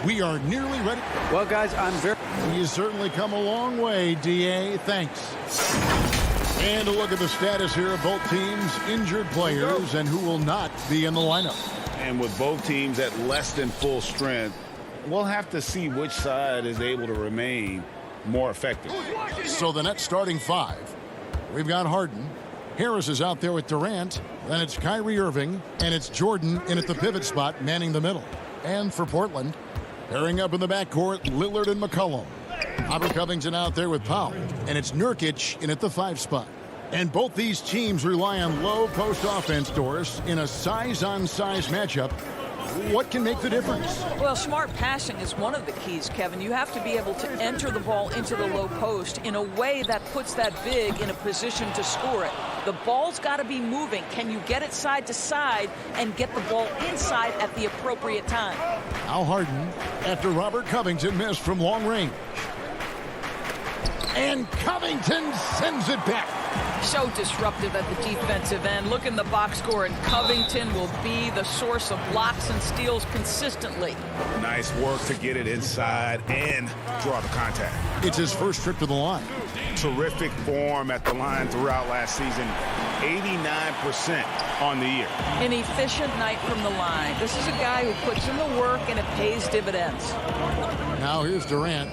We are nearly ready. Well, guys, You certainly come a long way, DA. Thanks. And a look at the status here of both teams' injured players and who will not be in the lineup. And with both teams at less than full strength, we'll have to see which side is able to remain more effective. So the net starting five. We've got Harden. Harris is out there with Durant. Then it's Kyrie Irving. And it's Jordan in at the pivot spot, manning the middle. And for Portland, pairing up in the backcourt, Lillard and McCollum. Robert Covington out there with Powell. And it's Nurkic in at the 5 spot. And both these teams rely on low post offense, Doris, in a size-on-size matchup. What can make the difference? Well, smart passing is one of the keys, Kevin. You have to be able to enter the ball into the low post in a way that puts that big in a position to score it. The ball's got to be moving. Can you get it side to side and get the ball inside at the appropriate time? Now Harden, after Robert Covington missed from long range. And Covington sends it back. So disruptive at the defensive end. Look in the box score, and Covington will be the source of blocks and steals consistently. Nice work to get it inside and draw the contact. It's his first trip to the line. Terrific form at the line throughout last season. 89% on the year. An efficient night from the line. This is a guy who puts in the work, and it pays dividends. Now here's Durant.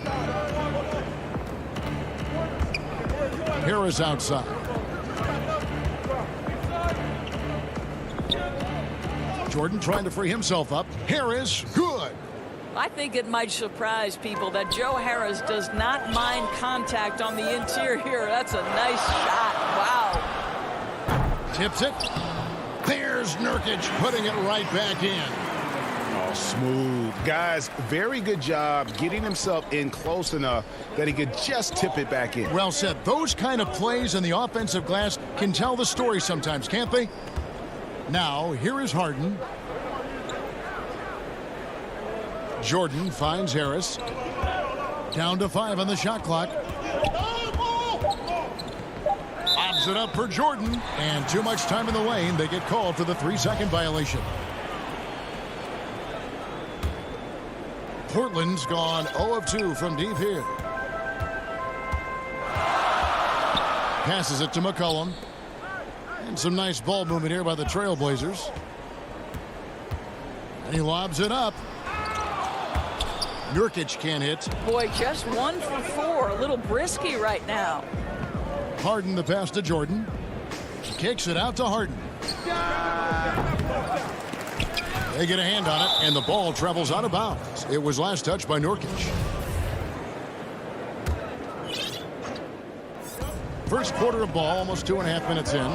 Harris outside. Jordan trying to free himself up. Harris, good. I think it might surprise people that Joe Harris does not mind contact on the interior. That's a nice shot. Wow. Tips it. There's Nurkic putting it right back in. Oh, smooth. Guys, very good job getting himself in close enough that he could just tip it back in. Well said. Those kind of plays in the offensive glass can tell the story sometimes, can't they? Now, here is Harden. Jordan finds Harris. Down to 5 on the shot clock. Lobs it up for Jordan. And too much time in the lane. They get called for the 3-second violation. Portland's gone 0 of 2 from deep here. Passes it to McCollum. And some nice ball movement here by the Trailblazers. And he lobs it up. Nurkic can't hit. Boy, just 1 for 4. A little brisky right now. Harden the pass to Jordan. Kicks it out to Harden. They get a hand on it, and the ball travels out of bounds. It was last touched by Nurkic. First quarter of ball, almost 2.5 minutes in.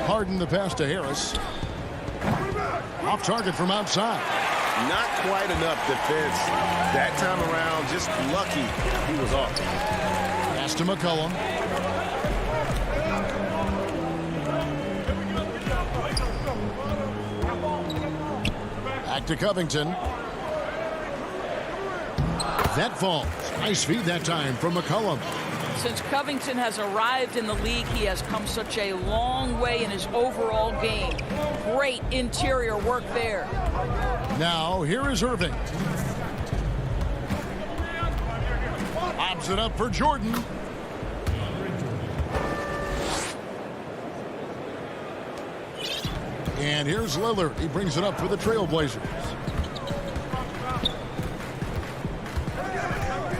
Harden the pass to Harris. Off target from outside. Not quite enough defense that time around. Just lucky he was off. Pass to McCollum. Back to Covington. That falls. Nice feed that time from McCollum. Since Covington has arrived in the league, he has come such a long way in his overall game. Great interior work there. Now, here is Irving. Lobs it up for Jordan. And here's Lillard. He brings it up for the Trailblazers.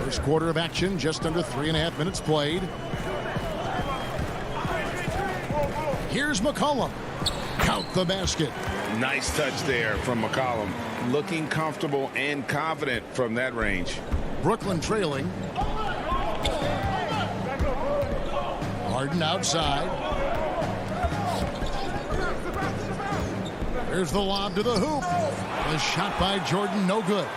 First quarter of action, just under 3.5 minutes played. Here's McCollum. Count the basket. Nice touch there from McCollum. Looking comfortable and confident from that range. Brooklyn trailing. Harden outside. There's the lob to the hoop. The shot by Jordan, no good.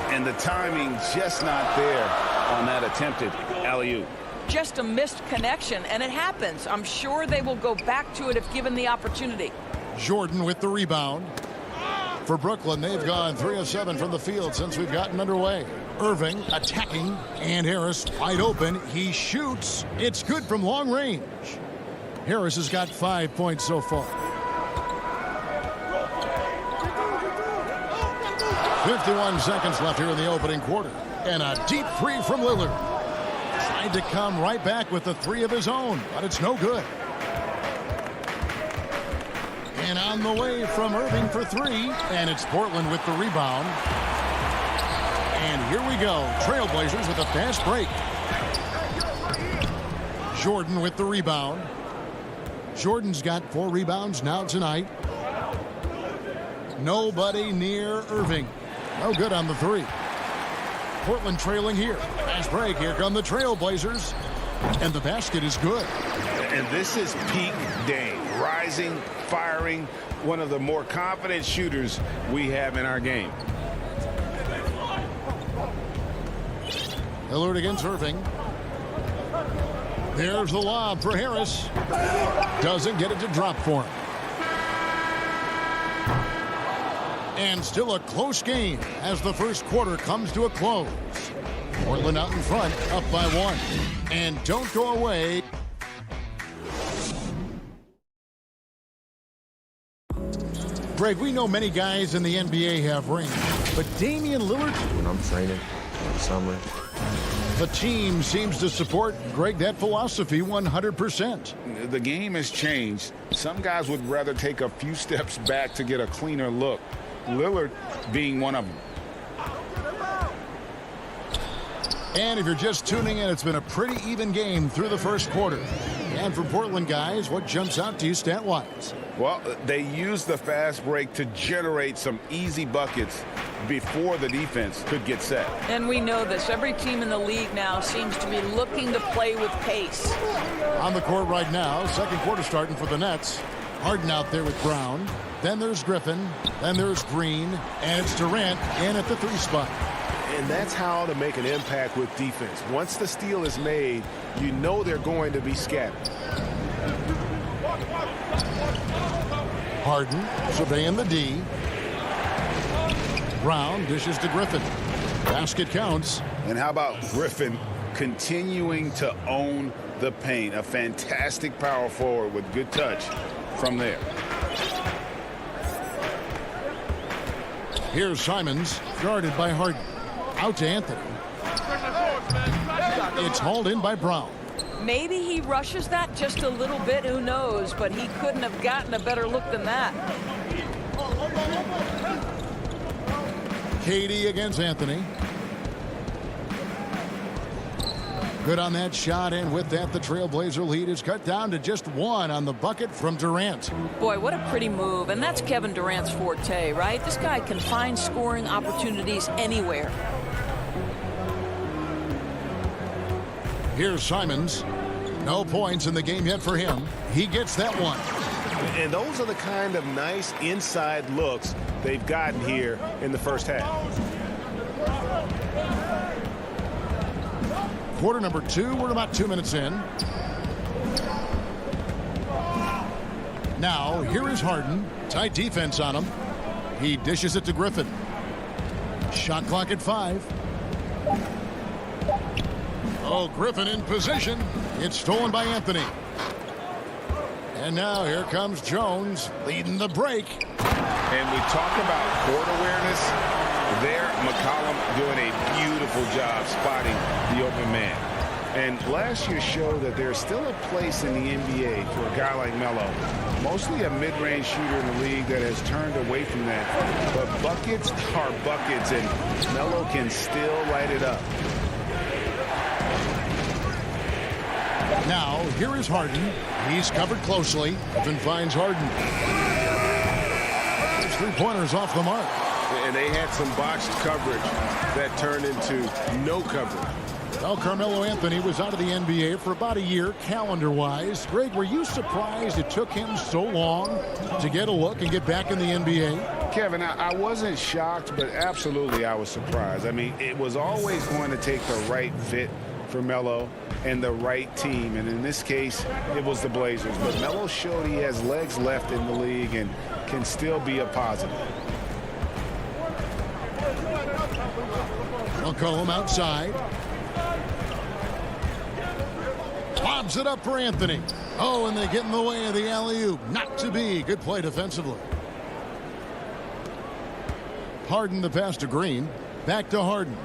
And the timing just not there on that attempted alley-oop. Just a missed connection, and it happens. I'm sure they will go back to it if given the opportunity. Jordan with the rebound. For Brooklyn, they've gone 3 of 7 from the field since we've gotten underway. Irving attacking, and Harris wide open. He shoots. It's good from long range. Harris has got 5 points so far. 51 seconds left here in the opening quarter. And a deep three from Lillard. Tried to come right back with the three of his own, but it's no good. And on the way from Irving for three, and it's Portland with the rebound. And here we go. Trailblazers with a fast break. Jordan with the rebound. Jordan's got 4 rebounds now tonight. Nobody near Irving. No good on the three. Portland trailing here. Fast break. Here come the Trailblazers. And the basket is good. And this is peak Dame. Rising, firing, one of the more confident shooters we have in our game. Lillard against Irving. There's the lob for Harris. Doesn't get it to drop for him. And still a close game as the first quarter comes to a close. Portland out in front, up by 1. And don't go away. Greg, we know many guys in the NBA have range, but Damian Lillard... When I'm training in the summer. The team seems to support, Greg, that philosophy 100%. The game has changed. Some guys would rather take a few steps back to get a cleaner look. Lillard being one of them. And if you're just tuning in, it's been a pretty even game through the first quarter. And for Portland guys, what jumps out to you stat-wise? Well, they used the fast break to generate some easy buckets before the defense could get set. And we know this. Every team in the league now seems to be looking to play with pace. On the court right now, second quarter starting for the Nets. Harden out there with Brown. Then there's Griffin. Then there's Green. And it's Durant in at the 3 spot. And that's how to make an impact with defense. Once the steal is made, you know they're going to be scattered. Harden surveying the D. Brown dishes to Griffin. Basket counts. And how about Griffin continuing to own the paint? A fantastic power forward with good touch from there. Here's Simons, guarded by Harden. Out to Anthony. It's hauled in by Brown. Maybe he rushes that just a little bit, who knows, but he couldn't have gotten a better look than that. KD against Anthony. Good on that shot, and with that, the Trailblazer lead is cut down to just 1 on the bucket from Durant. Boy, what a pretty move, and that's Kevin Durant's forte, right? This guy can find scoring opportunities anywhere. Here's Simons. No points in the game yet for him. He gets that one. And those are the kind of nice inside looks they've gotten here in the first half. Quarter number 2, we're about 2 minutes in. Now, here is Harden. Tight defense on him. He dishes it to Griffin. Shot clock at 5. Oh, Griffin in position. It's stolen by Anthony. And now here comes Jones leading the break. And we talk about court awareness. There, McCollum doing a beautiful job spotting the open man. And last year showed that there's still a place in the NBA for a guy like Melo. Mostly a mid-range shooter in the league that has turned away from that. But buckets are buckets, and Melo can still light it up. Now, here is Harden. He's covered closely. Griffin finds Harden. His 3-pointers off the mark. And they had some botched coverage that turned into no coverage. Well, Carmelo Anthony was out of the NBA for about a year, calendar-wise. Greg, were you surprised it took him so long to get a look and get back in the NBA? Kevin, I wasn't shocked, but absolutely I was surprised. I mean, it was always going to take the right fit for Melo and the right team, and in this case it was the Blazers. But Melo showed he has legs left in the league and can still be a positive. Well, McCollum outside. Lobs it up for Anthony. Oh, and they get in the way of the alley-oop. Not to be. Good play defensively. Harden the pass to Green. Back to Harden.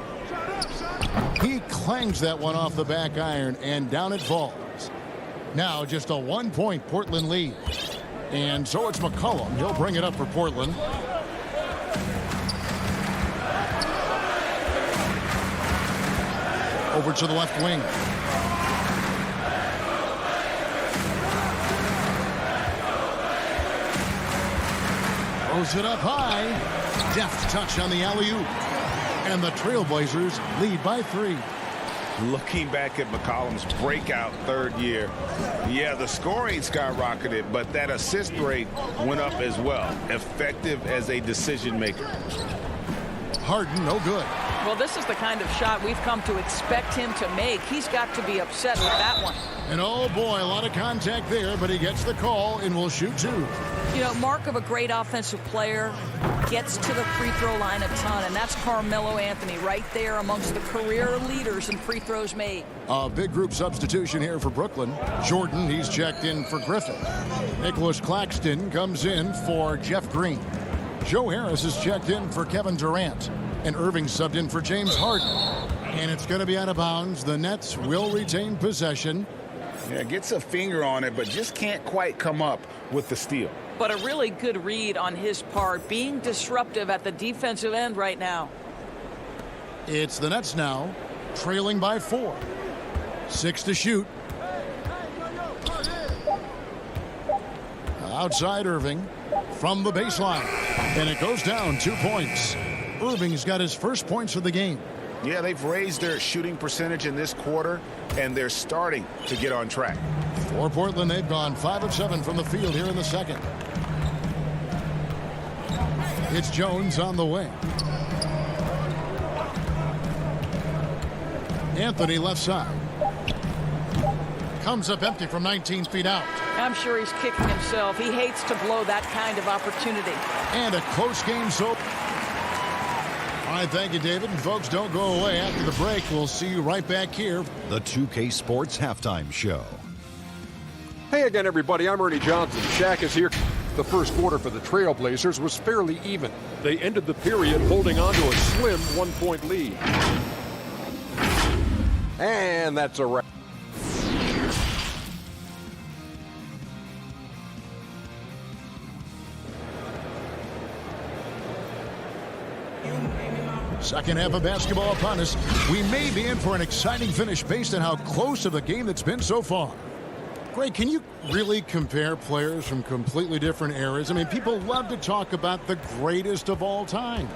He clangs that one off the back iron, and down it falls. Now just a 1-point Portland lead. And so it's McCollum. He'll bring it up for Portland. Over to the left wing. Throws it up high. Deft touch on the alley-oop. And the Trailblazers lead by 3. Looking back at McCollum's breakout third year, yeah, the scoring skyrocketed, but that assist rate went up as well. Effective as a decision maker. Harden, no good. Well, this is the kind of shot we've come to expect him to make. He's got to be upset with that one. And oh boy, a lot of contact there, but he gets the call and will shoot 2. You know, mark of a great offensive player, gets to the free throw line a ton, and that's Carmelo Anthony right there amongst the career leaders in free throws made. A big group substitution here for Brooklyn. Jordan, he's checked in for Griffin. Nicholas Claxton comes in for Jeff Green. Joe Harris is checked in for Kevin Durant. And Irving subbed in for James Harden. And it's going to be out of bounds. The Nets will retain possession. Yeah, gets a finger on it, but just can't quite come up with the steal. But a really good read on his part, being disruptive at the defensive end right now. It's the Nets now, trailing by 4. 6 to shoot. Outside Irving from the baseline. And it goes down 2 points. Irving's got his first points of the game. Yeah, they've raised their shooting percentage in this quarter, and they're starting to get on track. For Portland, they've gone 5 of 7 from the field here in the second. It's Jones on the wing. Anthony left side. Comes up empty from 19 feet out. I'm sure he's kicking himself. He hates to blow that kind of opportunity. And a close game so. All right, thank you, David. And folks, don't go away. After the break, we'll see you right back here. The 2K Sports Halftime Show. Hey again, everybody. I'm Ernie Johnson. Shaq is here. The first quarter for the Trailblazers was fairly even. They ended the period holding on to a slim 1-point lead. And that's a wrap. Second half of basketball upon us. We may be in for an exciting finish based on how close of a game that's been so far. Greg, can you really compare players from completely different eras? I mean, people love to talk about the greatest of all time.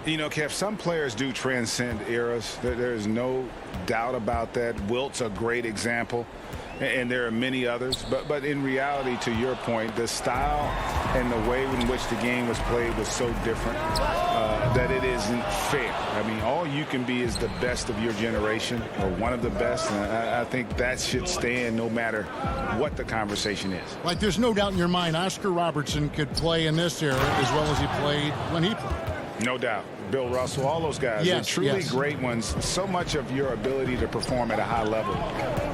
You know, Kev, some players do transcend eras. There's no doubt about that. Wilt's a great example, and there are many others. But in reality, to your point, the style and the way in which the game was played was so different that it isn't fair. I mean, all you can be is the best of your generation or one of the best. And I think that should stand no matter what the conversation is. Like, there's no doubt in your mind Oscar Robertson could play in this era as well as he played when he played. No doubt. Bill Russell, all those guys, yes, they're truly yes. great ones. So much of your ability to perform at a high level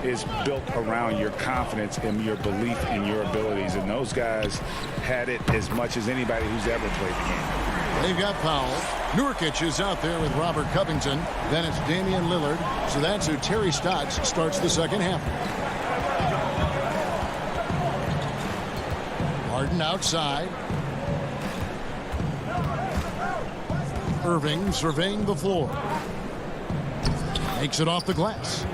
is built around your confidence and your belief in your abilities. And those guys had it as much as anybody who's ever played the game. They've got Powell. Nurkic is out there with Robert Covington. Then it's Damian Lillard. So that's who Terry Stotts starts the second half. Harden outside. Irving surveying the floor. Makes it off the glass.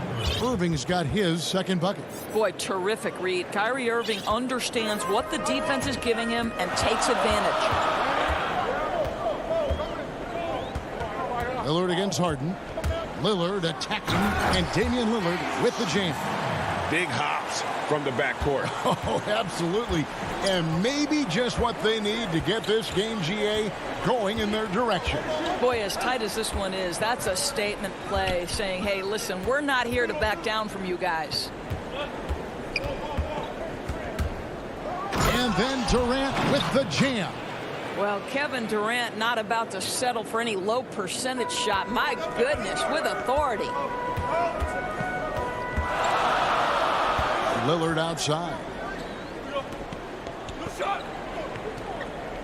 Irving's got his second bucket. Boy, terrific read. Kyrie Irving understands what the defense is giving him and takes advantage. Lillard against Harden. Lillard attacking, and Damian Lillard with the jam. Big hops from the backcourt. Oh, absolutely. And maybe just what they need to get this game, GA, going in their direction. Boy, as tight as this one is, that's a statement play saying, hey, listen, we're not here to back down from you guys. And then Durant with the jam. Well, Kevin Durant not about to settle for any low percentage shot. My goodness, with authority. Lillard outside.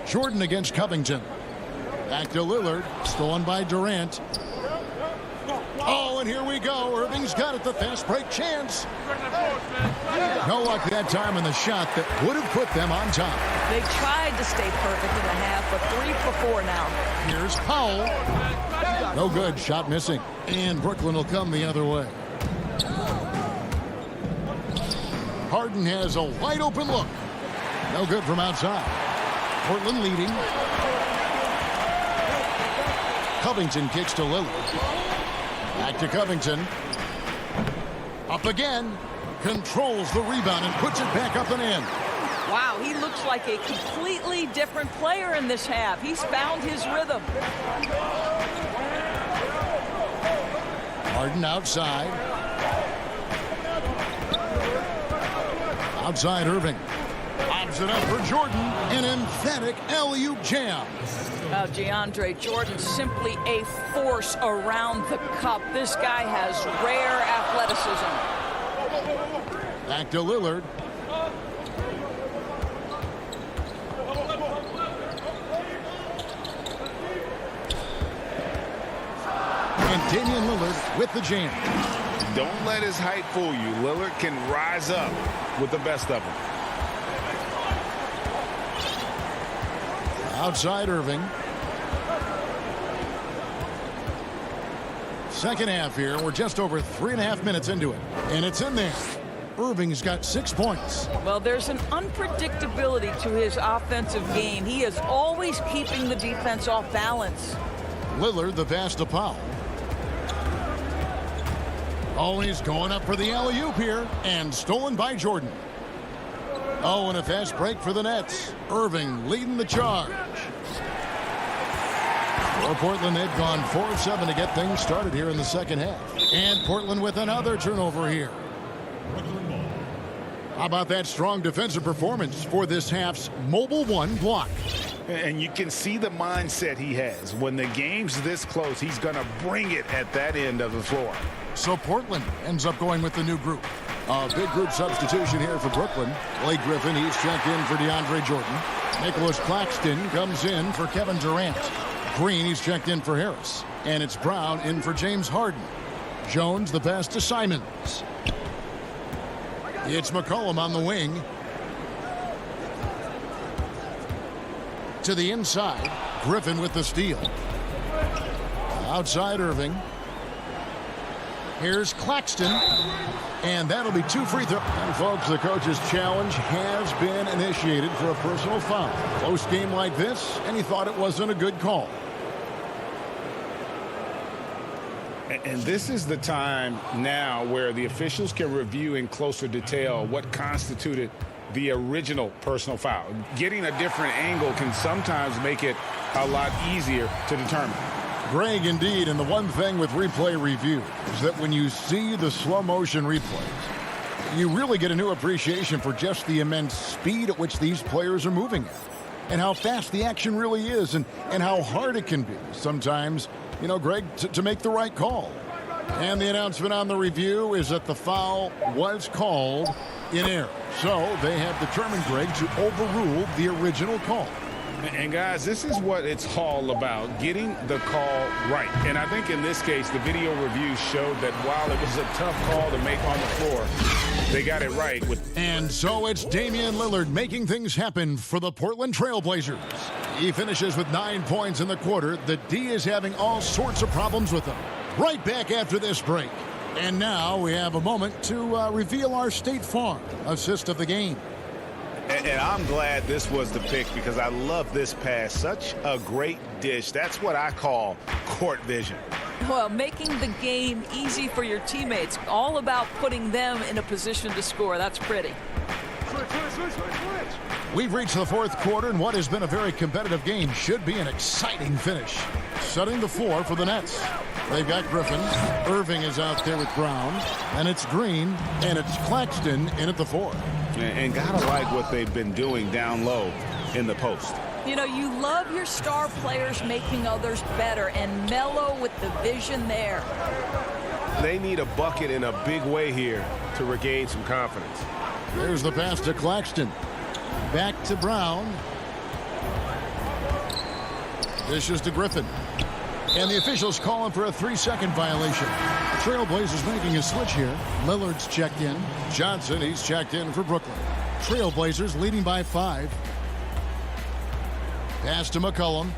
Jordan against Covington. Back to Lillard. Stolen by Durant. Oh, and here we go. Irving's got it. The fast break chance. No luck that time on the shot that would have put them on top. They tried to stay perfect in the half, but 3 for 4 now. Here's Powell. No good. Shot missing. And Brooklyn will come the other way. Harden has a wide open look. No good from outside. Portland leading. Covington kicks to Lillard. Back to Covington. Up again. Controls the rebound and puts it back up and in. Wow, he looks like a completely different player in this half. He's found his rhythm. Harden outside. Outside Irving. Lobs it up for Jordan. An emphatic alley-oop jam. DeAndre Jordan, simply a force around the cup. This guy has rare athleticism. Back to Lillard. And Damian Lillard with the jam. Don't let his height fool you. Lillard can rise up with the best of them. Outside Irving. Second half here. We're just over 3.5 minutes into it. And it's in there. Irving's got 6 points. Well, there's an unpredictability to his offensive game. He is always keeping the defense off balance. Lillard, the pass to Powell. Oh, he's going up for the alley-oop here. And stolen by Jordan. Oh, and a fast break for the Nets. Irving leading the charge. For Portland, they've gone 4 of 7 to get things started here in the second half. And Portland with another turnover here. How about that strong defensive performance for this half's Mobile One block? And you can see the mindset he has. When the game's this close, he's going to bring it at that end of the floor. So Portland ends up going with the new group. A big group substitution here for Brooklyn. Blake Griffin, he's checked in for DeAndre Jordan. Nicholas Claxton comes in for Kevin Durant. Green, he's checked in for Harris. And it's Brown in for James Harden. Jones, the pass to Simons. It's McCollum on the wing. To the inside. Griffin with the steal. Outside Irving. Here's Claxton. And that'll be 2 free throws. And folks, the coach's challenge has been initiated for a personal foul. Close game like this, and he thought it wasn't a good call. And this is the time now where the officials can review in closer detail what constituted the original personal foul. Getting a different angle can sometimes make it a lot easier to determine. Greg, indeed, and the one thing with replay review is that when you see the slow motion replays, you really get a new appreciation for just the immense speed at which these players are moving at, and how fast the action really is, and how hard it can be sometimes, you know, Greg, to make the right call. And the announcement on the review is that the foul was called in error. So they have determined, Greg, to overrule the original call. And guys, this is what it's all about, getting the call right. And I think in this case, the video review showed that while it was a tough call to make on the floor, they got it right. And so it's Damian Lillard making things happen for the Portland Trail Blazers. He finishes with 9 points in the quarter. The D is having all sorts of problems with him. Right back after this break. And now we have a moment to reveal our State Farm assist of the game. And I'm glad this was the pick because I love this pass. Such a great dish. That's what I call court vision. Well, making the game easy for your teammates. All about putting them in a position to score. That's pretty. We've reached the fourth quarter, and what has been a very competitive game should be an exciting finish. Setting the floor for the Nets. They've got Griffin. Irving is out there with Brown. And it's Green. And it's Claxton in at the 4. And gotta like what they've been doing down low in the post. You know, you love your star players making others better, and Melo with the vision there. They need a bucket in a big way here to regain some confidence. There's the pass to Claxton. Back to Brown. Dishes to Griffin. And the officials calling for a 3-second violation. Trailblazers making a switch here. Lillard's checked in. Johnson, he's checked in for Brooklyn. Trailblazers leading by 5. Pass to McCollum.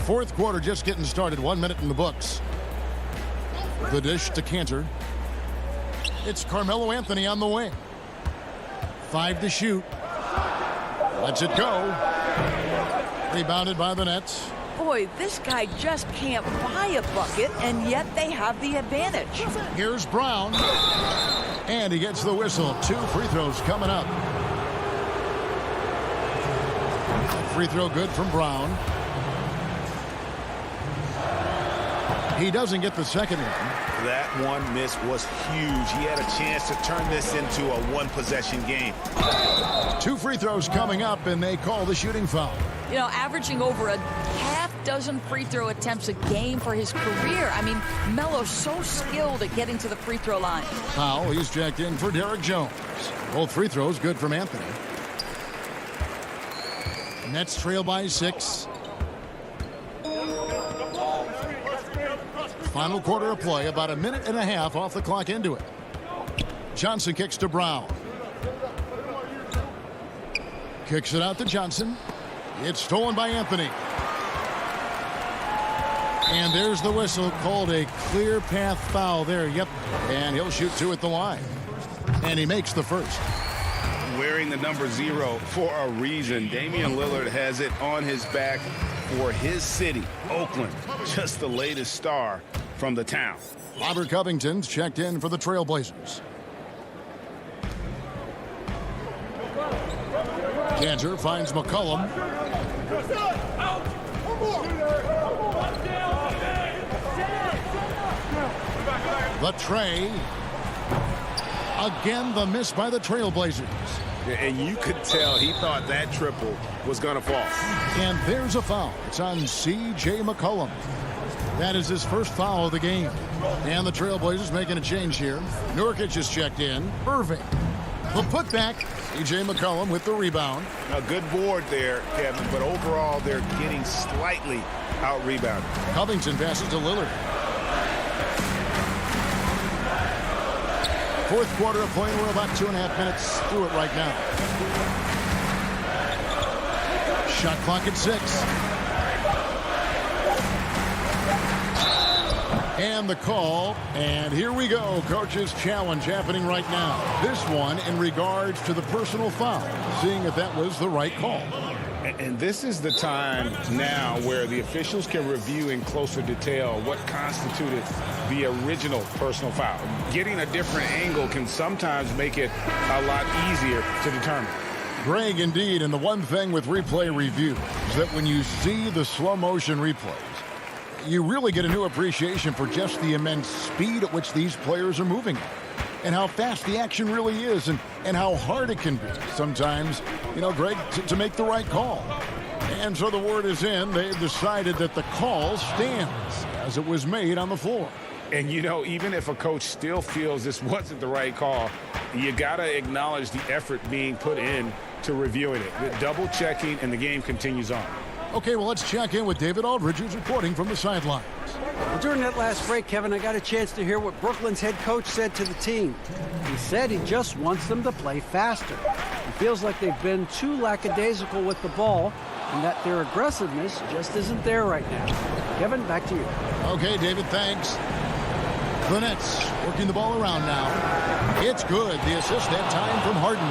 Fourth quarter just getting started. 1 minute in the books. The dish to Cantor. It's Carmelo Anthony on the wing. 5 to shoot. Lets it go. Rebounded by the Nets. Boy, this guy just can't buy a bucket, and yet they have the advantage. Here's Brown. And he gets the whistle. 2 free throws coming up. Free throw good from Brown. He doesn't get the second one. That one miss was huge. He had a chance to turn this into a one-possession game. 2 free throws coming up, and they call the shooting foul. You know, averaging over a half-dozen free throw attempts a game for his career. I mean, Melo's so skilled at getting to the free throw line. Foul, he's checked in for Derek Jones. Both free throws good from Anthony. Nets trail by 6. Final quarter of play, about a minute and a half off the clock into it. Johnson kicks to Brown. Kicks it out to Johnson. It's stolen by Anthony. And there's the whistle, called a clear path foul there. Yep, and he'll shoot 2 at the line. And he makes the first. Wearing the number 0 for a reason. Damian Lillard has it on his back for his city, Oakland. Just the latest star from the town. Robert Covington's checked in for the Trailblazers. Cantor finds McCollum. The tray. Again, the miss by the Trailblazers. And you could tell he thought that triple was going to fall. And there's a foul. It's on C.J. McCollum. That is his first foul of the game. And the Trailblazers making a change here. Nurkic is checked in. Irving. The putback. C.J. McCollum with the rebound. A good board there, Kevin, but overall they're getting slightly out-rebounded. Covington passes to Lillard. Fourth quarter of play. We're about 2.5 minutes through it right now. Shot clock at 6. And the call, and here we go. Coach's challenge happening right now. This one in regards to the personal foul, seeing if that was the right call. And this is the time now where the officials can review in closer detail what constituted the original personal foul. Getting a different angle can sometimes make it a lot easier to determine. Greg, indeed, and the one thing with replay review is that when you see the slow motion replays, you really get a new appreciation for just the immense speed at which these players are moving and how fast the action really is and how hard it can be sometimes, you know, Greg, to make the right call. And so the word is in. They've decided that the call stands as it was made on the floor. And, you know, even if a coach still feels this wasn't the right call, you got to acknowledge the effort being put in to reviewing it. The double checking, and the game continues on. Okay, well, let's check in with David Aldridge, who's reporting from the sidelines. Well, during that last break, Kevin, I got a chance to hear what Brooklyn's head coach said to the team. He said he just wants them to play faster. He feels like they've been too lackadaisical with the ball and that their aggressiveness just isn't there right now. Kevin, back to you. Okay, David, thanks. The Nets working the ball around now. It's good. The assist that time from Harden.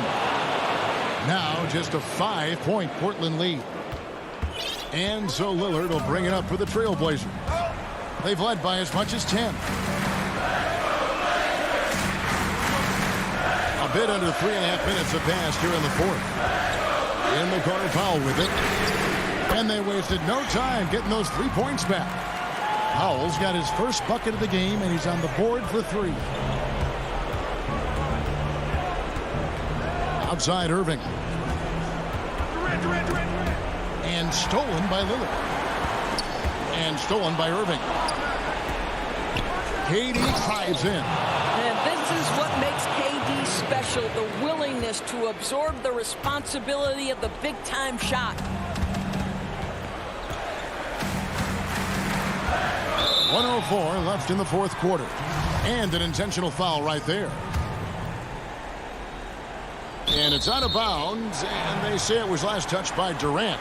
Now just a 5-point Portland lead. And so Lillard will bring it up for the Trailblazers. They've led by as much as 10. A bit under 3.5 minutes have passed here in the fourth. In the corner, Powell with it. And they wasted no time getting those 3 points back. Powell's got his first bucket of the game, and he's on the board for 3. Now outside Irving. And stolen by Lillard. And stolen by Irving. KD drives in. And this is what makes KD special, the willingness to absorb the responsibility of the big-time shot. 1:04 left in the fourth quarter. And an intentional foul right there. And it's out of bounds, and they say it was last touched by Durant.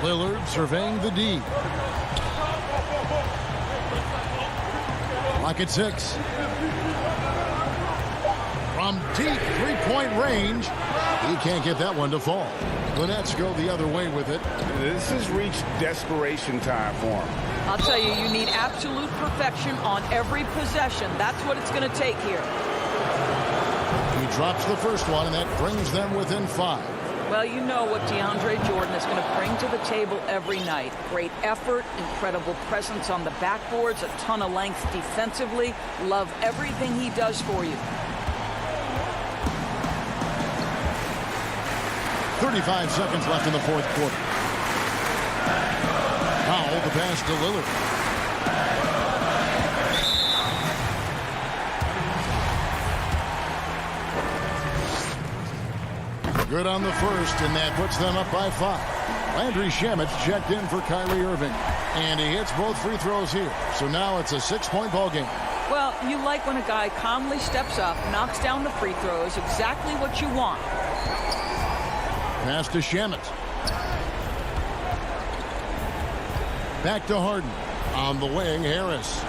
Lillard surveying the D. Clock at 6. From deep three-point range, he can't get that one to fall. The Nets go the other way with it. This has reached desperation time for him. I'll tell you, you need absolute perfection on every possession. That's what it's going to take here. He drops the first one, and that brings them within 5. Well, you know what DeAndre Jordan is going to bring to the table every night. Great effort, incredible presence on the backboards, a ton of length defensively. Love everything he does for you. 35 seconds left in the fourth quarter. Powell, the pass to Lillard. Good on the first, and that puts them up by 5. Landry Shamet's checked in for Kyrie Irving. And he hits both free throws here. So now it's a 6-point ball game. Well, you like when a guy calmly steps up, knocks down the free throws, exactly what you want. Pass to Shamet. Back to Harden. On the wing, Harris.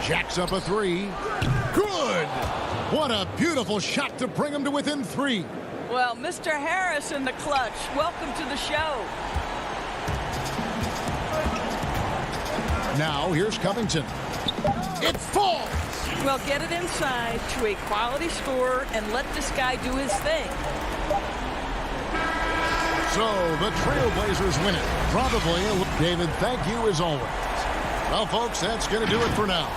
Jacks up a 3. Good! What a beautiful shot to bring him to within 3. Well, Mr. Harris in the clutch. Welcome to the show. Now, here's Covington. It falls! Well, get it inside to a quality scorer and let this guy do his thing. So, the Trailblazers win it. Probably. David, thank you as always. Well, folks, that's going to do it for now.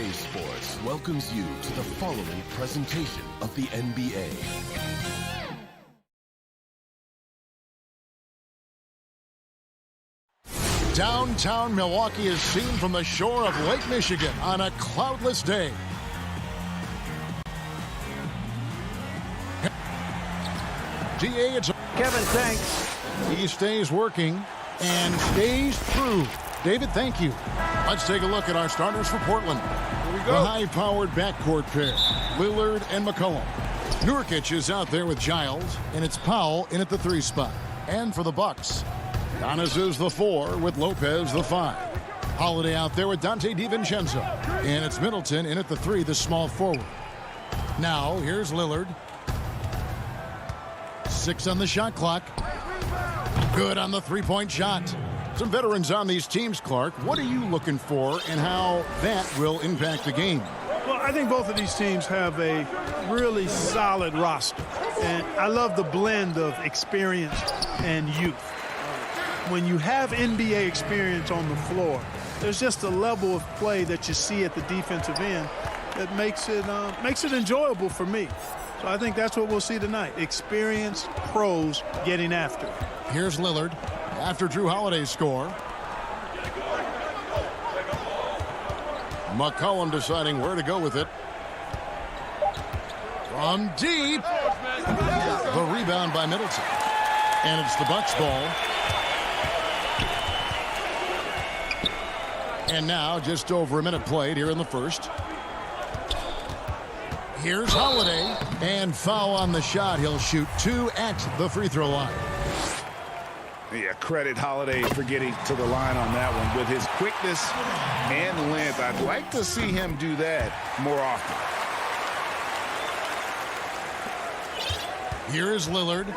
CLA Sports welcomes you to the following presentation of the NBA. Downtown Milwaukee is seen from the shore of Lake Michigan on a cloudless day. DA, it's Kevin, thanks. he stays working and stays true. David, thank you. Let's take a look at our starters for Portland. Here we go. The high-powered backcourt pair, Lillard and McCollum. Nurkic is out there with Giles, and it's Powell in at the 3 spot. And for the Bucks, Giannis is the 4 with Lopez the 5. Holiday out there with Dante DiVincenzo. And it's Middleton in at the 3, the small forward. Now, here's Lillard. 6 on the shot clock. Good on the three-point shot. Some veterans on these teams, Clark. What are you looking for and how that will impact the game? Well, I think both of these teams have a really solid roster. And I love the blend of experience and youth. When you have NBA experience on the floor, there's just a level of play that you see at the defensive end that makes it enjoyable for me. So I think that's what we'll see tonight. Experienced pros getting after it. Here's Lillard after Drew Holiday's score. McCollum deciding where to go with it. From deep. The rebound by Middleton. And it's the Bucks ball. And now just over a minute played here in the first. Here's Holiday, and foul on the shot. He'll shoot 2 at the free throw line. Yeah, credit Holiday for getting to the line on that one. With his quickness and length, I'd like to see him do that more often. Here is Lillard.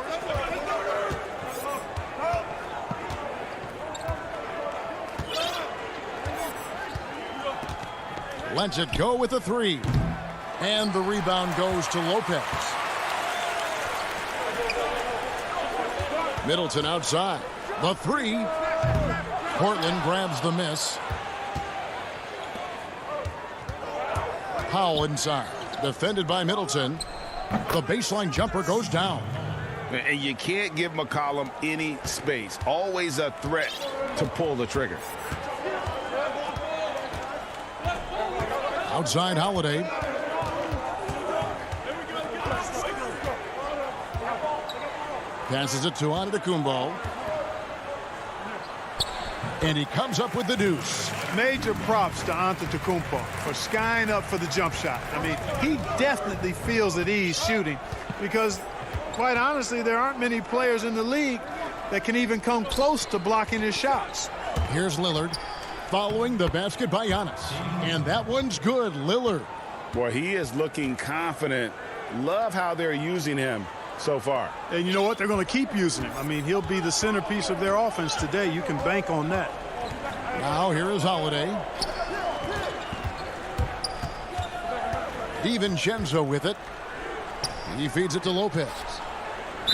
Lets it go with a 3. And the rebound goes to Lopez. Middleton outside. The 3. Portland grabs the miss. Powell inside. Defended by Middleton. The baseline jumper goes down. And you can't give McCollum any space. Always a threat to pull the trigger. Outside Holiday. Passes it to Antetokounmpo. And he comes up with the deuce. Major props to Antetokounmpo for skying up for the jump shot. I mean, he definitely feels at ease shooting because, quite honestly, there aren't many players in the league that can even come close to blocking his shots. Here's Lillard following the basket by Giannis. And that one's good. Lillard. Boy, he is looking confident. Love how they're using him so far. And you know what? They're going to keep using him. I mean, he'll be the centerpiece of their offense today. You can bank on that. Now here is Holiday. DiVincenzo with it. He feeds it to Lopez.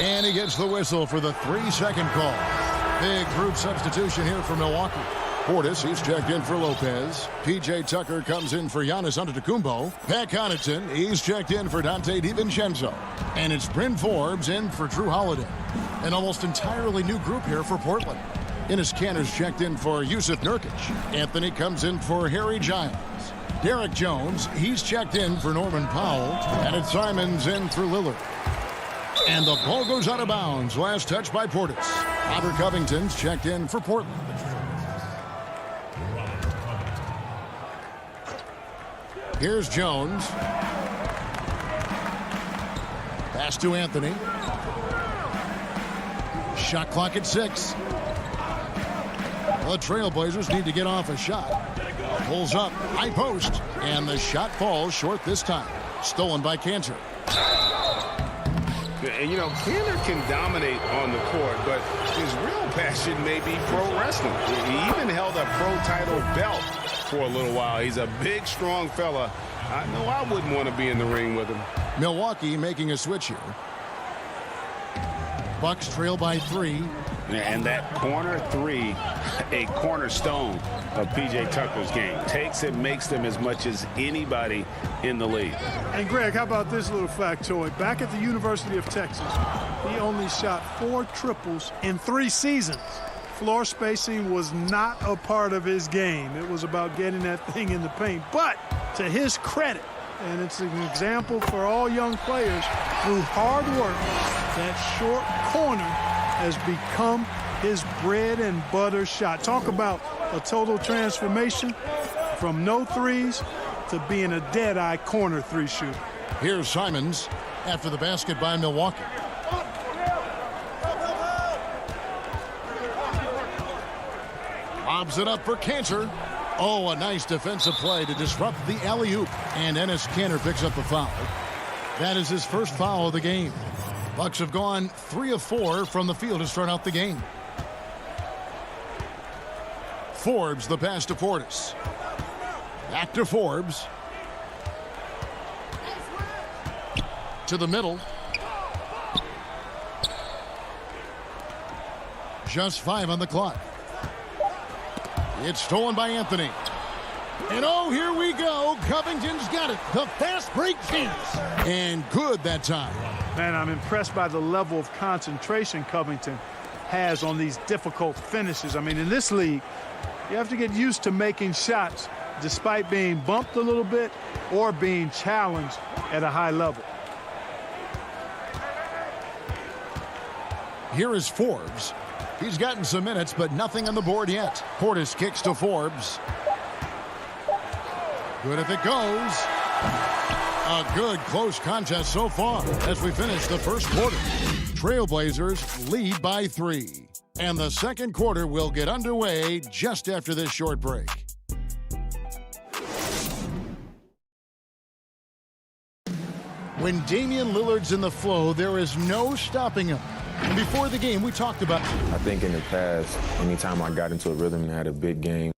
And he gets the whistle for the 3-second call. Big group substitution here for Milwaukee. Portis, he's checked in for Lopez. P.J. Tucker comes in for Giannis Antetokounmpo. Pat Connaughton, he's checked in for Dante DiVincenzo. And it's Bryn Forbes in for Drew Holiday. An almost entirely new group here for Portland. Enes Kanter's checked in for Yusuf Nurkic. Anthony comes in for Harry Giles. Derek Jones, he's checked in for Norman Powell. And it's Simons in for Lillard. And the ball goes out of bounds. Last touch by Portis. Robert Covington's checked in for Portland. Here's Jones. Pass to Anthony. Shot clock at 6. The Trailblazers need to get off a shot. Pulls up, high post, and the shot falls short this time. Stolen by Kanter. And, you know, Kanter can dominate on the court, but his real passion may be pro wrestling. He even held a pro title belt for a little while. He's a big, strong fella. I know I wouldn't want to be in the ring with him. Milwaukee making a switch here. Bucks trail by 3. And that corner 3, a cornerstone of P.J. Tucker's game. Takes him, makes them as much as anybody in the league. And Greg, how about this little factoid? Back at the University of Texas, he only shot 4 triples in 3 seasons. Floor spacing was not a part of his game. It was about getting that thing in the paint. But to his credit, and it's an example for all young players, through hard work, that short corner has become his bread and butter shot. Talk about a total transformation from no threes to being a dead-eye corner 3 shooter. Here's Simons after the basket by Milwaukee. Lobs it up for Kanter. Oh, a nice defensive play to disrupt the alley-oop. And Enes Kanter picks up the foul. That is his first foul of the game. Bucks have gone 3 of 4 from the field to start out the game. Forbes, the pass to Portis. Back to Forbes. To the middle. Just 5 on the clock. It's stolen by Anthony. And oh, here we go. Covington's got it. The fast break chance. And good that time. Man, I'm impressed by the level of concentration Covington has on these difficult finishes. I mean, in this league, you have to get used to making shots despite being bumped a little bit or being challenged at a high level. Here is Forbes. He's gotten some minutes, but nothing on the board yet. Portis kicks to Forbes. Good if it goes. A good close contest so far as we finish the first quarter. Trailblazers lead by 3. And the second quarter will get underway just after this short break. When Damian Lillard's in the flow, there is no stopping him. And before the game, we talked about... I think in the past, anytime I got into a rhythm and had a big game.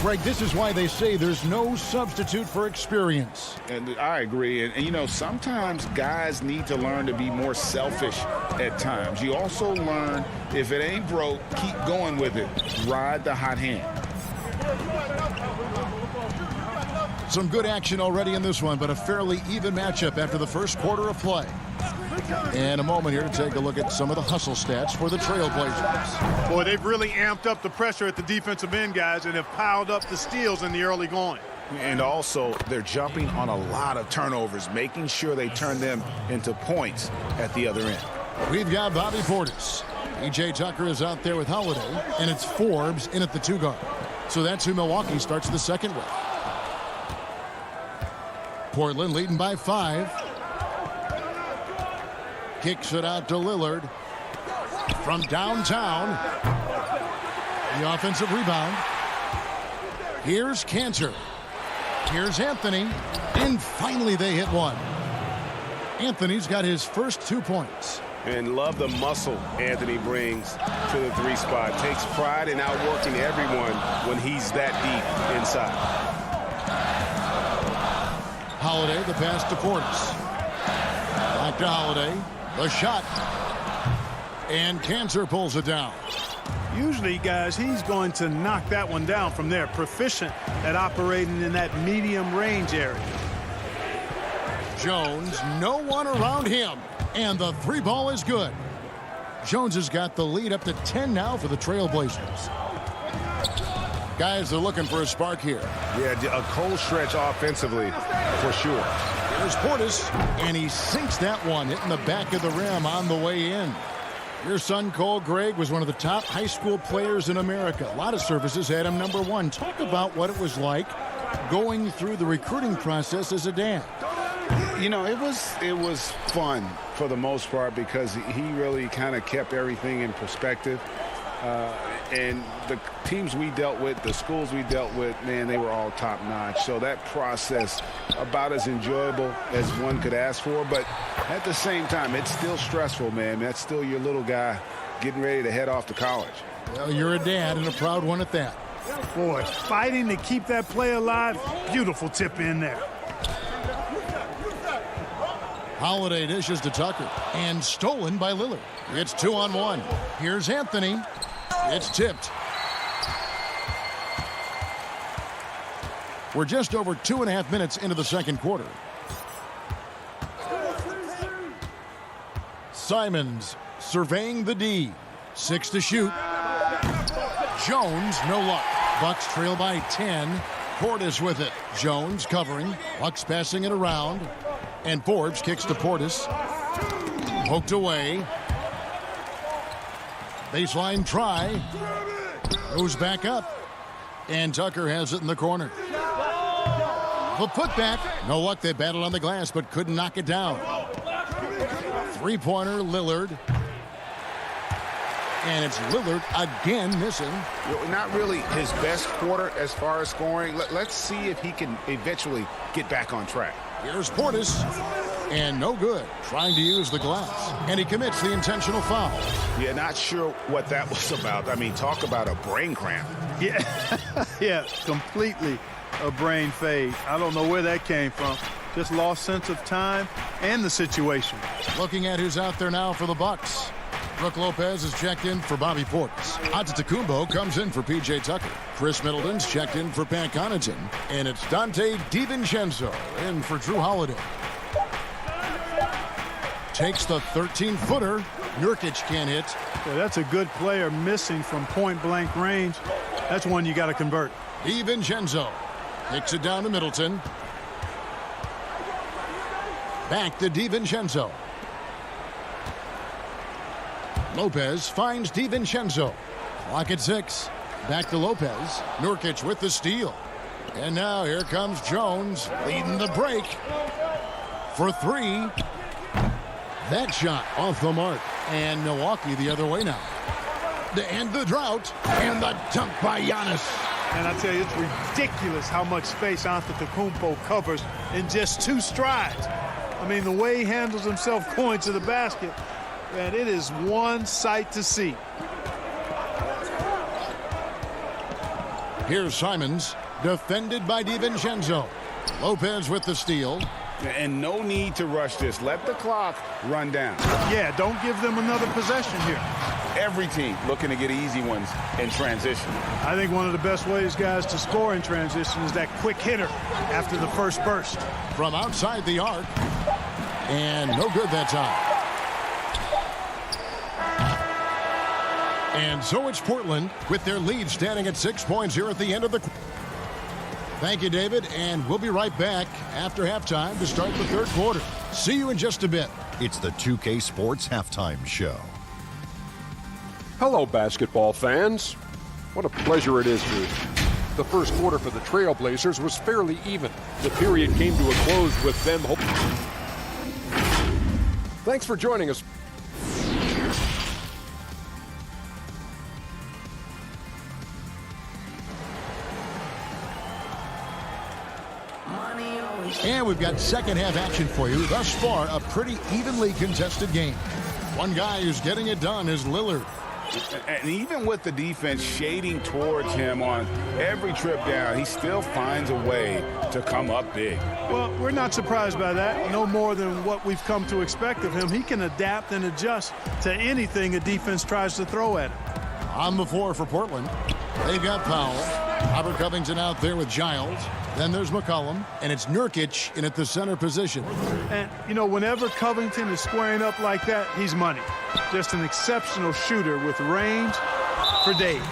Greg, this is why they say there's no substitute for experience. And I agree. And, you know, sometimes guys need to learn to be more selfish at times. You also learn, if it ain't broke, keep going with it. Ride the hot hand. Some good action already in this one, but a fairly even matchup after the first quarter of play. And a moment here to take a look at some of the hustle stats for the Trailblazers. Boy, they've really amped up the pressure at the defensive end, guys, and have piled up the steals in the early going. And also, they're jumping on a lot of turnovers, making sure they turn them into points at the other end. We've got Bobby Portis. E.J. Tucker is out there with Holiday, and it's Forbes in at the 2 guard. So that's who Milwaukee starts the second with. Portland leading by 5. Kicks it out to Lillard. From downtown. The offensive rebound. Here's Cantor. Here's Anthony. And finally they hit one. Anthony's got his first 2 points. And love the muscle Anthony brings to the 3 spot. Takes pride in outworking everyone when he's that deep inside. Holiday, the pass to Portis. Back to Holiday. The shot. And Cantor pulls it down. Usually, guys, he's going to knock that one down from there. Proficient at operating in that medium range area. Jones, no one around him. And the 3 ball is good. Jones has got the lead up to 10 now for the Trailblazers. Guys, they're looking for a spark here. Yeah, a cold stretch offensively for sure. Here's Portis, and he sinks that one, hitting the back of the rim on the way in. Your son, Cole Gregg, was one of the top high school players in America. A lot of services had him number 1. Talk about what it was like going through the recruiting process as a dad. You know, it was fun for the most part because he really kind of kept everything in perspective. And the teams we dealt with, the schools we dealt with, man, they were all top-notch. So that process, about as enjoyable as one could ask for. But at the same time, it's still stressful, man. That's still your little guy getting ready to head off to college. Well, you're a dad and a proud one at that. Boy, fighting to keep that play alive. Beautiful tip in there. Holiday dishes to Tucker, and stolen by Lillard. It's 2-on-1. Here's Anthony. It's tipped. We're just over 2.5 minutes into the second quarter. Simons surveying the D. 6 to shoot. Jones, no luck. Bucks trail by 10. Portis with it. Jones covering. Bucks passing it around. And Forbes kicks to Portis. Poked away. Baseline try. Goes back up. And Tucker has it in the corner. The putback. No luck. They battled on the glass but couldn't knock it down. Three-pointer, Lillard. And it's Lillard again missing. Not really his best quarter as far as scoring. Let's see if he can eventually get back on track. Here's Portis. And no good. Trying to use the glass. And he commits the intentional foul. Yeah, not sure what that was about. I mean, talk about a brain cramp. Yeah, yeah, completely a brain fade. I don't know where that came from. Just lost sense of time and the situation. Looking at who's out there now for the Bucks. Brooke Lopez is checked in for Bobby Portis. Antetokounmpo comes in for P.J. Tucker. Chris Middleton's checked in for Pat Connaughton. And it's Dante DiVincenzo in for Drew Holiday. Takes the 13-footer. Nurkic can't hit. Yeah, that's a good player missing from point-blank range. That's one you got to convert. DiVincenzo kicks it down to Middleton. Back to DiVincenzo. Lopez finds DiVincenzo. Clock at 6. Back to Lopez. Nurkic with the steal. And now here comes Jones leading the break for 3. That shot off the mark. And Milwaukee the other way now. To end the drought. And the dunk by Giannis. And I tell you, it's ridiculous how much space Antetokounmpo covers in just 2 strides. I mean, the way he handles himself going to the basket, man, it is one sight to see. Here's Simons, defended by DiVincenzo. Lopez with the steal. And no need to rush this. Let the clock run down. Yeah, don't give them another possession here. Every team looking to get easy ones in transition. I think one of the best ways, guys, to score in transition is that quick hitter after the first burst. From outside the arc. And no good that time. And so it's Portland with their lead standing at 6 points here at the end of the... Thank you, David, and we'll be right back after halftime to start the third quarter. See you in just a bit. It's the 2K Sports Halftime Show. Hello, basketball fans. What a pleasure it is to... The first quarter for the Trailblazers was fairly even. The period came to a close with them... Thanks for joining us. And we've got second half action for you. Thus far, a pretty evenly contested game. One guy who's getting it done is Lillard. And even with the defense shading towards him on every trip down, he still finds a way to come up big. Well, we're not surprised by that. No more than what we've come to expect of him. He can adapt and adjust to anything a defense tries to throw at him. On the floor for Portland, they've got Powell. Robert Covington out there with Giles. Then there's McCollum, and it's Nurkic in at the center position. And, you know, whenever Covington is squaring up like that, he's money. Just an exceptional shooter with range for days.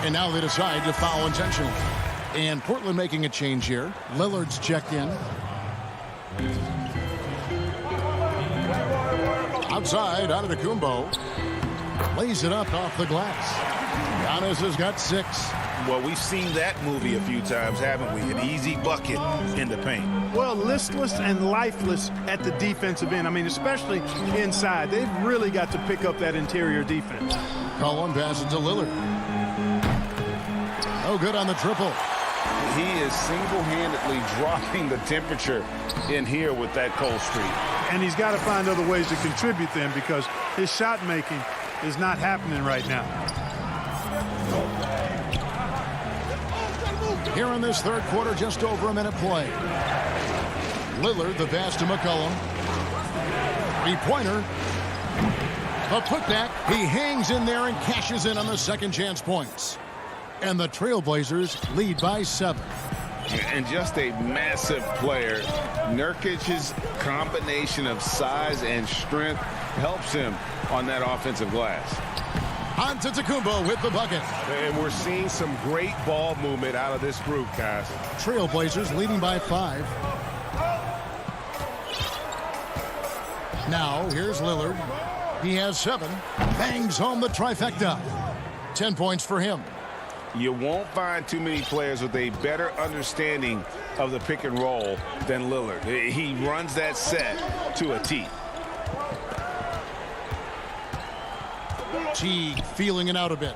And now they decide to foul intentionally. And Portland making a change here. Lillard's checked in. Outside, Antetokounmpo lays it up off the glass. Giannis has got 6. Well, we've seen that movie a few times, haven't we? An easy bucket in the paint. Well, listless and lifeless at the defensive end. I mean, especially inside. They've really got to pick up that interior defense. Collin passes to Lillard. No good on the triple. He is single-handedly dropping the temperature in here with that cold streak. And he's got to find other ways to contribute them because his shot making is not happening right now. Here in this third quarter, just over a minute play. Lillard, the pass to McCollum. Three-pointer. A putback. He hangs in there and cashes in on the second chance points. And the Trailblazers lead by 7. And just a massive player. Nurkic's combination of size and strength helps him on that offensive glass. Antetokounmpo with the bucket. And we're seeing some great ball movement out of this group, guys. Trailblazers leading by 5. Now, here's Lillard. He has 7. Bangs home the trifecta. 10 points for him. You won't find too many players with a better understanding of the pick and roll than Lillard. He runs that set to a T. Teague feeling it out a bit.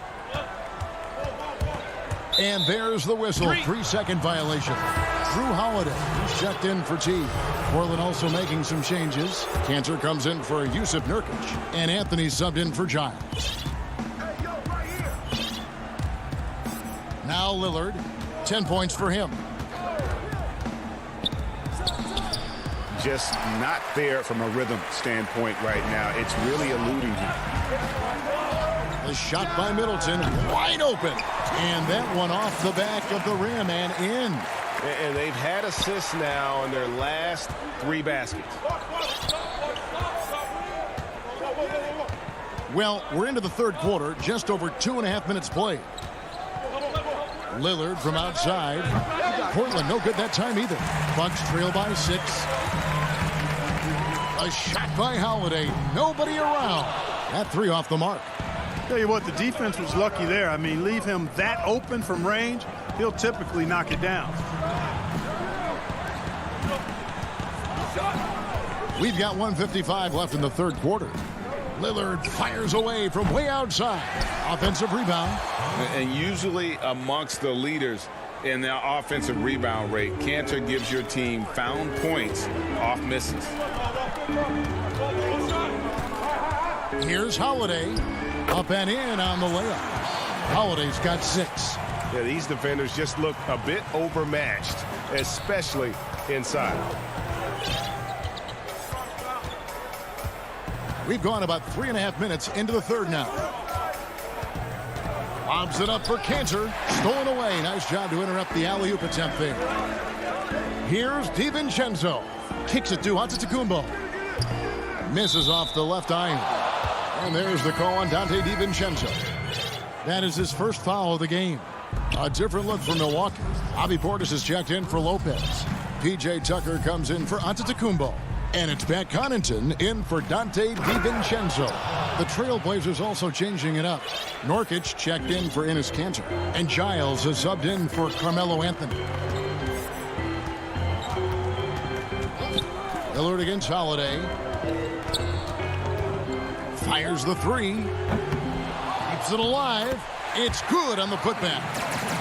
And there's the whistle. 3-second violation. Drew Holiday checked in for Teague. Portland also making some changes. Cantor comes in for Yusuf Nurkic. And Anthony subbed in for Giles. Now Lillard. 10 points for him. just not there from a rhythm standpoint right now. It's really eluding him. The shot by Middleton, wide open. And that one off the back of the rim and in. And they've had assists now in their last 3 baskets. Well, we're into the third quarter, just over 2.5 minutes played. Lillard from outside. Portland no good that time either. Bucks trail by 6. A shot by Holiday. Nobody around. That 3 off the mark. Tell you what, the defense was lucky there. I mean, leave him that open from range, he'll typically knock it down. We've got 1:55 left in the third quarter. Lillard fires away from way outside. Offensive rebound. And usually amongst the leaders in the offensive rebound rate, Cantor gives your team found points off misses. Here's Holiday. Up and in on the layup. Holiday's got 6. Yeah, these defenders just look a bit overmatched, especially inside. We've gone about 3.5 minutes into the third now. Lobs it up for Cantor. Stolen away. Nice job to interrupt the alley-oop attempt there. Here's DiVincenzo. Kicks it to Antetokounmpo. Misses off the left iron. And there's the call on Dante DiVincenzo. That is his first foul of the game. A different look for Milwaukee. Bobby Portis is checked in for Lopez. P.J. Tucker comes in for Antetokounmpo. And it's Pat Connaughton in for Dante DiVincenzo. The Trailblazers also changing it up. Nurkic checked in for Enes Kanter. And Giles is subbed in for Carmelo Anthony. Lillard against Holiday. Fires the 3. Keeps it alive. It's good on the putback.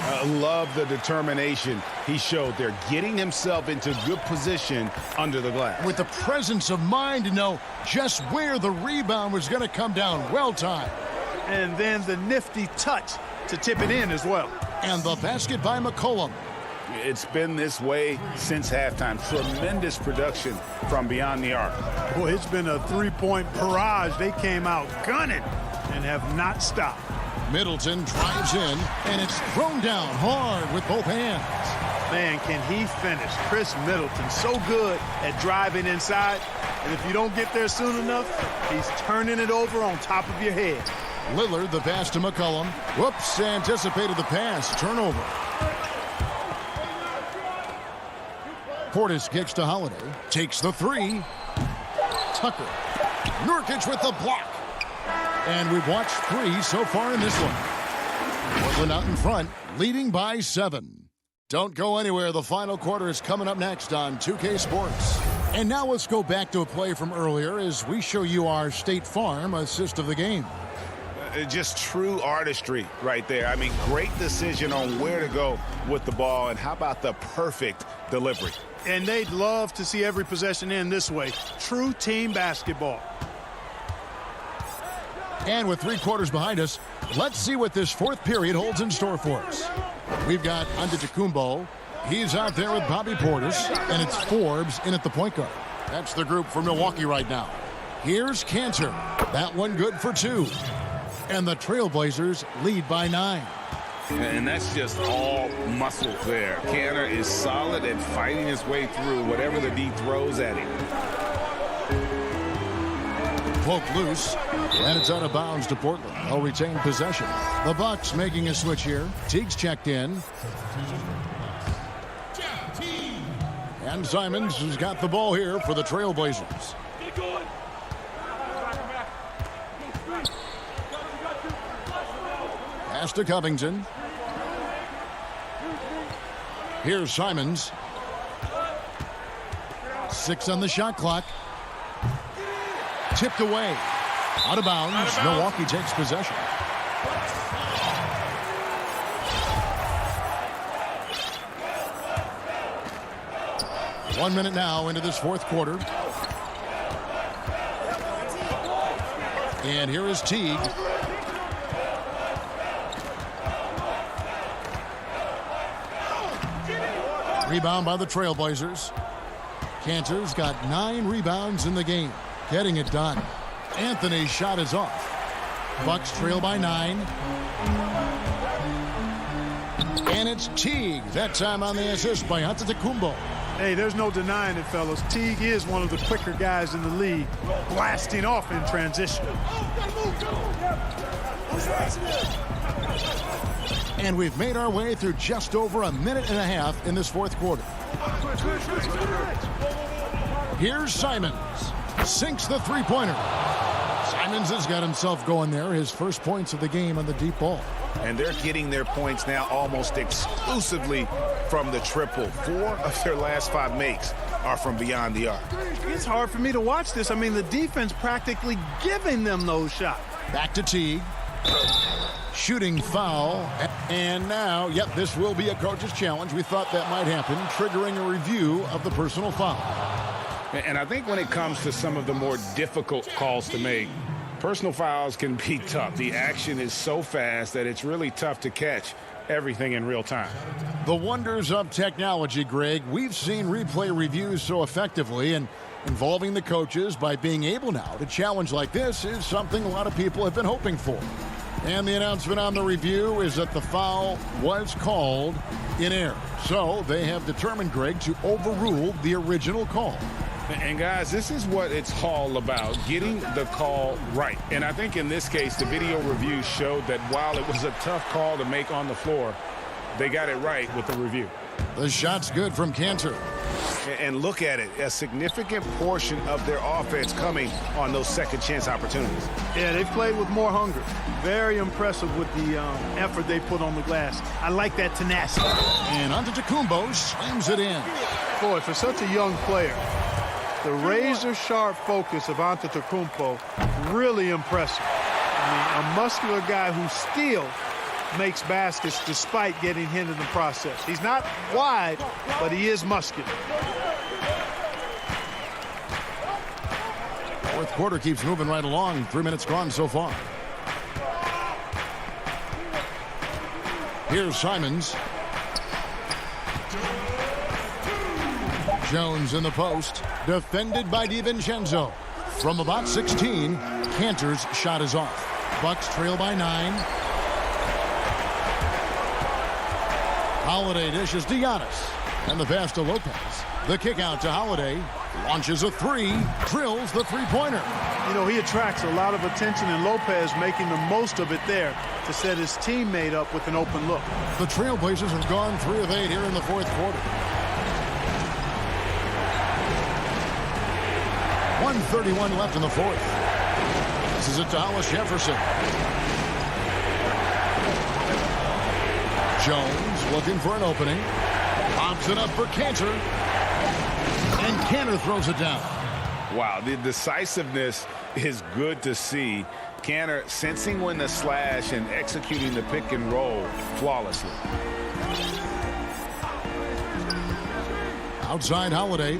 I love the determination he showed there, getting himself into good position under the glass. With the presence of mind to know just where the rebound was going to come down. Well timed. And then the nifty touch to tip it in as well. And the basket by McCollum. It's been this way since halftime. Tremendous production from beyond the arc. Boy, it's been a 3-point barrage. They came out gunning and have not stopped. Middleton drives in, and it's thrown down hard with both hands. Man, can he finish? Chris Middleton, so good at driving inside. And if you don't get there soon enough, he's turning it over on top of your head. Lillard, the pass to McCollum. Whoops, anticipated the pass. Turnover. Portis kicks to Holiday. Takes the 3. Tucker. Nurkic with the block. And we've watched 3 so far in this one. Portland out in front, leading by 7. Don't go anywhere. The final quarter is coming up next on 2K Sports. And now let's go back to a play from earlier as we show you our State Farm assist of the game. Just true artistry right there. I mean, great decision on where to go with the ball, and how about the perfect delivery? And they'd love to see every possession end this way. True team basketball. And with 3 quarters behind us, let's see what this fourth period holds in store for us. We've got Antetokounmpo. He's out there with Bobby Portis, and it's Forbes in at the point guard. That's the group for Milwaukee right now. Here's Cantor. That one good for 2. And the Trailblazers lead by 9. And that's just all muscle there. Cantor is solid at fighting his way through whatever the D throws at him. Poke loose, and it's out of bounds to Portland. They'll retain possession. The Bucks making a switch here. Teague's checked in. And Simons has got the ball here for the Trailblazers. Pass to Covington. Here's Simons. 6 on the shot clock. Tipped away. Out of bounds. Milwaukee takes possession. One minute now into this fourth quarter. And here is Teague. Rebound by the Trailblazers. Cantor's got 9 rebounds in the game, getting it done. Anthony's shot is off. Bucks trail by 9. And it's Teague, that time on the assist by Antetokounmpo. Hey, there's no denying it, fellas. Teague is one of the quicker guys in the league, blasting off in transition. And we've made our way through just over a minute and a half in this fourth quarter. Here's Simons. Sinks the three-pointer. Simons has got himself going there. His first points of the game on the deep ball. And they're getting their points now almost exclusively from the triple. 4 of their last 5 makes are from beyond the arc. It's hard for me to watch this. I mean, the defense practically giving them those shots. Back to Teague. Shooting foul. And now, yep, this will be a coach's challenge. We thought that might happen, triggering a review of the personal foul. And I think when it comes to some of the more difficult calls to make, personal fouls can be tough. The action is so fast that it's really tough to catch everything in real time. The wonders of technology, Greg. We've seen replay reviews so effectively, and involving the coaches by being able now to challenge like this is something a lot of people have been hoping for. And the announcement on the review is that the foul was called in error. So they have determined, Greg, to overrule the original call. And guys, this is what it's all about, getting the call right. And I think in this case, the video review showed that while it was a tough call to make on the floor, they got it right with the review. The shot's good from Cantor. And look at it, a significant portion of their offense coming on those second chance opportunities. Yeah, they've played with more hunger. Very impressive with the effort they put on the glass. I like that tenacity. And Antetokounmpo slams it in. Boy, for such a young player, the razor-sharp focus of Antetokounmpo, really impressive. I mean, a muscular guy who still makes baskets despite getting hit in the process. He's not wide, but he is muscular. Fourth quarter keeps moving right along. 3 minutes gone so far. Here's Simons. Jones in the post. Defended by DiVincenzo. From about 16, Cantor's shot is off. Bucks trail by 9. Holiday dishes to Giannis. And the pass to Lopez. The kick out to Holiday. Launches a 3. Drills the three-pointer. You know, he attracts a lot of attention, and Lopez making the most of it there to set his teammate up with an open look. The Trailblazers have gone 3 of 8 here in the fourth quarter. 1:31 left in the fourth. This is it to Hollis Jefferson. Jones looking for an opening. Pops it up for Cantor. And Cantor throws it down. Wow, the decisiveness is good to see. Cantor sensing when to slash and executing the pick and roll flawlessly. Outside Holiday.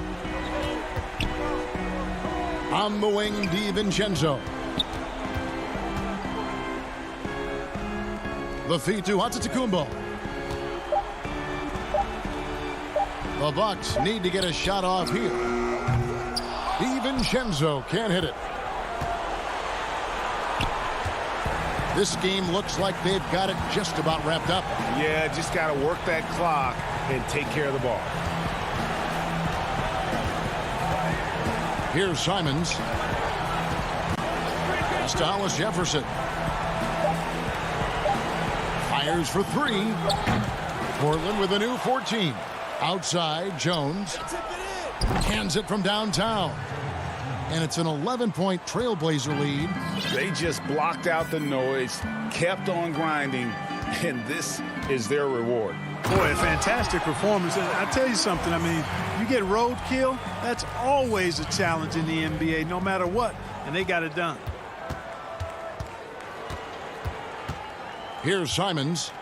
On the wing, DiVincenzo. The feed to Antetokounmpo. The Bucks need to get a shot off here. DiVincenzo can't hit it. This game looks like they've got it just about wrapped up. Yeah, just got to work that clock and take care of the ball. Here's Simons. Pass to Hollis Jefferson. Fires for 3. Portland with a new 14. Outside, Jones. Hands it from downtown. And it's an 11-point Trailblazer lead. They just blocked out the noise, kept on grinding, and this is their reward. Boy, a fantastic performance. And I tell you something, I mean, you get roadkill, that's always a challenge in the NBA, no matter what, and they got it done. Here's Simons.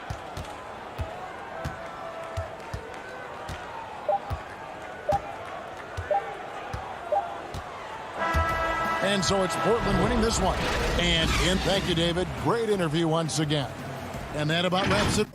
And so it's Portland winning this one. And thank you, David. Great interview once again. And that about wraps it.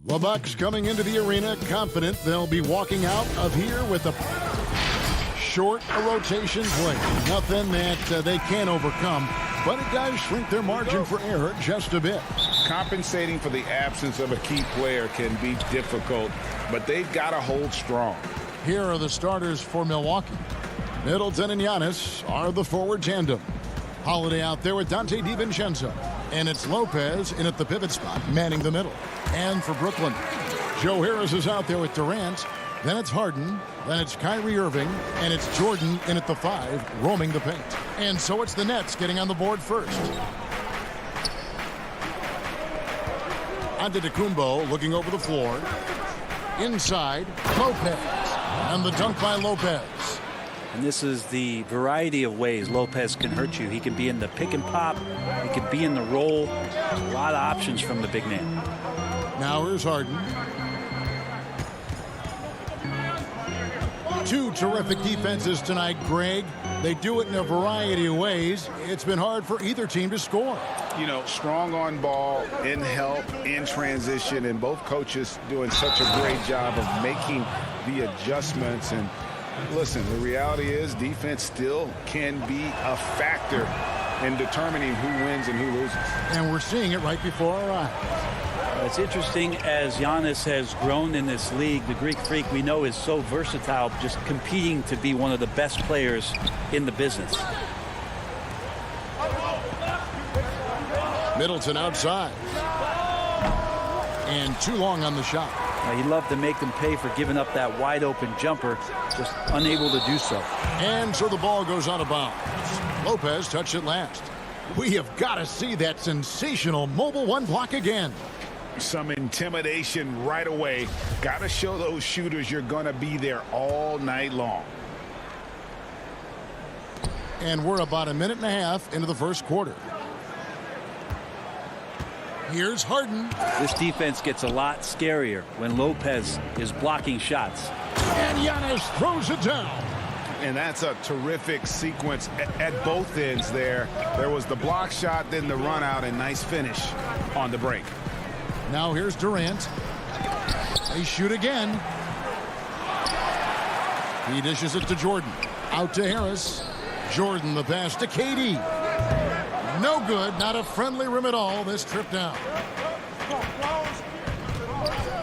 The Bucks coming into the arena confident they'll be walking out of here with a short rotation play. Nothing that they can't overcome, but it does shrink their margin for error just a bit. Compensating for the absence of a key player can be difficult, but they've got to hold strong. Here are the starters for Milwaukee. Middleton and Giannis are the forward tandem. Holiday out there with Dante DiVincenzo. And it's Lopez in at the pivot spot, manning the middle. And for Brooklyn, Joe Harris is out there with Durant. Then it's Harden. Then it's Kyrie Irving. And it's Jordan in at the 5, roaming the paint. And so it's the Nets getting on the board first. Antetokounmpo looking over the floor. Inside, Lopez. And the dunk by Lopez. And this is the variety of ways Lopez can hurt you. He can be in the pick and pop. He can be in the roll. A lot of options from the big man. Now here's Harden. Two terrific defenses tonight, Greg. They do it in a variety of ways. It's been hard for either team to score. You know, strong on ball, in help, in transition, and both coaches doing such a great job of making the adjustments. And listen, the reality is defense still can be a factor in determining who wins and who loses. And we're seeing it right before our eyes. It's interesting, as Giannis has grown in this league, the Greek Freak we know is so versatile, just competing to be one of the best players in the business. Middleton outside. And too long on the shot. He'd love to make them pay for giving up that wide open jumper, just unable to do so. And so the ball goes out of bounds. Lopez touched it last. We have got to see that sensational mobile one block again. Some intimidation right away. Got to show those shooters you're going to be there all night long. And we're about a minute and a half into the first quarter. Here's Harden. This defense gets a lot scarier when Lopez is blocking shots. And Giannis throws it down. And that's a terrific sequence at both ends there. There was the block shot, then the run out, and nice finish on the break. Now here's Durant. They shoot again. He dishes it to Jordan. Out to Harris. Jordan the pass to KD. No good. Not a friendly rim at all this trip down.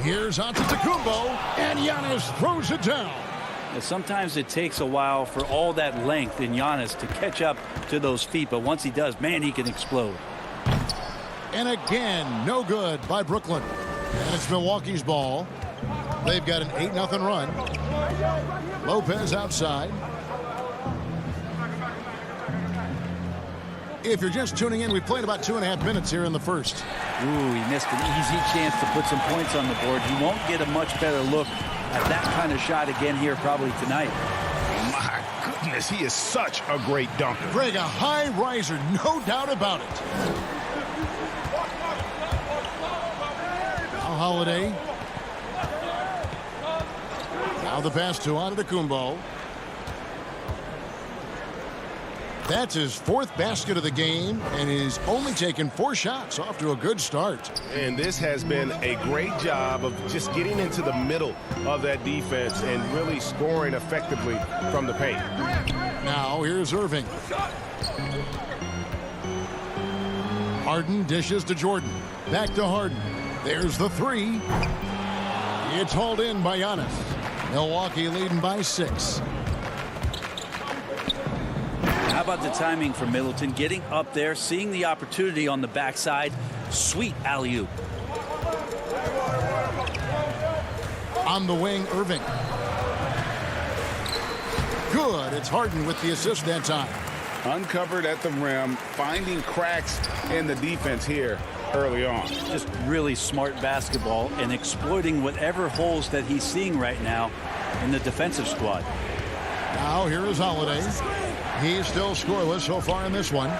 Here's Antetokounmpo. And Giannis throws it down. Sometimes it takes a while for all that length in Giannis to catch up to those feet, but once he does, man, he can explode. And again, no good by Brooklyn. And it's Milwaukee's ball. They've got an 8-0 run. Lopez outside. If you're just tuning in, we played about 2.5 minutes here in the first. Ooh, he missed an easy chance to put some points on the board. He won't get a much better look at that kind of shot again here probably tonight. My goodness, he is such a great dunker. Greg, a high riser, no doubt about it. Now Holiday. Now the pass to Antetokounmpo. That's his 4th basket of the game, and he's only taken 4 shots. Off to a good start. And this has been a great job of just getting into the middle of that defense and really scoring effectively from the paint. Now here's Irving. Harden dishes to Jordan. Back to Harden. There's the 3. It's hauled in by Giannis. Milwaukee leading by 6. How about the timing for Middleton? Getting up there, seeing the opportunity on the backside. Sweet alley-oop. On the wing, Irving. Good. It's Harden with the assist that time. Uncovered at the rim, finding cracks in the defense here early on. Just really smart basketball and exploiting whatever holes that he's seeing right now in the defensive squad. Now here is Holiday. He's still scoreless so far in this one.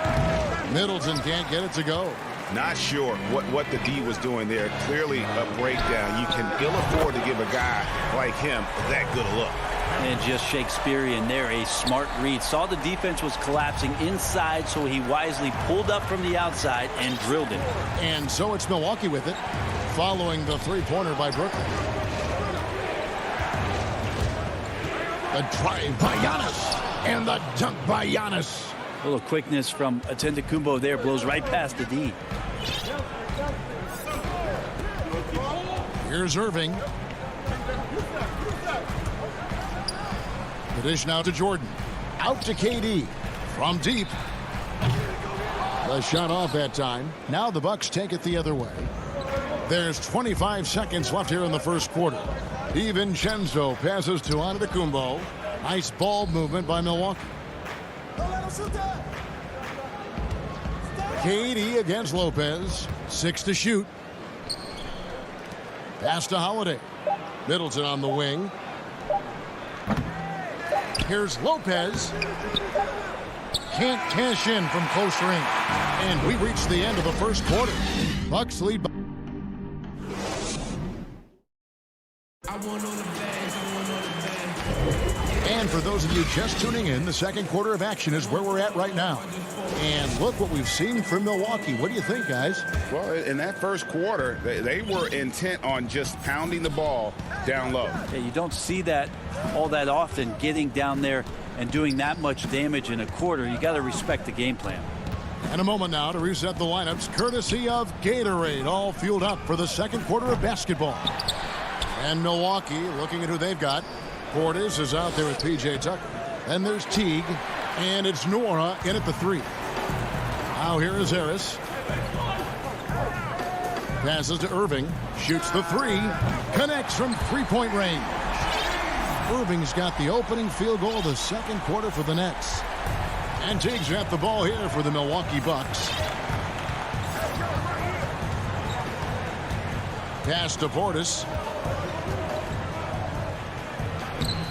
Middleton can't get it to go. Not sure what the D was doing there. Clearly a breakdown. You can ill afford to give a guy like him that good a look. And just Shakespearean there, a smart read. Saw the defense was collapsing inside, so he wisely pulled up from the outside and drilled it. And so it's Milwaukee with it, following the 3-pointer by Brooklyn. The drive by Giannis, and the dunk by Giannis. A little quickness from Antetokounmpo there, blows right past the D. Here's Irving. The dish now to Jordan. Out to KD. From deep. The shot off that time. Now the Bucks take it the other way. There's 25 seconds left here in the first quarter. DiVincenzo passes to Antetokounmpo. Nice ball movement by Milwaukee. KD against Lopez. 6 to shoot. Pass to Holiday. Middleton on the wing. Here's Lopez. Can't cash in from close range. And we reach the end of the first quarter. Bucks lead by... And for those of you just tuning in, the second quarter of action is where we're at right now. And look what we've seen from Milwaukee. What do you think, guys? Well, in that first quarter, they were intent on just pounding the ball down low. Yeah, you don't see that all that often, getting down there and doing that much damage in a quarter. You got to respect the game plan. And a moment now to reset the lineups, courtesy of Gatorade, all fueled up for the second quarter of basketball. And Milwaukee, looking at who they've got. Portis is out there with P.J. Tucker. Then there's Teague, and it's Nora in at the 3. Now here is Harris. Passes to Irving. Shoots the 3. Connects from 3-point range. Irving's got the opening field goal of the second quarter for the Nets. And Teague's got the ball here for the Milwaukee Bucks. Pass to Portis.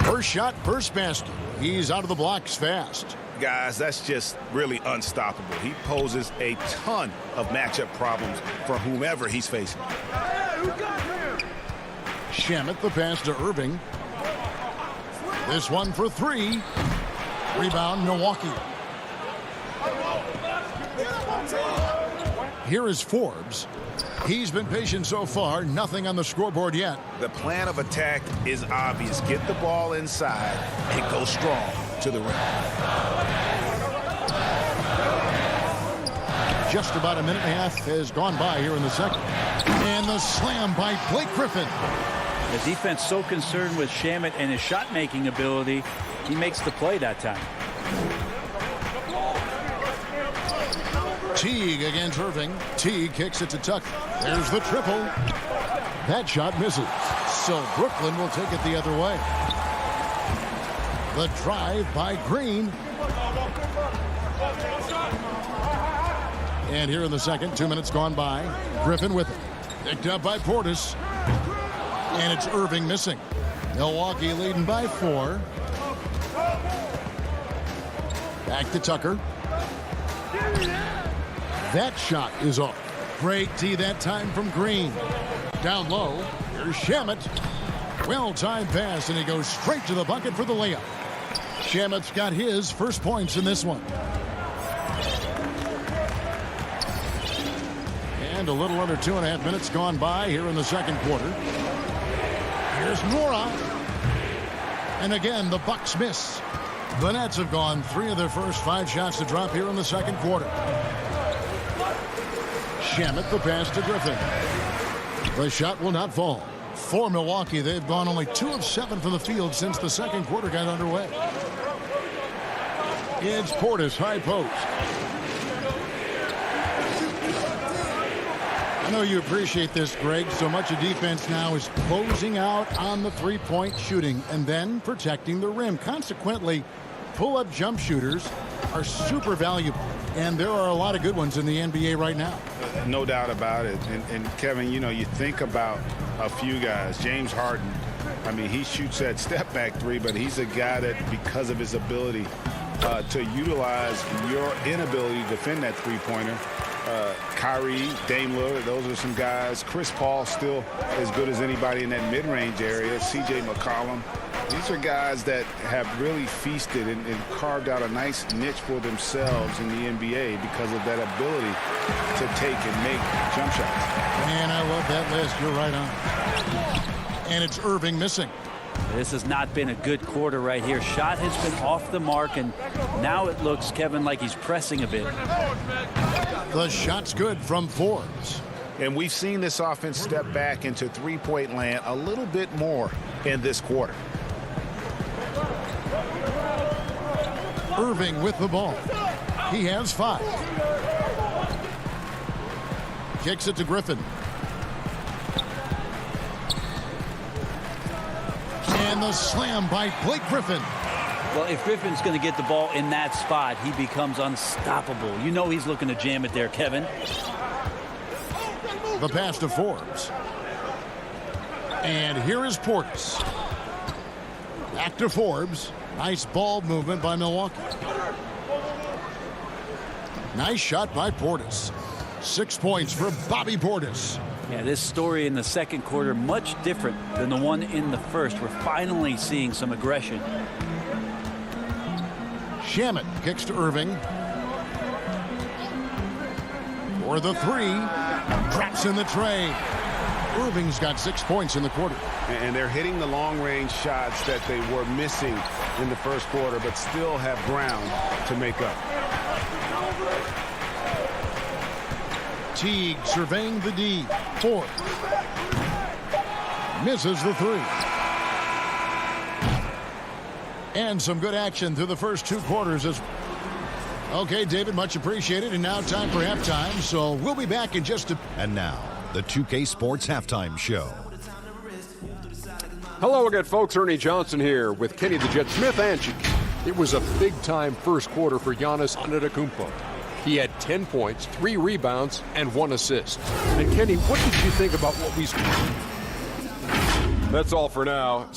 First shot, first basket. He's out of the blocks fast. Guys, that's just really unstoppable. He poses a ton of matchup problems for whomever he's facing. Shamet the pass to Irving. This one for 3. Rebound, Milwaukee. Here is Forbes. He's been patient so far. Nothing on the scoreboard yet. The plan of attack is obvious. Get the ball inside and go strong to the rim. Just about a minute and a half has gone by here in the second. And the slam by Blake Griffin. The defense so concerned with Shamet and his shot-making ability, he makes the play that time. Teague against Irving. Teague kicks it to Tucker. There's the triple. That shot misses. So Brooklyn will take it the other way. The drive by Green. And here in the second, 2 minutes gone by. Griffin with it. Picked up by Portis. And it's Irving missing. Milwaukee leading by 4. Back to Tucker. That shot is off. Great D that time from Green. Down low, here's Shamet. Well-timed pass, and he goes straight to the bucket for the layup. Shamet's got his first points in this one. And a little under 2.5 minutes gone by here in the second quarter. Here's Nora. And again, the Bucks miss. The Nets have gone 3 of their first 5 shots to drop here in the second quarter. Shamet, the pass to Griffin. The shot will not fall. For Milwaukee, they've gone only 2 of 7 from the field since the second quarter got underway. It's Portis, high post. I know you appreciate this, Greg. So much of defense now is closing out on the three-point shooting and then protecting the rim. Consequently, pull-up jump shooters are super valuable, and there are a lot of good ones in the NBA right now. No doubt about it. And Kevin, you know, you think about a few guys. James Harden, I mean, he shoots that step-back three, but he's a guy that, because of his ability to utilize your inability to defend that three-pointer, Kyrie, Dame Lillard, those are some guys. Chris Paul still as good as anybody in that mid-range area. C.J. McCollum. These are guys that have really feasted and carved out a nice niche for themselves in the NBA because of that ability to take and make jump shots. Man, I love that list. You're right on. And it's Irving missing. This has not been a good quarter right here. Shot has been off the mark, and now it looks, Kevin, like he's pressing a bit. The shot's good from Forbes. And we've seen this offense step back into three-point land a little bit more in this quarter. Irving with the ball. He has 5. Kicks it to Griffin. And the slam by Blake Griffin. Well, if Griffin's going to get the ball in that spot, he becomes unstoppable. You know he's looking to jam it there, Kevin. The pass to Forbes. And here is Portis. Back to Forbes. Nice ball movement by Milwaukee. Nice shot by Portis. 6 points for Bobby Portis. Yeah, this story in the second quarter much different than the one in the first. We're finally seeing some aggression. Shamet kicks to Irving. For the 3. Drops in the tray. Irving's got 6 points in the quarter. And they're hitting the long-range shots that they were missing in the first quarter, but still have ground to make up. Teague surveying the D. Forbes. Misses the 3. And some good action through the first 2 quarters. Okay, David, much appreciated. And now time for halftime. So we'll be back in just a... And now, the 2K Sports Halftime Show. Hello again, folks. Ernie Johnson here with Kenny the Jet Smith and it was a big-time first quarter for Giannis Antetokounmpo. He had 10 points, 3 rebounds, and 1 assist. And Kenny, what did you think about what we... That's all for now.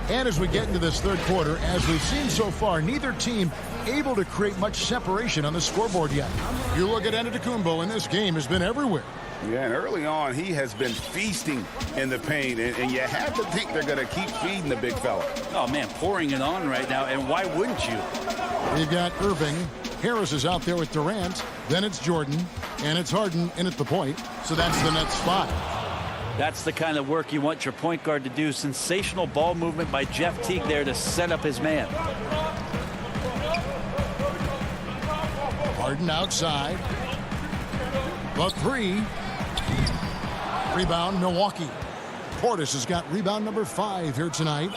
And as we get into this third quarter, as we've seen so far, neither team able to create much separation on the scoreboard yet. You look at Antetokounmpo, and this game has been everywhere. Yeah, and early on, he has been feasting in the paint, and you have to think they're going to keep feeding the big fella. Oh, man, pouring it on right now, and why wouldn't you? We've got Irving. Harris is out there with Durant. Then it's Jordan, and it's Harden in at the point. So that's the Nets' 5. That's the kind of work you want your point guard to do. Sensational ball movement by Jeff Teague there to set up his man. Harden outside. The 3. Rebound, Milwaukee. Portis has got rebound number 5 here tonight.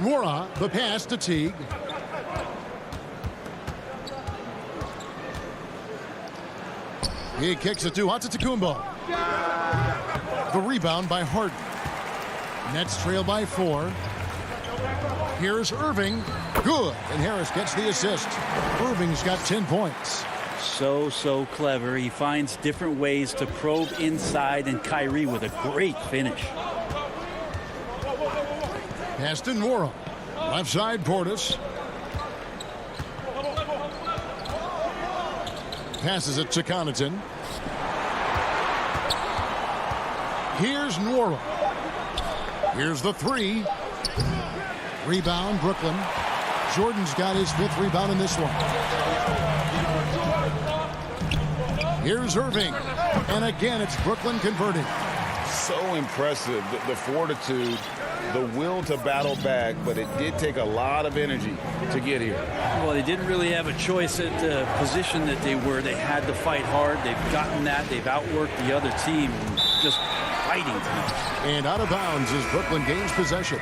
Nora, the pass to Teague. He kicks it to Antetokounmpo. The rebound by Harden. Nets trail by 4. Here's Irving. Good. And Harris gets the assist. Irving's got 10 points. So clever. He finds different ways to probe inside, and Kyrie with a great finish. Pass to Nora. Left side, Portis. Passes it to Connaughton. Here's Nwora. Here's the three. Rebound, Brooklyn. Jordan's got his 5th rebound in this one. Here's Irving. And again, it's Brooklyn converting. So impressive, the fortitude, the will to battle back, but it did take a lot of energy to get here. Well, they didn't really have a choice at the position that they were. They had to fight hard. They've gotten that. They've outworked the other team. Just fighting tonight. And out of bounds as Brooklyn gains possession.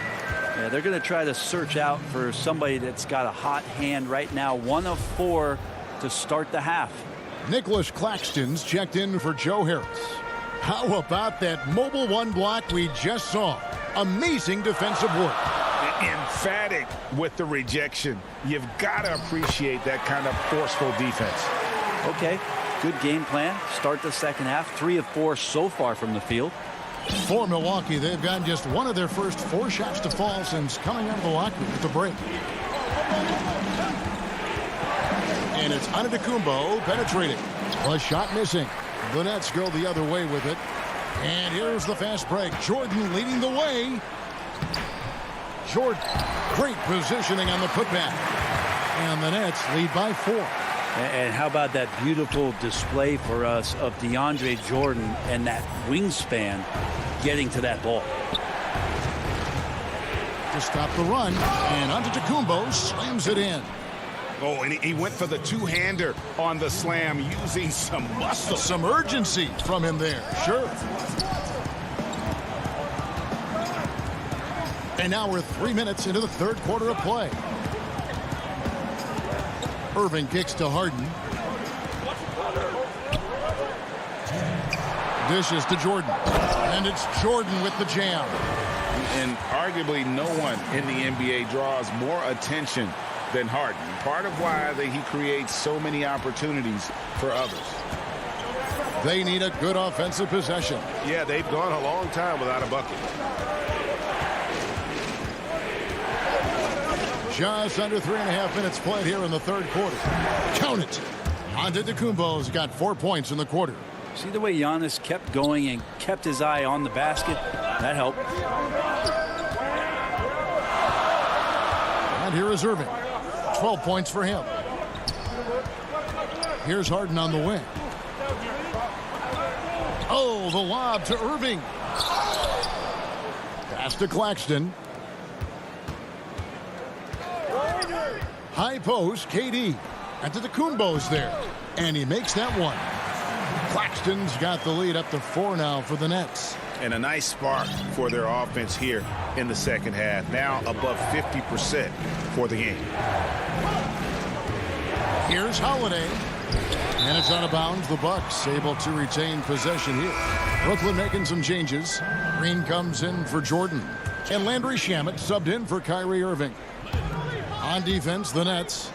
Yeah, they're going to try to search out for somebody that's got a hot hand right now. 1 of 4 to start the half. Nicholas Claxton's checked in for Joe Harris. How about that mobile 1 block we just saw? Amazing defensive work. Emphatic with the rejection. You've got to appreciate that kind of forceful defense. Okay, good game plan. Start the second half. 3 of 4 so far from the field. For Milwaukee, they've gotten just 1 of their first 4 shots to fall since coming out of the locker room at the break. And it's Antetokounmpo penetrating. A shot missing. The Nets go the other way with it. And here's the fast break. Jordan leading the way. Jordan, great positioning on the putback. And the Nets lead by 4. And how about that beautiful display for us of DeAndre Jordan and that wingspan getting to that ball. To stop the run, and Antetokounmpo slams it in. Oh, and he went for the two-hander on the slam using some muscle. Some urgency from him there, sure. And now we're 3 minutes into the 3rd quarter of play. Irving kicks to Harden. Dishes to Jordan. And it's Jordan with the jam. And arguably no one in the NBA draws more attention than Harden. Part of why he creates so many opportunities for others. They need a good offensive possession. Yeah, they've gone a long time without a bucket. Just under 3.5 minutes played here in the 3rd quarter. Count it. Antetokounmpo's got 4 points in the quarter. See the way Giannis kept going and kept his eye on the basket? That helped. And here is Irving. 12 points for him. Here's Harden on the wing. Oh, the lob to Irving. Pass to Claxton. High post, KD. Antetokounmpo's there. And he makes that one. Claxton's got the lead up to 4 now for the Nets. And a nice spark for their offense here in the second half. Now above 50% for the game. Here's Holiday. And it's out of bounds. The Bucks able to retain possession here. Brooklyn making some changes. Green comes in for Jordan. And Landry Shamet subbed in for Kyrie Irving. On defense, the Nets.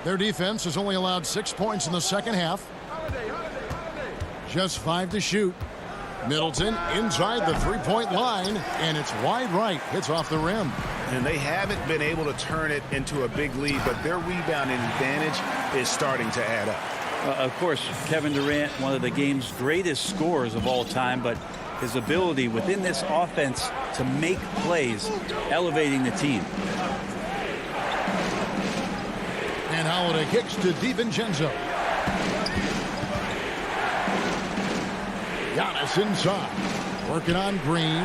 Their defense has only allowed 6 points in the second half. Just 5 to shoot. Middleton inside the three-point line, and it's wide right. Hits off the rim. And they haven't been able to turn it into a big lead, but their rebounding advantage is starting to add up. Of course, Kevin Durant, one of the game's greatest scorers of all time, but his ability within this offense to make plays, elevating the team. And Holiday kicks to DiVincenzo. Giannis inside. Working on Green.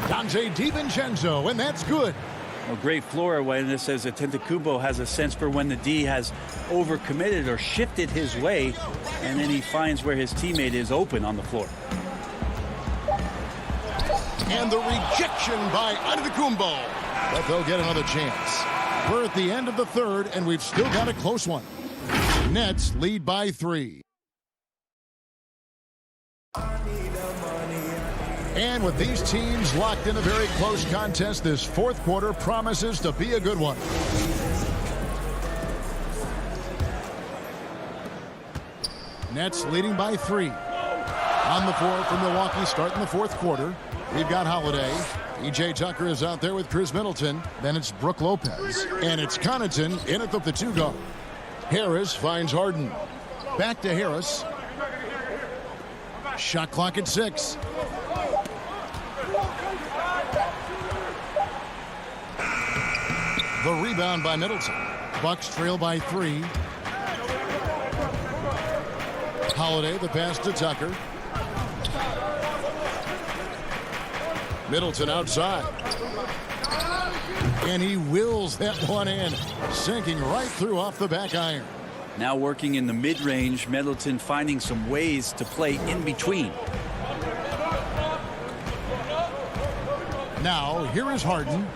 Dante DiVincenzo, and that's good. A great floor awareness as Antetokounmpo has a sense for when the D has overcommitted or shifted his way, and then he finds where his teammate is open on the floor. And the rejection by Antetokounmpo. But they'll get another chance. We're at the end of the 3rd, and we've still got a close one. Nets lead by 3. And with these teams locked in a very close contest, this 4th quarter promises to be a good one. Nets leading by 3. On the floor for Milwaukee starting the 4th quarter. We've got Holiday. E.J. Tucker is out there with Chris Middleton. Then it's Brook Lopez. And it's Connaughton in at the 2 guard. Harris finds Harden. Back to Harris. Shot clock at 6. The rebound by Middleton. Bucks trail by 3. Holiday, the pass to Tucker. Middleton outside. And he wills that one in, sinking right through off the back iron. Now working in the mid-range, Middleton finding some ways to play in between. Now, here is Harden.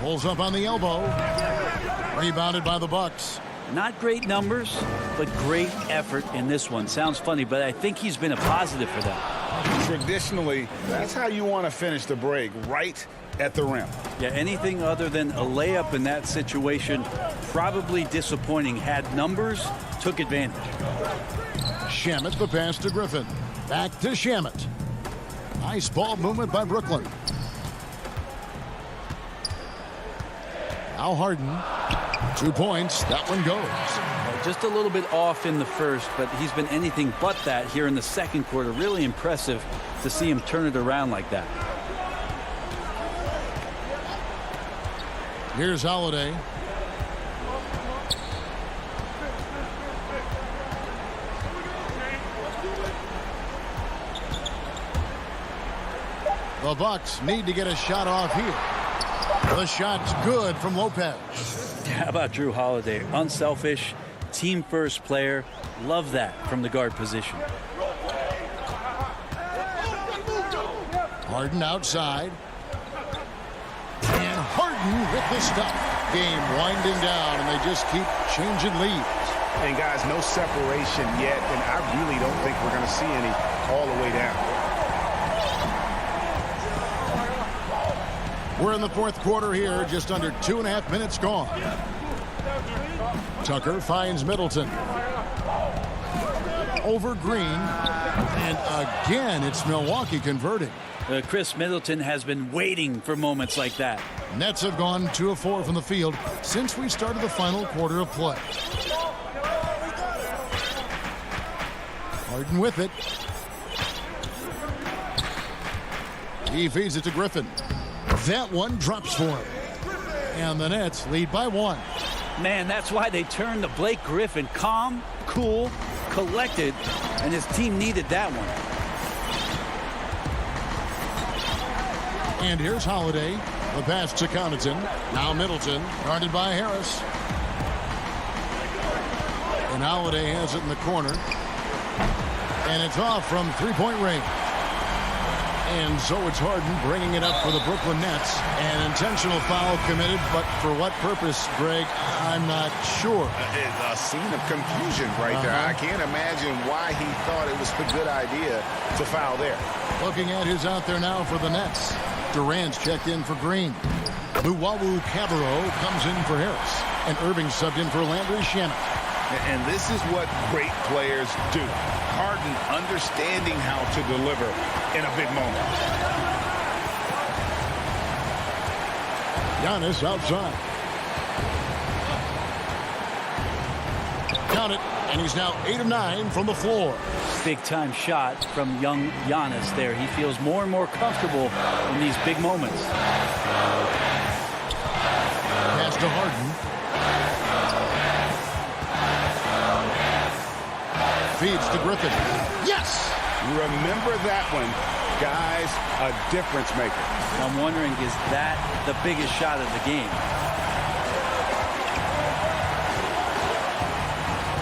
Pulls up on the elbow. Rebounded by the Bucks. Not great numbers, but great effort in this one. Sounds funny, but I think he's been a positive for them. Traditionally, that's how you want to finish the break, right at the rim. Yeah, anything other than a layup in that situation, probably disappointing. Had numbers, took advantage. Shamet, the pass to Griffin. Back to Shamet. Nice ball movement by Brooklyn. Now Harden. 2 points. That one goes. Just a little bit off in the first, but he's been anything but that here in the second quarter. Really impressive to see him turn it around like that. Here's Holiday. The Bucks need to get a shot off here. The shot's good from Lopez. How about Drew Holiday? Unselfish, team-first player. Love that from the guard position. Harden outside. And Harden with the stuff. Game winding down, and they just keep changing leads. And guys, no separation yet, and I really don't think we're going to see any all the way down. We're in the fourth quarter here, just under 2.5 minutes gone. Tucker finds Middleton. Over Green. And again, it's Milwaukee converting. Chris Middleton has been waiting for moments like that. Nets have gone 2 of 4 from the field since we started the final quarter of play. Harden with it. He feeds it to Griffin. That one drops for him. And the Nets lead by 1. Man, that's why they turned to Blake Griffin. Calm, cool, collected, and his team needed that one. And here's Holiday. The pass to Connaughton. Now Middleton, guarded by Harris. And Holiday has it in the corner. And it's off from three-point range. And so it's Harden bringing it up for the Brooklyn Nets. An intentional foul committed, but for what purpose, Greg, I'm not sure. A scene of confusion right there. I can't imagine why he thought it was a good idea to foul there. Looking at who's out there now for the Nets. Durant's checked in for Green. Luwawu Cabarro comes in for Harris. And Irving subbed in for Landry Shamet. And this is what great players do. Harden understanding how to deliver in a big moment. Giannis outside. Count it, and he's now 8 of 9 from the floor. Big-time shot from young Giannis there. He feels more and more comfortable in these big moments. Pass to Harden. Feeds to Griffin. Yes! Remember that one. Guys, a difference maker. I'm wondering, is that the biggest shot of the game?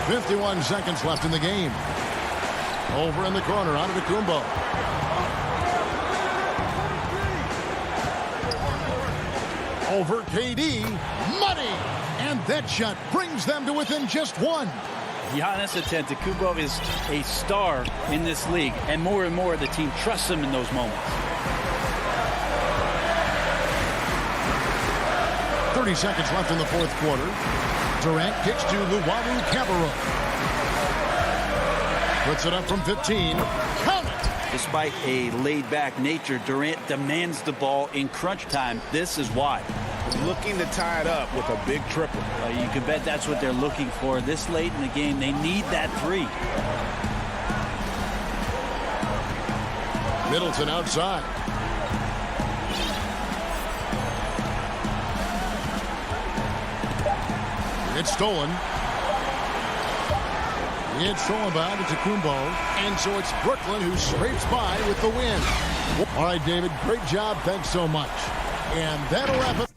51 seconds left in the game. Over in the corner, Antetokounmpo. Over KD. Money! And that shot brings them to within just 1. Giannis Antetokounmpo is a star in this league, and more the team trusts him in those moments. 30 seconds left in the fourth quarter. Durant kicks to Luwawu Cabarro. Puts it up from 15. Count it! Despite a laid-back nature, Durant demands the ball in crunch time. This is why. Looking to tie it up with a big triple. You can bet that's what they're looking for. This late in the game, they need that 3. Middleton outside. It's stolen. It's stolen by Antetokounmpo. And so it's Brooklyn who scrapes by with the win. All right, David, great job. Thanks so much. And that'll wrap it.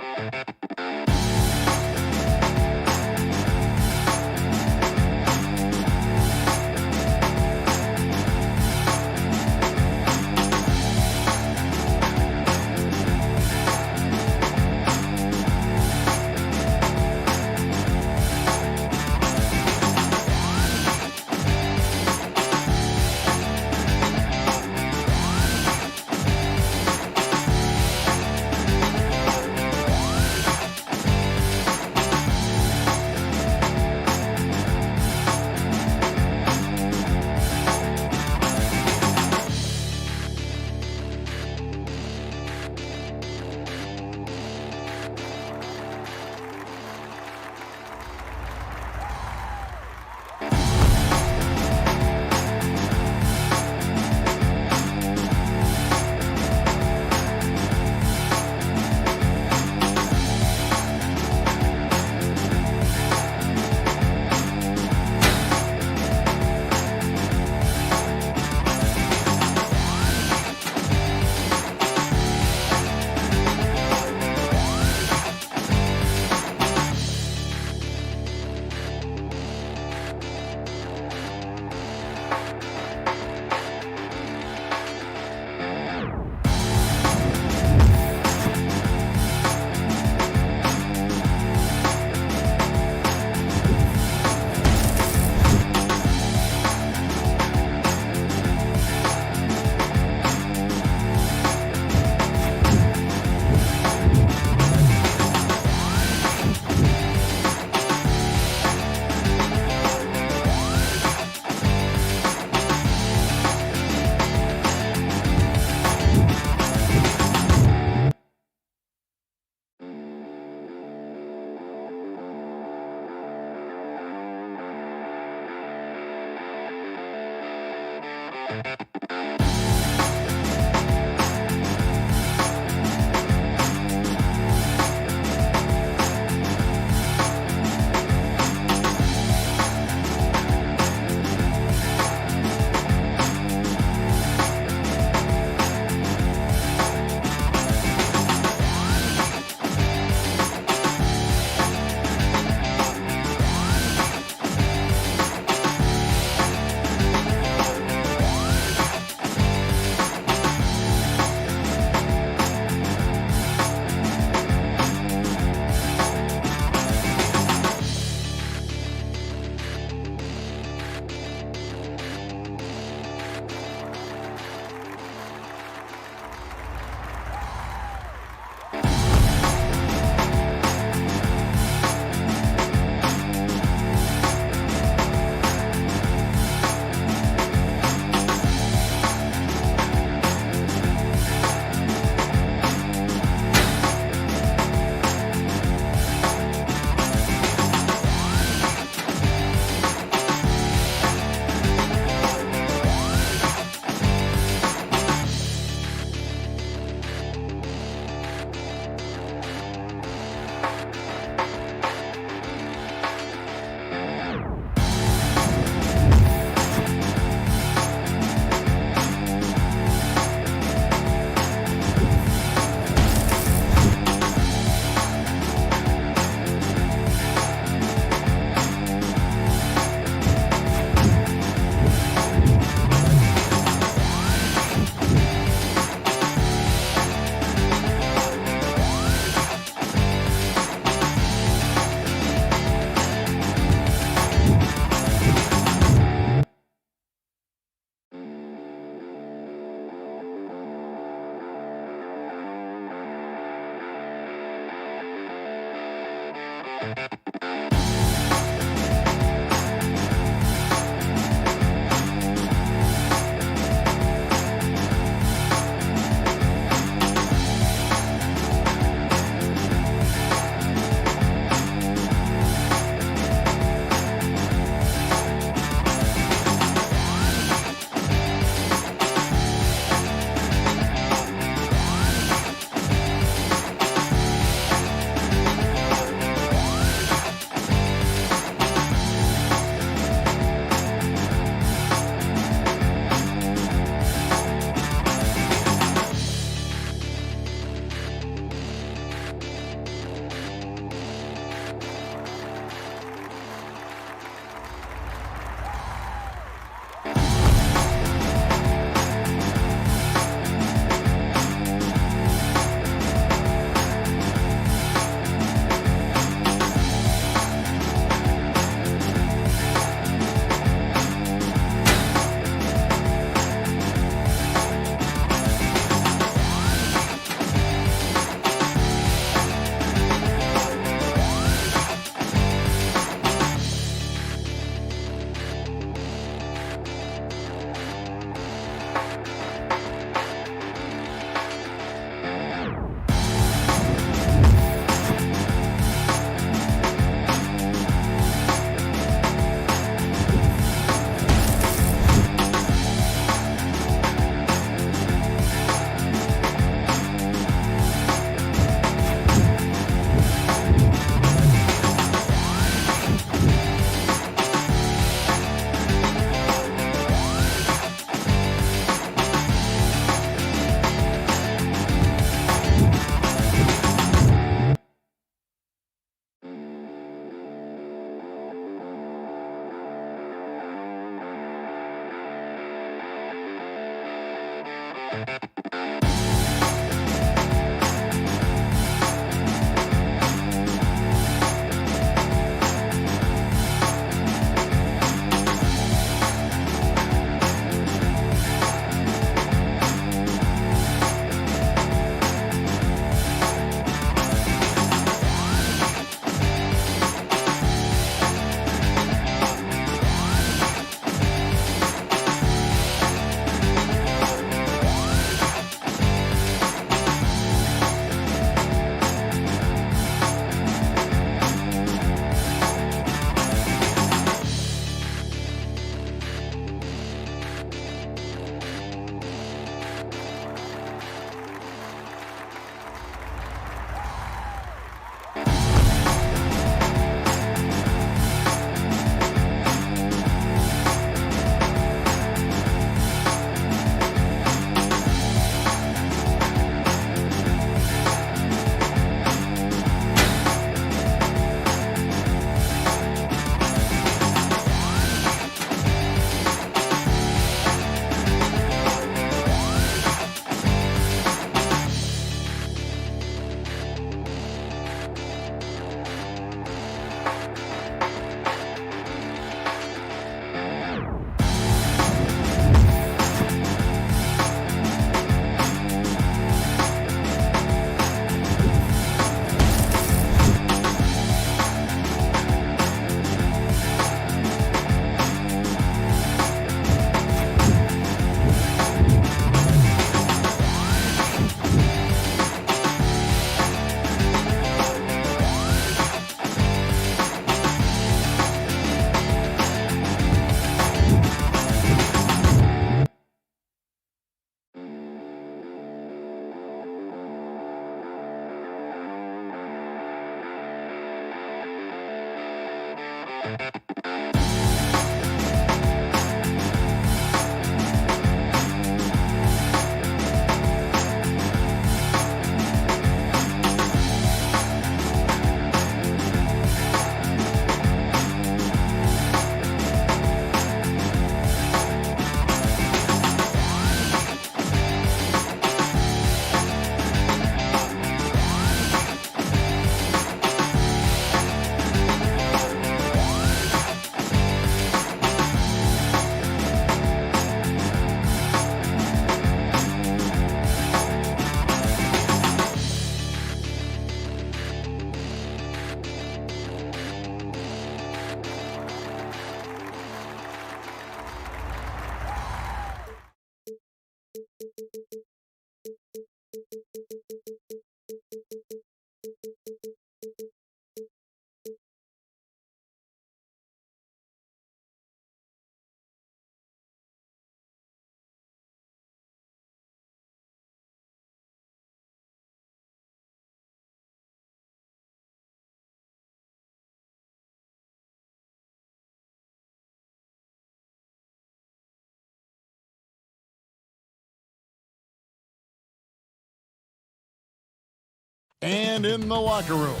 And in the locker room,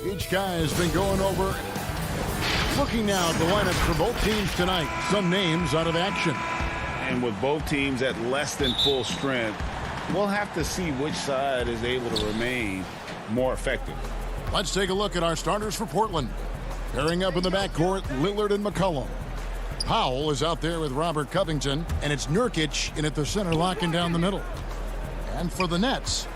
each guy has been going over, looking now at the lineups for both teams tonight. Some names out of action. And with both teams at less than full strength, we'll have to see which side is able to remain more effective. Let's take a look at our starters for Portland. Pairing up in the backcourt, Lillard and McCollum. Powell is out there with Robert Covington, and it's Nurkic in at the center, locking down the middle. And for the Nets,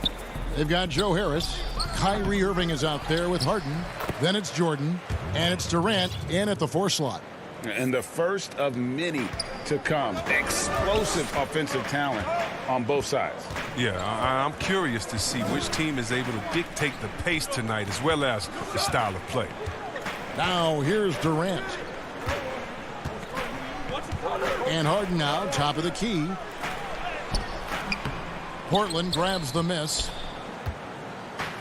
they've got Joe Harris. Kyrie Irving is out there with Harden. Then it's Jordan, and it's Durant in at the 4 slot. And the first of many to come. Explosive offensive talent on both sides. Yeah, I'm curious to see which team is able to dictate the pace tonight as well as the style of play. Now here's Durant. And Harden now, top of the key. Portland grabs the miss.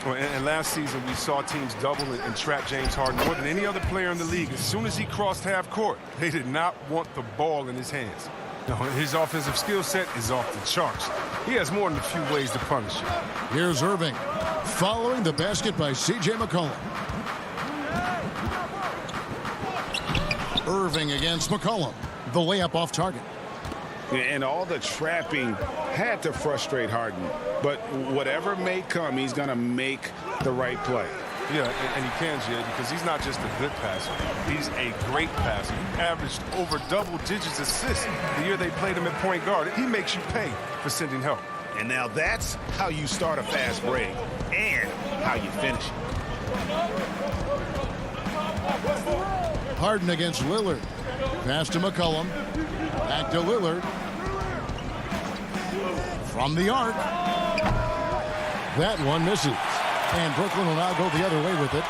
Well, and last season we saw teams double and trap James Harden more than any other player in the league. As soon as he crossed half court, they did not want the ball in his hands. No, his offensive skill set is off the charts. He has more than a few ways to punish you. Here's Irving, following the basket by C.J. McCollum. Irving against McCollum. The layup off target. And all the trapping had to frustrate Harden. But whatever may come, he's going to make the right play. Yeah, and he can, Jed, because he's not just a good passer. He's a great passer. He averaged over double digits assists the year they played him at point guard. He makes you pay for sending help. And now that's how you start a fast break and how you finish it. Harden against Lillard. Pass to McCollum. Back to Lillard. From the arc. That one misses. And Brooklyn will now go the other way with it.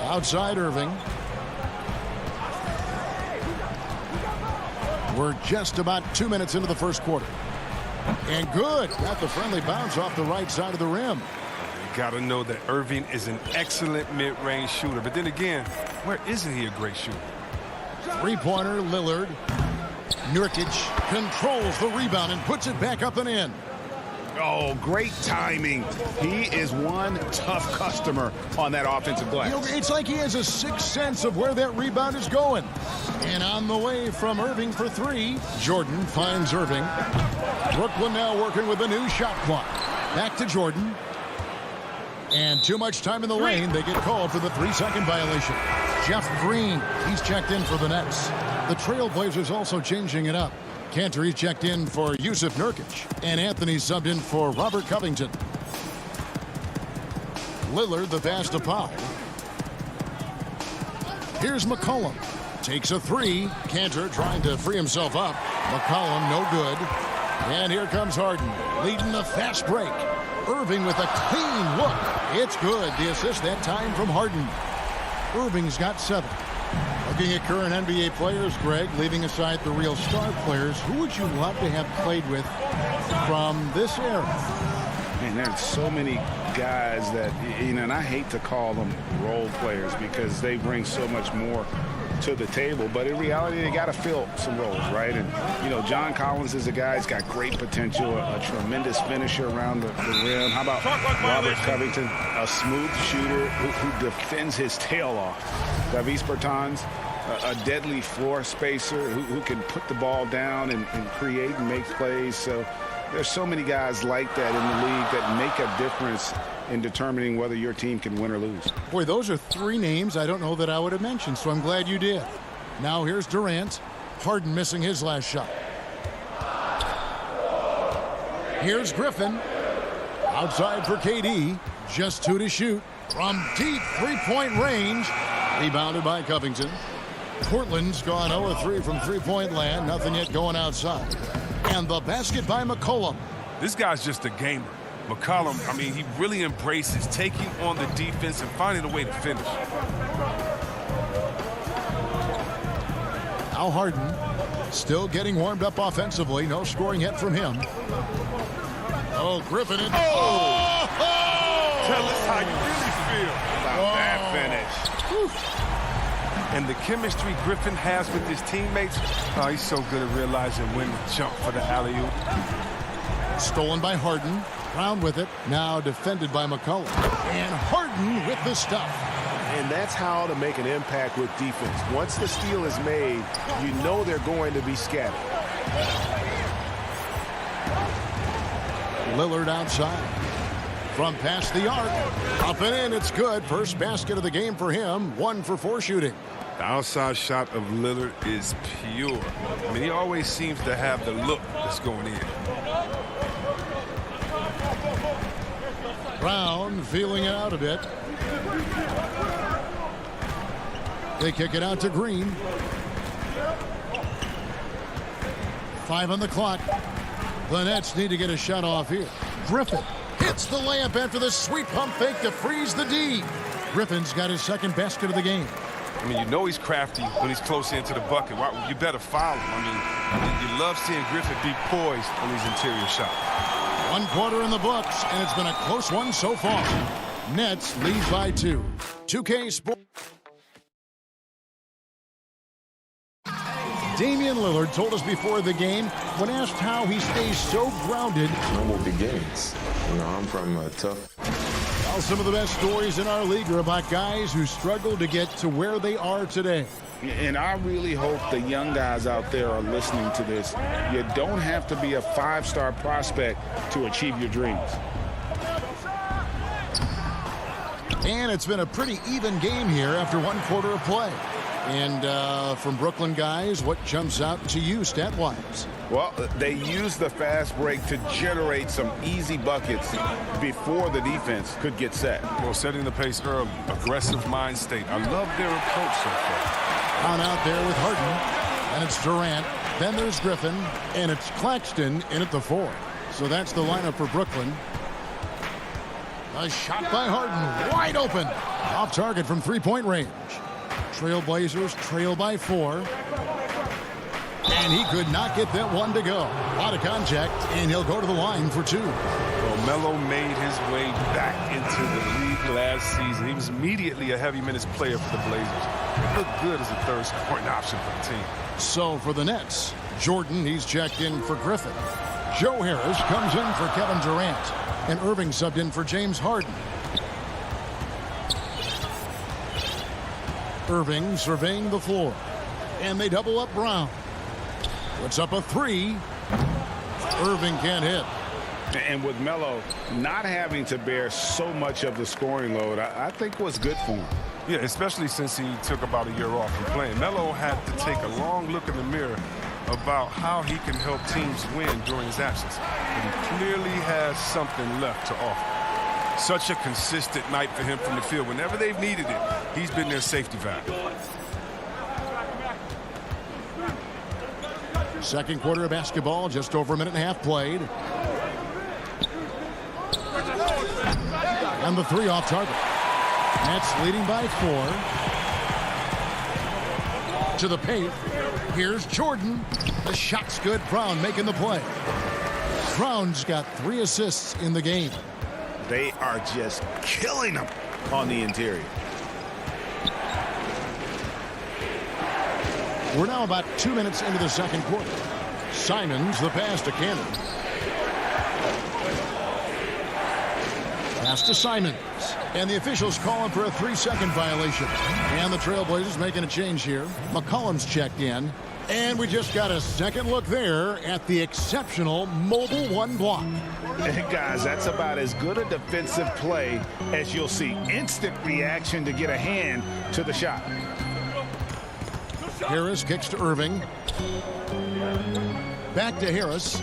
Outside Irving. We're just about 2 minutes into the first quarter. And good. Got the friendly bounce off the right side of the rim. You got to know that Irving is an excellent mid-range shooter. But then again, where isn't he a great shooter? Three-pointer, Lillard. Nurkic controls the rebound and puts it back up and in. Oh, great timing. He is one tough customer on that offensive glass. You know, it's like he has a sixth sense of where that rebound is going. And on the way from Irving for 3. Jordan finds Irving. Brooklyn now working with a new shot clock. Back to Jordan. And too much time in the lane. They get called for the 3-second violation. Jeff Green, he's checked in for the Nets. The Trailblazers also changing it up. Cantor, he's checked in for Yusuf Nurkic. And Anthony subbed in for Robert Covington. Lillard, the pass to Powell. Here's McCollum. Takes a 3. Cantor trying to free himself up. McCollum, no good. And here comes Harden, leading the fast break. Irving with a clean look. It's good. The assist that time from Harden. Irving's got 7. Looking at current NBA players, Greg, leaving aside the real star players, who would you love to have played with from this era? Man, there's so many guys that, you know, and I hate to call them role players because they bring so much more to the table, but in reality they got to fill some roles, right? And you know, John Collins is a guy who's got great potential, a tremendous finisher around the rim. How about Robert Covington, a smooth shooter who defends his tail off? Davis Bertans, a deadly floor spacer who can put the ball down and create and make plays. So there's so many guys like that in the league that make a difference in determining whether your team can win or lose. Boy, those are 3 names I don't know that I would have mentioned, so I'm glad you did. Now here's Durant. Harden missing his last shot. Here's Griffin. Outside for KD. Just 2 to shoot. From deep 3-point range. Rebounded by Covington. Portland's gone 0-3 from 3-point land. Nothing yet going outside. And the basket by McCollum. This guy's just a gamer. McCollum, I mean, he really embraces taking on the defense and finding a way to finish. Now Harden still getting warmed up offensively. No scoring yet from him. Oh, Griffin. Oh! Tell us how you really feel about that finish. Whew. And the chemistry Griffin has with his teammates, he's so good at realizing when to jump for the alley-oop. Stolen by Harden. Brown with it. Now defended by McCollum. And Harden with the stuff. And that's how to make an impact with defense. Once the steal is made, you know they're going to be scattered. Lillard outside. From past the arc. Up and in. It's good. First basket of the game for him. 1 for 4 shooting. The outside shot of Lillard is pure. I mean, he always seems to have the look that's going in. Brown feeling it out a bit. They kick it out to Green. 5 on the clock. The Nets need to get a shot off here. Griffin hits the layup after the sweet pump fake to freeze the D. Griffin's got his second basket of the game. I mean, you know he's crafty when he's close into the bucket. You better foul him. I mean, you love seeing Griffin be poised on these interior shots. 1 quarter in the books, and it's been a close one so far. Nets lead by 2. 2K Sports. Damian Lillard told us before the game, when asked how he stays so grounded. Normal beginnings. You know, I'm from a tough. Well, some of the best stories in our league are about guys who struggled to get to where they are today. And I really hope the young guys out there are listening to this. You don't have to be a 5-star prospect to achieve your dreams. And it's been a pretty even game here after 1 quarter of play. And from Brooklyn guys, what jumps out to you stat-wise? Well, they used the fast break to generate some easy buckets before the defense could get set. Well, setting the pace early, aggressive mind state. I love their approach so far. On out there with Harden, and it's Durant. Then there's Griffin, and it's Claxton in at the 4. So that's the lineup for Brooklyn. A shot by Harden, wide open. Off target from 3-point range. Trailblazers trail by 4. And he could not get that one to go. Out of contact, and he'll go to the line for 2. Well, Melo made his way back into the league last season. He was immediately a heavy minutes player for the Blazers. He looked good as a third scoring option for the team. So for the Nets, Jordan, he's checked in for Griffin. Joe Harris comes in for Kevin Durant. And Irving subbed in for James Harden. Irving surveying the floor. And they double up Brown. Puts up a 3. Irving can't hit. And with Melo not having to bear so much of the scoring load, I think was good for him. Yeah, especially since he took about a year off from playing. Melo had to take a long look in the mirror about how he can help teams win during his absence. But he clearly has something left to offer. Such a consistent night for him from the field. Whenever they've needed it, he's been their safety valve. Second quarter of basketball, just over a minute and a half played. And the 3 off target. Nets leading by 4. To the paint. Here's Jordan. The shot's good. Brown making the play. Brown's got 3 assists in the game. They are just killing them on the interior. We're now about 2 minutes into the second quarter. Simons the pass to Cannon. Pass to Simons. And the officials calling for a 3-second violation. And the Trailblazers making a change here. McCollum's checked in. And we just got a second look there at the exceptional mobile 1 block. Hey guys, that's about as good a defensive play as you'll see. Instant reaction to get a hand to the shot. Harris kicks to Irving. Back to Harris.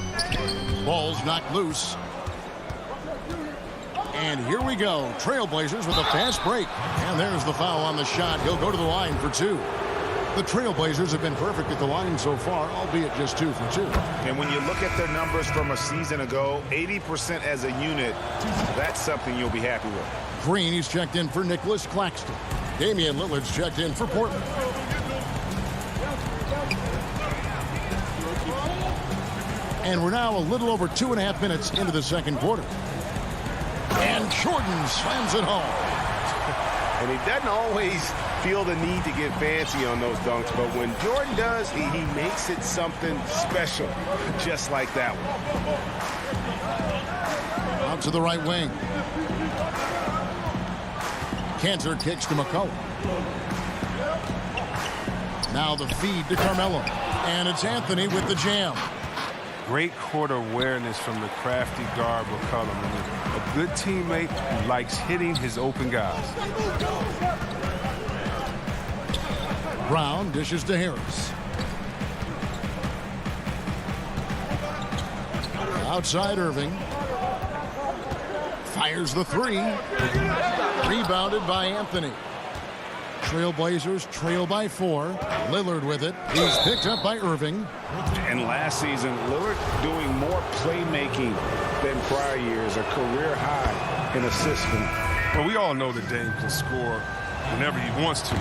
Ball's knocked loose. And here we go. Trailblazers with a fast break. And there's the foul on the shot. He'll go to the line for 2. The Trailblazers have been perfect at the line so far, albeit just 2 for 2. And when you look at their numbers from a season ago, 80% as a unit, that's something you'll be happy with. Green, he's checked in for Nicholas Claxton. Damian Lillard's checked in for Portland. And we're now a little over 2.5 minutes into the second quarter. And Jordan slams it home. And he doesn't always feel the need to get fancy on those dunks, but when Jordan does, he makes it something special, just like that one. Out to the right wing. Cantor kicks to McCullough. Now the feed to Carmelo. And it's Anthony with the jam. Great court awareness from the crafty guard McCollum. A good teammate who likes hitting his open guys. Brown dishes to Harris. Outside Irving. Fires the three. Rebounded by Anthony. Trailblazers trail by 4. Lillard with it. He's picked up by Irving. And last season, Lillard doing more playmaking than prior years, a career high in assists. Well, we all know that Dame can score whenever he wants to.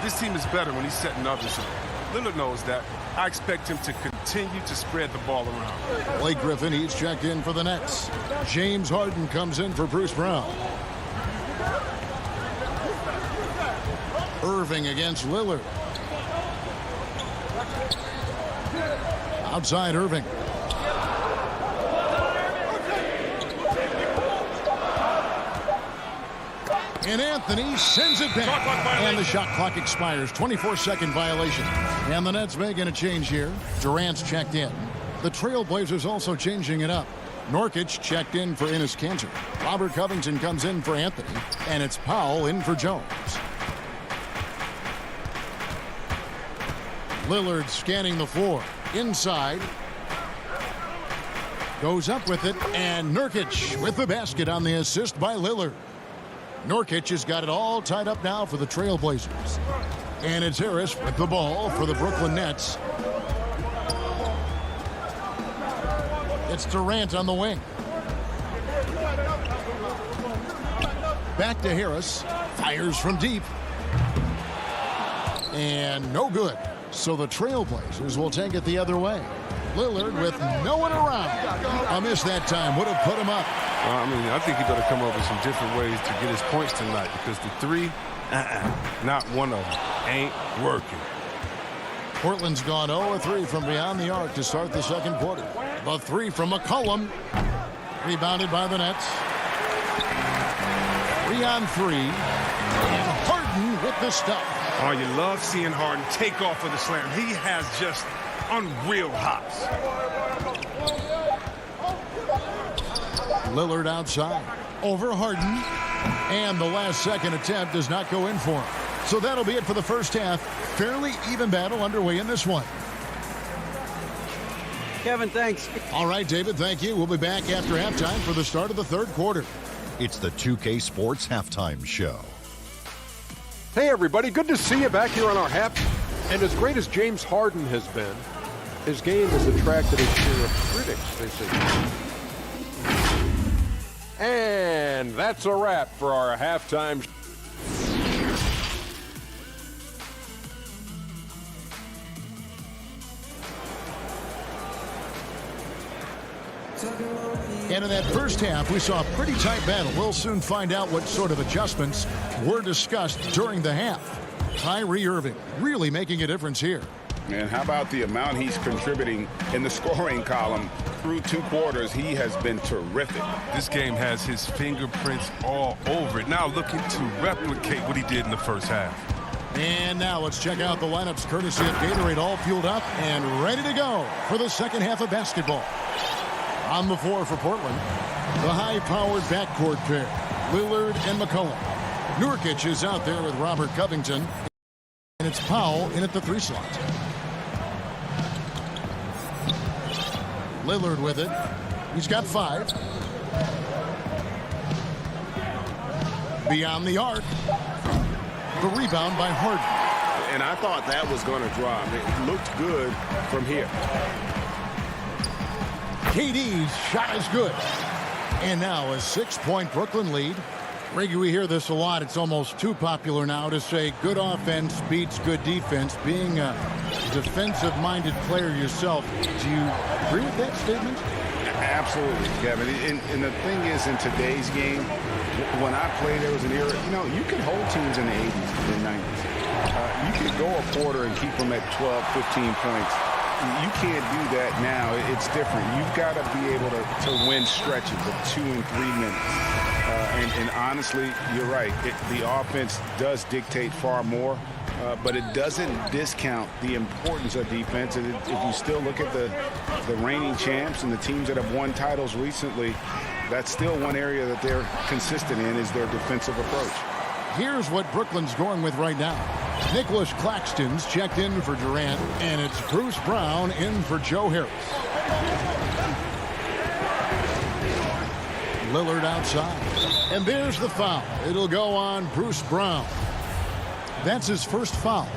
This team is better when he's setting others up. Lillard knows that. I expect him to continue to spread the ball around. Blake Griffin, he's checked in for the Nets. James Harden comes in for Bruce Brown. Irving against Lillard. Outside Irving. And Anthony sends it back. And the shot clock expires. 24-second violation. And the Nets making a change here. Durant's checked in. The Trailblazers also changing it up. Nurkic checked in for Enes Kanter. Robert Covington comes in for Anthony. And it's Powell in for Jones. Lillard scanning the floor. Inside. Goes up with it. And Nurkic with the basket on the assist by Lillard. Nurkic has got it all tied up now for the Trailblazers. And it's Harris with the ball for the Brooklyn Nets. It's Durant on the wing. Back to Harris. Fires from deep. And no good. So the Trailblazers will take it the other way. Lillard with no one around. A miss that time would have put him up. I think he better come up with some different ways to get his points tonight, because the three, not one of them, ain't working. Portland's gone 0-3 from beyond the arc to start the second quarter. The three from McCollum. Rebounded by the Nets. 3 on 3. And Harden with the stuff. Oh, you love seeing Harden take off with the slam. He has just unreal hops. Lillard outside. Over Harden. And the last second attempt does not go in for him. So that'll be it for the first half. Fairly even battle underway in this one. Kevin, thanks. All right, David, thank you. We'll be back after halftime for the start of the third quarter. It's the 2K Sports Halftime Show. Hey, everybody. Good to see you back here on our half. And as great as James Harden has been, his game has attracted a share of critics, they say. And that's a wrap for our halftime. And in that first half, we saw a pretty tight battle. We'll soon find out what sort of adjustments were discussed during the half. Kyrie Irving really making a difference here. And how about the amount he's contributing in the scoring column? Through 2 quarters, he has been terrific. This game has his fingerprints all over it. Now looking to replicate what he did in the first half. And now let's check out the lineups courtesy of Gatorade, all fueled up and ready to go for the second half of basketball. On the floor for Portland, the high-powered backcourt pair, Lillard and McCollum. Nurkic is out there with Robert Covington, and it's Powell in at the 3 slot. Lillard with it. He's got 5. Beyond the arc. The rebound by Harden. And I thought that was going to drop. It looked good from here. KD's shot is good. And now a 6-point Brooklyn lead. Reggie, we hear this a lot. It's almost too popular now to say good offense beats good defense. Being a defensive-minded player yourself, do you agree with that statement? Absolutely, Kevin. And the thing is, in today's game, when I played, there was an era, you can hold teams in the 80s and 90s. You can go a quarter and keep them at 12, 15 points. You can't do that now. It's different. You've got to be able to win stretches of 2 and 3 minutes. And honestly, you're right. The offense does dictate far more, but it doesn't discount the importance of defense. And if you still look at the reigning champs and the teams that have won titles recently, that's still one area that they're consistent in is their defensive approach. Here's what Brooklyn's going with right now. Nicholas Claxton's checked in for Durant, and it's Bruce Brown in for Joe Harris. Lillard outside. And there's the foul. It'll go on Bruce Brown. That's his first foul.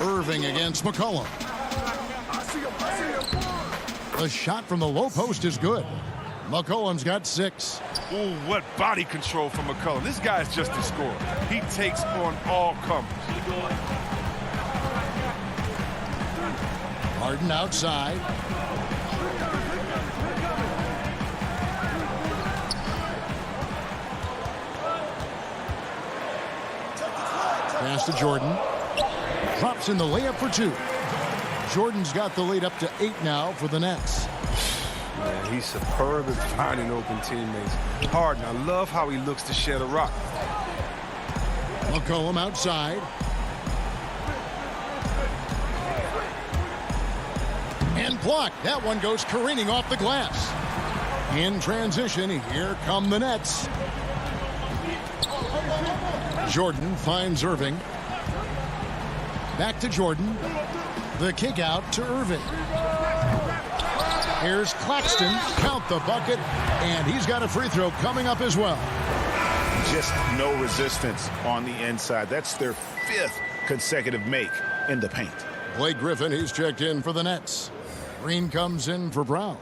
Irving against McCollum. The shot from the low post is good. McCollum's got 6. Ooh, what body control from McCollum. This guy's just a scorer. He takes on all comers. Harden outside. Pass to Jordan. Drops in the layup for 2. Jordan's got the lead up to 8 now for the Nets. Man, he's superb at finding open teammates. Harden, I love how he looks to shed a rock. McCollum outside. And blocked. That one goes careening off the glass. In transition, here come the Nets. Jordan finds Irving. Back to Jordan. The kick out to Irving. Here's Claxton. Count the bucket. And he's got a free throw coming up as well. Just no resistance on the inside. That's their 5th consecutive make in the paint. Blake Griffin, he's checked in for the Nets. Green comes in for Brown.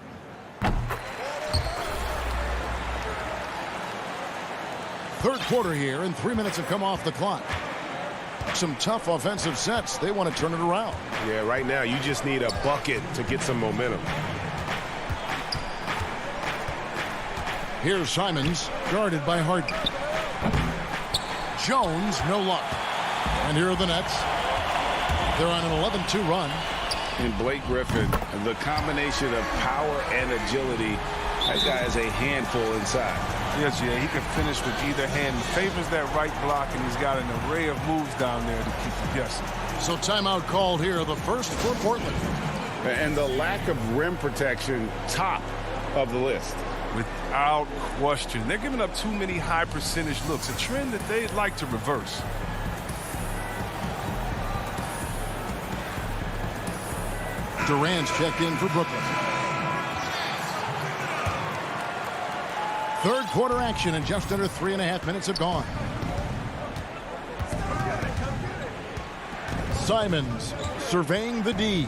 Third quarter here, and 3 minutes have come off the clock. Some tough offensive sets. They want to turn it around. Yeah, right now you just need a bucket to get some momentum. Here's Simons, guarded by Harden. Jones, no luck. And here are the Nets. They're on an 11-2 run. And Blake Griffin, the combination of power and agility, that guy is a handful inside. Yes, yeah, he can finish with either hand. He favors that right block, and he's got an array of moves down there to keep you guessing. So timeout called here, the first for Portland. And the lack of rim protection, top of the list. Without question. They're giving up too many high percentage looks, a trend that they'd like to reverse. Durant's checked in for Brooklyn. Third quarter action, and just under 3.5 minutes have gone. Simons surveying the D.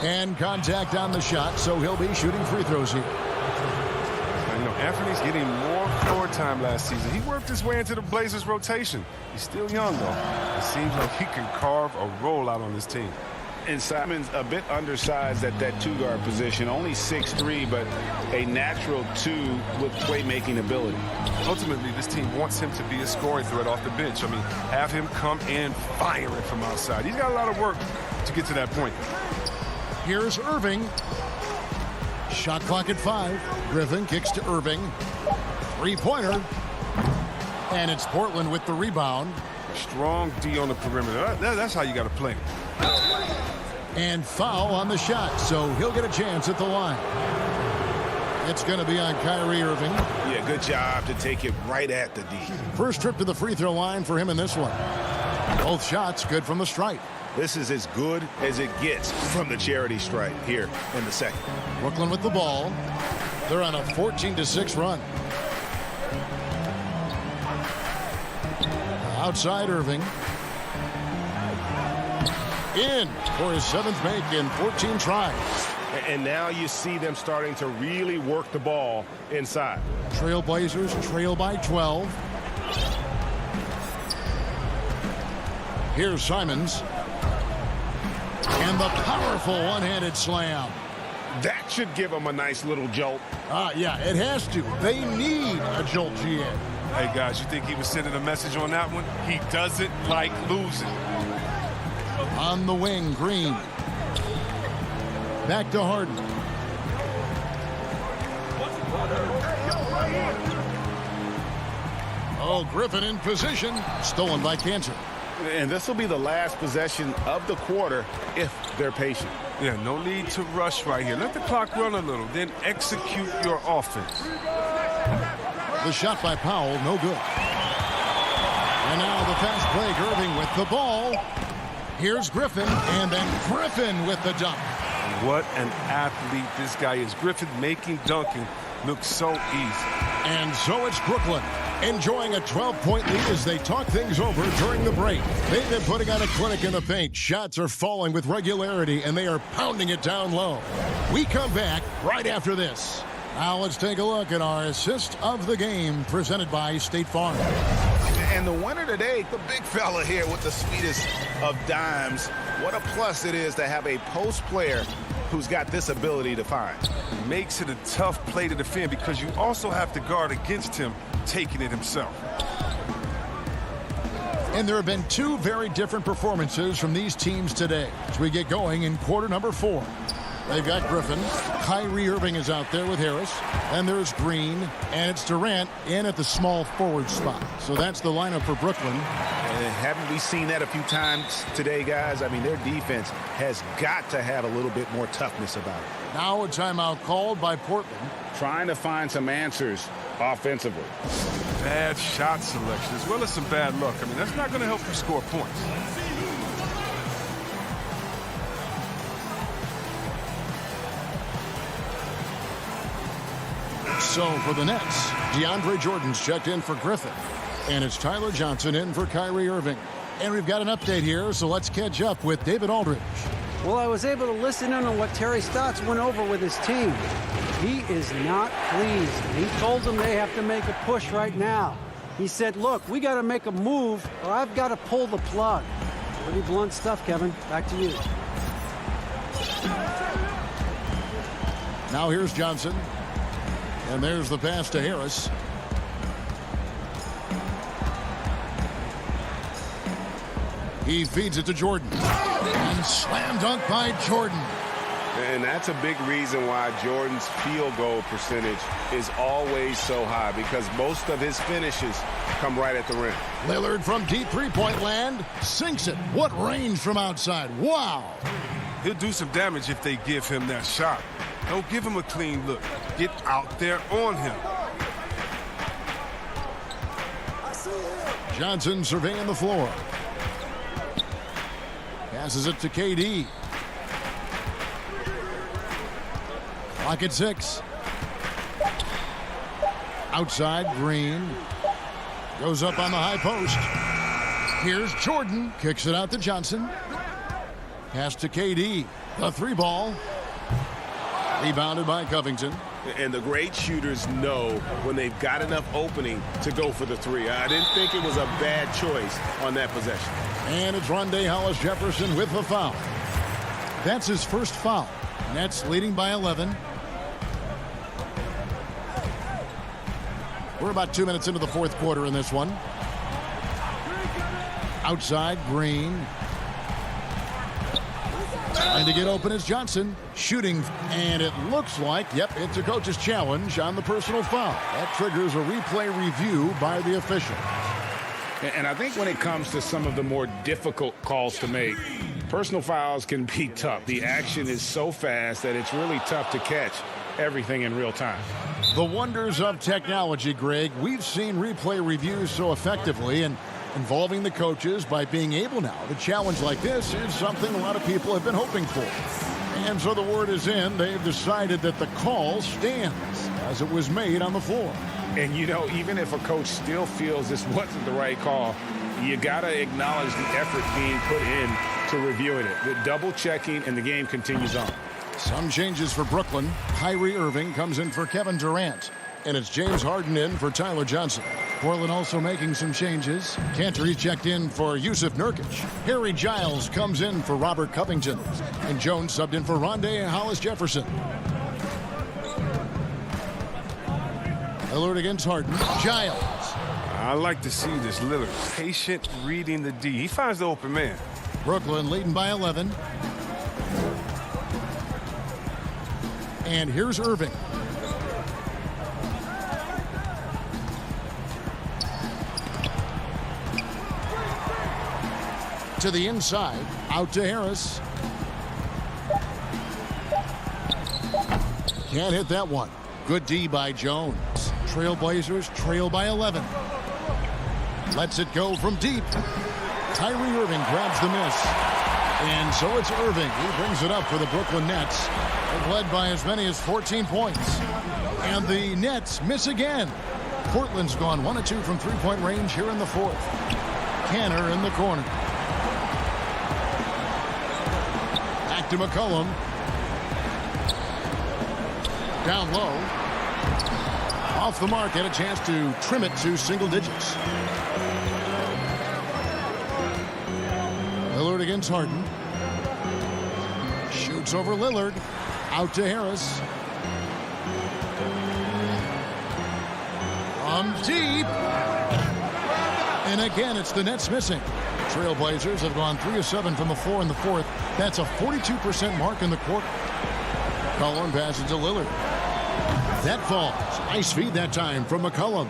And contact on the shot, so he'll be shooting free throws here. You know, Anthony's getting more floor time last season. He worked his way into the Blazers rotation. He's still young, though. It seems like he can carve a rollout on this team. And Simons a bit undersized at that 2-guard position, only 6'3", but a natural 2 with playmaking ability. Ultimately, this team wants him to be a scoring threat off the bench. I mean, have him come in firing from outside. He's got a lot of work to get to that point. Here's Irving. Shot clock at 5. Griffin kicks to Irving. 3-pointer. And it's Portland with the rebound. Strong D on the perimeter. That's how you got to play. And foul on the shot, so he'll get a chance at the line. It's going to be on Kyrie Irving. Yeah, good job to take it right at the D. First trip to the free throw line for him in this one. Both shots good from the stripe. This is as good as it gets from the charity stripe here in the second. Brooklyn with the ball. They're on a 14-6 run. Outside Irving. In for his 7th make in 14 tries. And now you see them starting to really work the ball inside. Trailblazers trail by 12. Here's Simons. And the powerful one-handed slam. That should give them a nice little jolt. Yeah, it has to. They need a jolt, GM. Hey, guys, you think he was sending a message on that one? He doesn't like losing. On the wing, Green. Back to Harden. Oh, Griffin in position. Stolen by Cantor. And this will be the last possession of the quarter if they're patient. Yeah, no need to rush right here. Let the clock run a little, then execute your offense. The shot by Powell, no good. And now the fast break, Irving with the ball. Here's Griffin, and then Griffin with the dunk. What an athlete this guy is. Griffin making dunking look so easy. And so it's Brooklyn, enjoying a 12-point lead as they talk things over during the break. They've been putting on a clinic in the paint. Shots are falling with regularity, and they are pounding it down low. We come back right after this. Now let's take a look at our assist of the game presented by State Farm. And the winner today, the big fella here with the sweetest of dimes. What a plus it is to have a post player who's got this ability to find. Makes it a tough play to defend because you also have to guard against him taking it himself. And there have been two very different performances from these teams today as we get going in quarter number 4. They've got Griffin. Kyrie Irving is out there with Harris. And there's Green. And it's Durant in at the small forward spot. So that's the lineup for Brooklyn. And haven't we seen that a few times today, guys? I mean, their defense has got to have a little bit more toughness about it. Now a timeout called by Portland. Trying to find some answers offensively. Bad shot selection as well as some bad luck. I mean, that's not going to help you score points. So for the Nets, DeAndre Jordan's checked in for Griffin. And it's Tyler Johnson in for Kyrie Irving. And we've got an update here, so let's catch up with David Aldridge. Well, I was able to listen in on what Terry Stotts went over with his team. He is not pleased. He told them they have to make a push right now. He said, look, we got to make a move or I've got to pull the plug. Pretty blunt stuff, Kevin. Back to you. Now here's Johnson. And there's the pass to Harris. He feeds it to Jordan. And slam dunk by Jordan. And that's a big reason why Jordan's field goal percentage is always so high, because most of his finishes come right at the rim. Lillard from deep three-point land sinks it. What range from outside. Wow. He'll do some damage if they give him that shot. Don't give him a clean look. Get out there on him. Johnson surveying the floor. Passes it to KD. Clock at 6. Outside, Green. Goes up on the high post. Here's Jordan. Kicks it out to Johnson. Pass to KD. The 3-ball. Rebounded by Covington. And the great shooters know when they've got enough opening to go for the 3. I didn't think it was a bad choice on that possession. And it's Rondé Hollis-Jefferson with the foul. That's his first foul. Nets leading by 11. We're about 2 minutes into the fourth quarter in this one. Outside, Green. Trying to get open is Johnson. Shooting, and it looks like, yep, it's a coach's challenge on the personal foul. That triggers a replay review by the official. And I think when it comes to some of the more difficult calls to make, personal fouls can be tough. The action is so fast that it's really tough to catch everything in real time. The wonders of technology, Greg. We've seen replay reviews so effectively, and involving the coaches by being able now to challenge like this is something a lot of people have been hoping for. And so the word is in. They've decided that the call stands as it was made on the floor. And, you know, even if a coach still feels this wasn't the right call, you got to acknowledge the effort being put in to reviewing it. The double checking, and the game continues on. Some changes for Brooklyn. Kyrie Irving comes in for Kevin Durant. And it's James Harden in for Tyler Johnson. Portland also making some changes. Cantor checked in for Yusuf Nurkic. Harry Giles comes in for Robert Covington. And Jones subbed in for Rondé Hollis-Jefferson. Lillard against Harden. Giles. I like to see this Lillard. Patient reading the D. He finds the open man. Brooklyn leading by 11. And here's Irving. To the inside, out to Harris. Can't hit that one. Good D by Jones. Trailblazers trail by 11. Lets it go from deep. Kyrie Irving grabs the miss. And so it's Irving. He brings it up for the Brooklyn Nets. They've led by as many as 14 points. And the Nets miss again. Portland's gone 1 of 2 from three-point range here in the fourth. Cantor in the corner. Back to McCollum. Down low. Off the mark, had a chance to trim it to single digits. Lillard against Harden. Shoots over Lillard. Out to Harris. From deep. And again, it's the Nets missing. Trailblazers have gone 3 of 7 from the floor in the fourth. That's a 42% mark in the quarter. Cullen passes to Lillard. That falls. Nice feed that time from McCollum.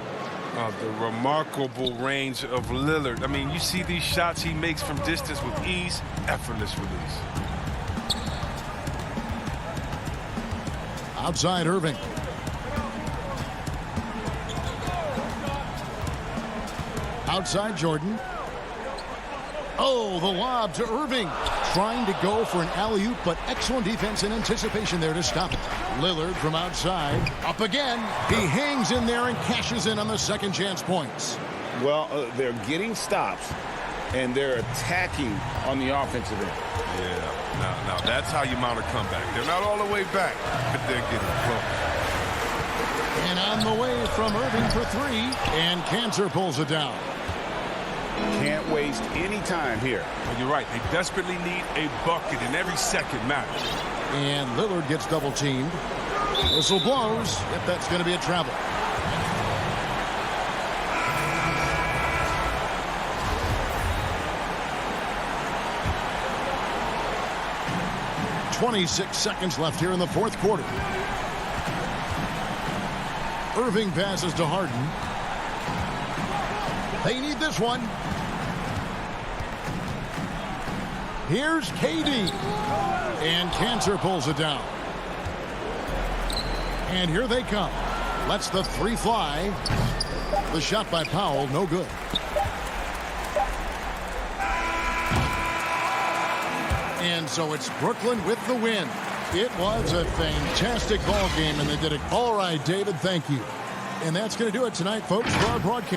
The remarkable range of Lillard. I mean, you see these shots he makes from distance with ease, effortless release. Outside Irving. Outside Jordan. Oh, the lob to Irving. Trying to go for an alley-oop, but excellent defense and anticipation there to stop it. Lillard from outside. Up again. He hangs in there and cashes in on the second chance points. Well, they're getting stops, and they're attacking on the offensive end. Yeah, now that's how you mount a comeback. They're not all the way back, but they're getting close. And on the way from Irving for three, and Cantor pulls it down. Can't waste any time here. Well, you're right. They desperately need a bucket, and every second matters. And Lillard gets double teamed. Whistle blows. Yep, that's going to be a travel. .26 seconds left here in the fourth quarter. Irving passes to Harden. They need this one. Here's KD. And Cantor pulls it down. And here they come. Lets the three fly. The shot by Powell, no good. And so it's Brooklyn with the win. It was a fantastic ball game, and they did it. All right, David, thank you. And that's going to do it tonight, folks, for our broadcast.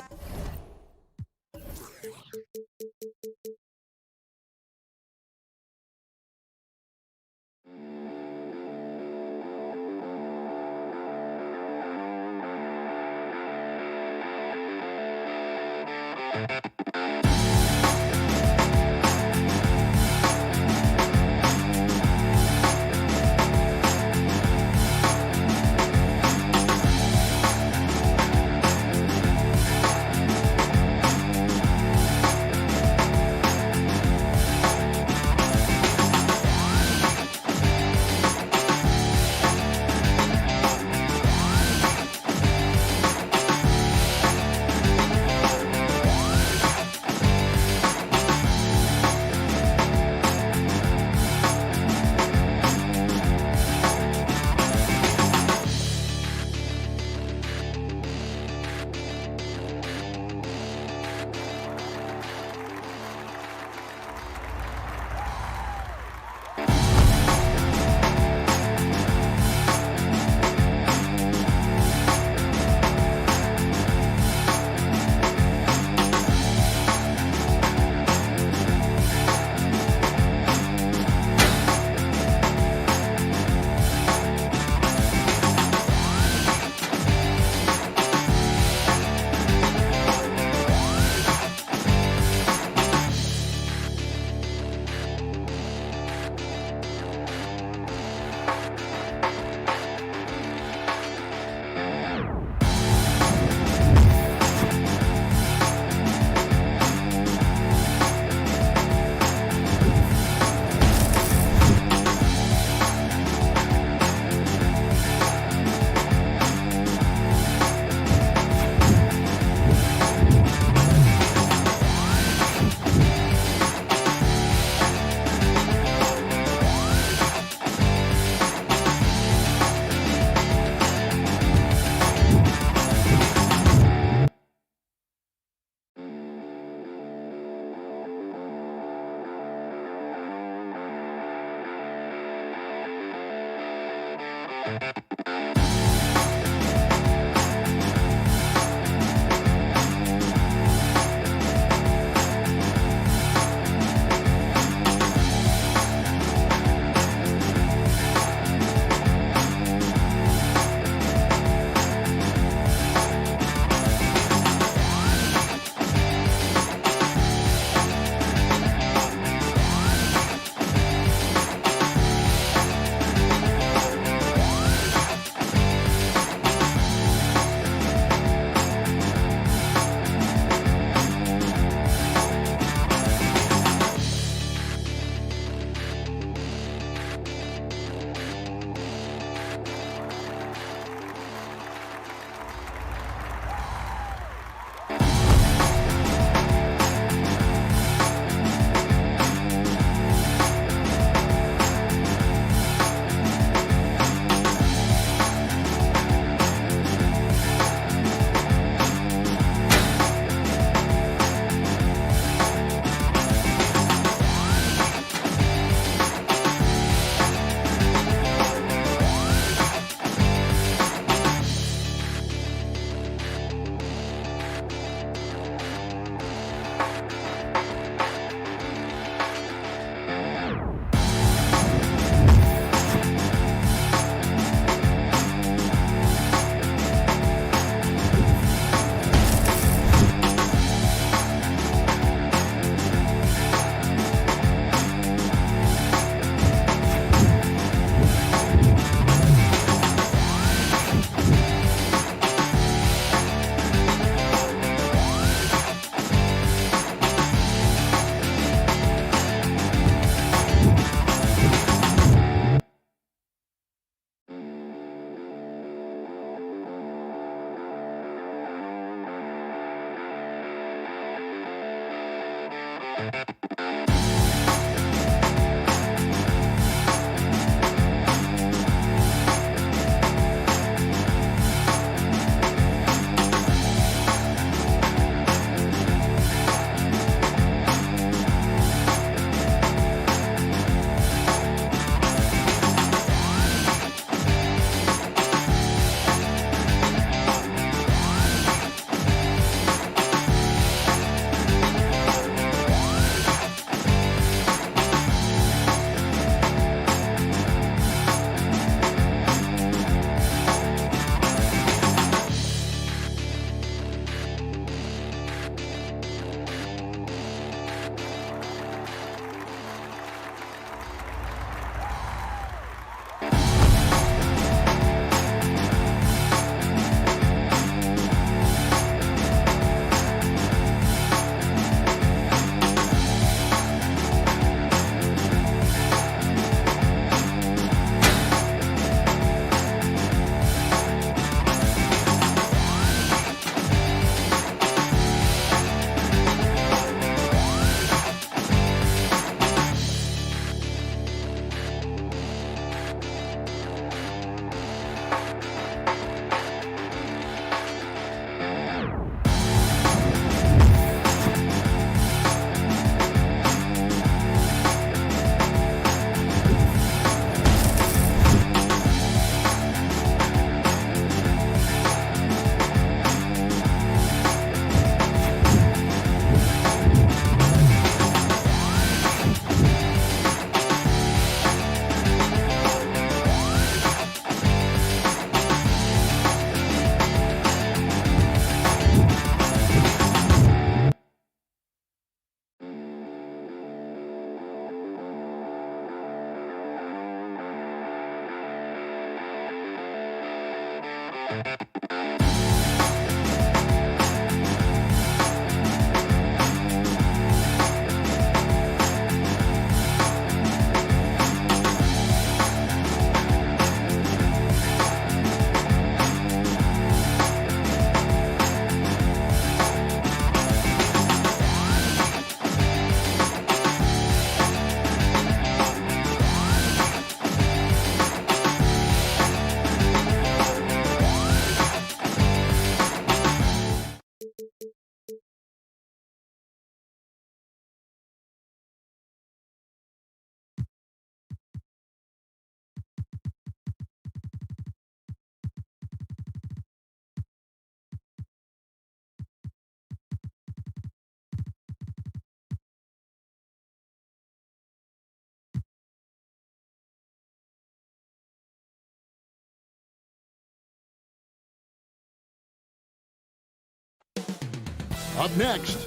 Up next.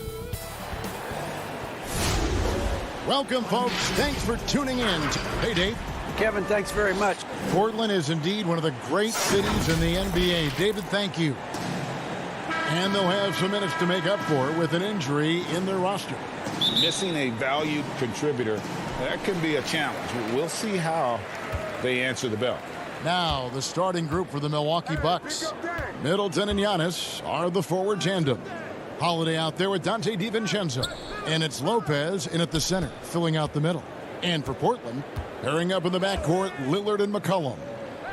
Welcome, folks. Thanks for tuning in. Hey, Dave. Kevin, thanks very much. Portland is indeed one of the great cities in the NBA. David, thank you. And they'll have some minutes to make up for it with an injury in their roster. Missing a valued contributor, that can be a challenge. We'll see how they answer the bell. Now, the starting group for the Milwaukee Bucks. Middleton and Giannis are the forward tandem. Holiday out there with Dante DiVincenzo. And it's Lopez in at the center, filling out the middle. And for Portland, pairing up in the backcourt, Lillard and McCollum.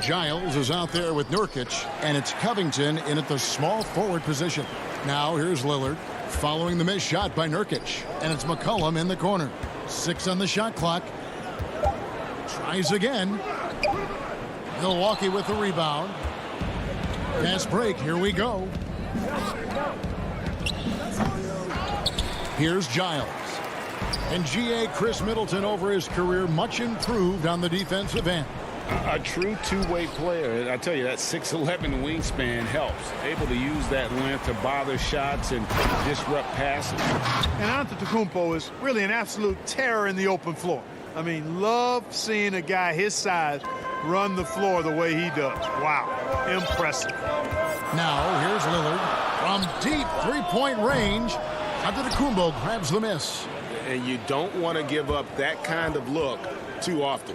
Giles is out there with Nurkic, and it's Covington in at the small forward position. Now here's Lillard, following the missed shot by Nurkic, and it's McCollum in the corner. 6 on the shot clock. Tries again. Milwaukee with the rebound. Fast break, here we go. Here's Giles. And G.A. Chris Middleton over his career, much improved on the defensive end. A true two-way player. I tell you, that 6'11" wingspan helps. Able to use that length to bother shots and disrupt passes. And Antetokounmpo is really an absolute terror in the open floor. I mean, love seeing a guy his size run the floor the way he does. Wow, impressive. Now, here's Lillard from deep three-point range. Antetokounmpo grabs the miss. And you don't want to give up that kind of look too often.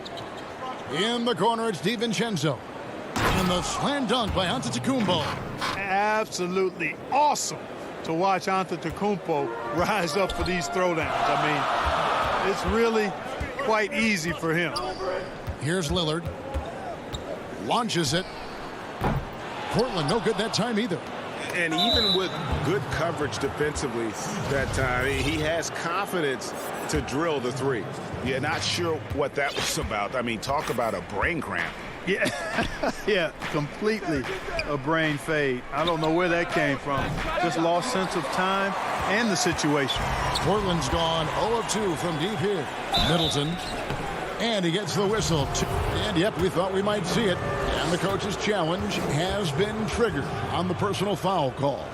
In the corner, it's DiVincenzo. And the slam dunk by Antetokounmpo. Absolutely awesome to watch Antetokounmpo rise up for these throwdowns. I mean, it's really quite easy for him. Here's Lillard. Launches it. Portland no good that time either. And even with good coverage defensively that time, he has confidence to drill the three. You're not sure what that was about. I mean, talk about a brain cramp. Yeah, yeah, completely a brain fade. I don't know where that came from. Just lost sense of time and the situation. Portland's gone 0 of 2 from deep here. Middleton. And he gets the whistle. And, yep, we thought we might see it. And the coach's challenge has been triggered on the personal foul call.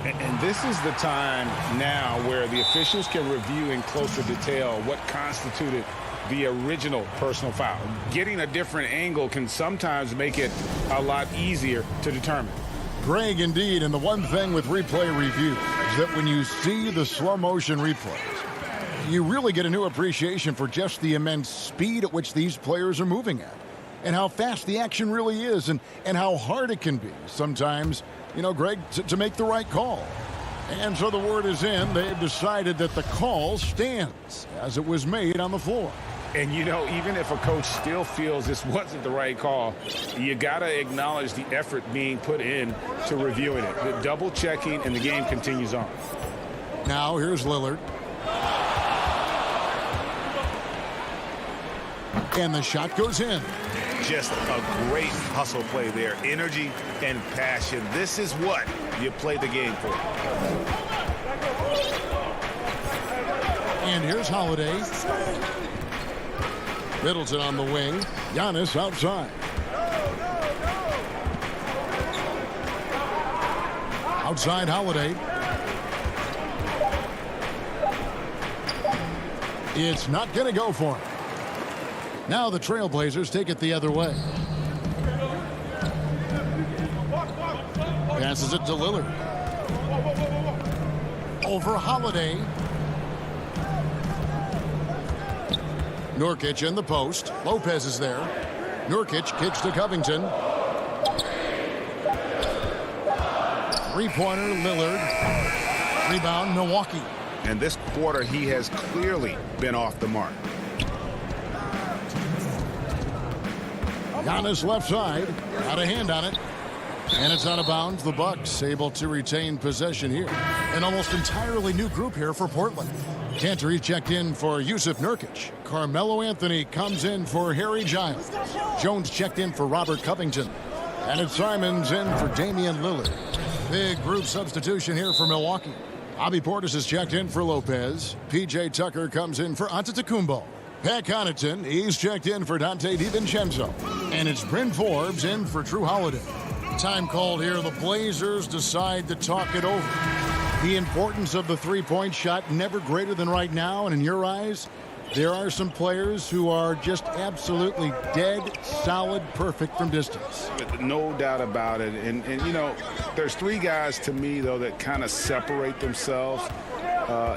And this is the time now where the officials can review in closer detail what constituted the original personal foul. Getting a different angle can sometimes make it a lot easier to determine. Greg, indeed, and the one thing with replay review is that when you see the slow motion replays, you really get a new appreciation for just the immense speed at which these players are moving at and how fast the action really is and how hard it can be sometimes, you know, Greg, to make the right call. And so the word is in. They've decided that the call stands as it was made on the floor. And, you know, even if a coach still feels this wasn't the right call, you got to acknowledge the effort being put in to reviewing it. The double checking, and the game continues on. Now here's Lillard. And the shot goes in. Just a great hustle play there. Energy and passion. This is what you play the game for. And here's Holiday. Middleton on the wing. Giannis outside. Outside Holiday. It's not going to go for him. Now the Trailblazers take it the other way. Passes it to Lillard. Over Holiday. Nurkic in the post. Lopez is there. Nurkic kicks to Covington. Three-pointer, Lillard. Rebound, Milwaukee. And this quarter, he has clearly been off the mark. Giannis left side. Got a hand on it. And it's out of bounds. The Bucks able to retain possession here. An almost entirely new group here for Portland. Cantor checked in for Yusuf Nurkic. Carmelo Anthony comes in for Harry Giles. Jones checked in for Robert Covington. And it's Simons in for Damian Lillard. Big group substitution here for Milwaukee. Bobby Portis is checked in for Lopez. P.J. Tucker comes in for Antetokounmpo. Pat Connaughton, he's checked in for Dante DiVincenzo. And it's Bryn Forbes in for Drew Holiday. Time called here. The Blazers decide to talk it over. The importance of the three-point shot never greater than right now, and in your eyes, there are some players who are just absolutely dead, solid, perfect from distance. No doubt about it. And you know, there's three guys to me, though, that kind of separate themselves.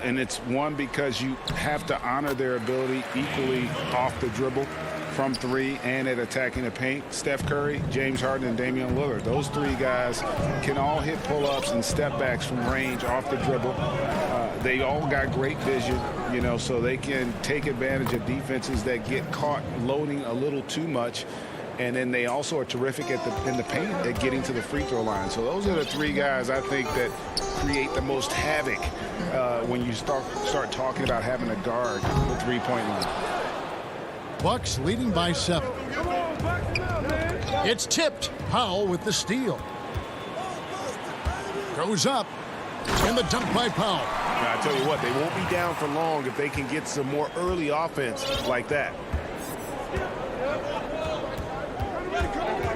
And it's one, because you have to honor their ability equally off the dribble, from three, and at attacking the paint. Steph Curry, James Harden, and Damian Lillard. Those three guys can all hit pull-ups and step-backs from range off the dribble. They all got great vision, you know, so they can take advantage of defenses that get caught loading a little too much. And then they also are terrific in the paint at getting to the free throw line. So those are the three guys I think that create the most havoc when you start talking about having a guard the three-point line. Bucks leading by 7. It's tipped. Powell with the steal. Goes up. And the dunk by Powell. I tell you what, they won't be down for long if they can get some more early offense like that.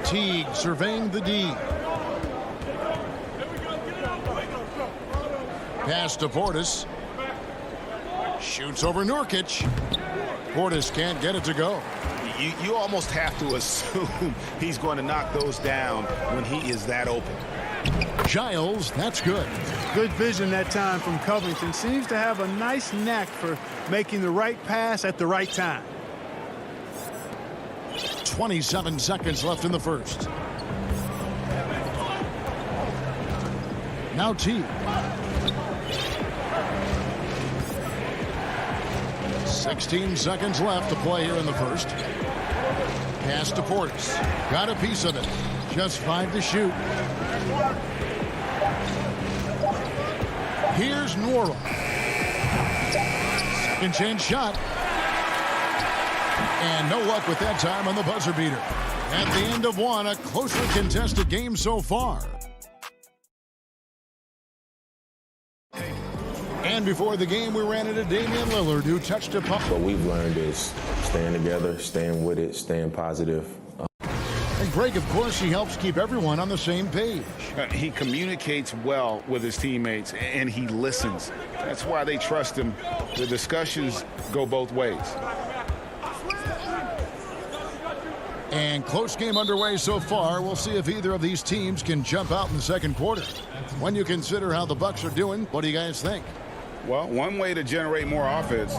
Teague surveying the D. Pass to Portis. Shoots over Nurkic. Portis can't get it to go. You almost have to assume he's going to knock those down when he is that open. Giles, that's good. Good vision that time from Covington. Seems to have a nice knack for making the right pass at the right time. 27 seconds left in the first. Now Teague. 16 seconds left to play here in the first. Pass to Portis. Got a piece of it. Just 5 to shoot. Here's Nora. Second chance shot. And no luck with that time on the buzzer beater. At the end of one, a closely contested game so far. And before the game, we ran into Damian Lillard, who touched a puck. What we've learned is staying together, staying with it, staying positive. And Greg, of course, he helps keep everyone on the same page. He communicates well with his teammates, and he listens. That's why they trust him. The discussions go both ways. And close game underway so far. We'll see if either of these teams can jump out in the second quarter. When you consider how the Bucks are doing, what do you guys think? Well, one way to generate more offense,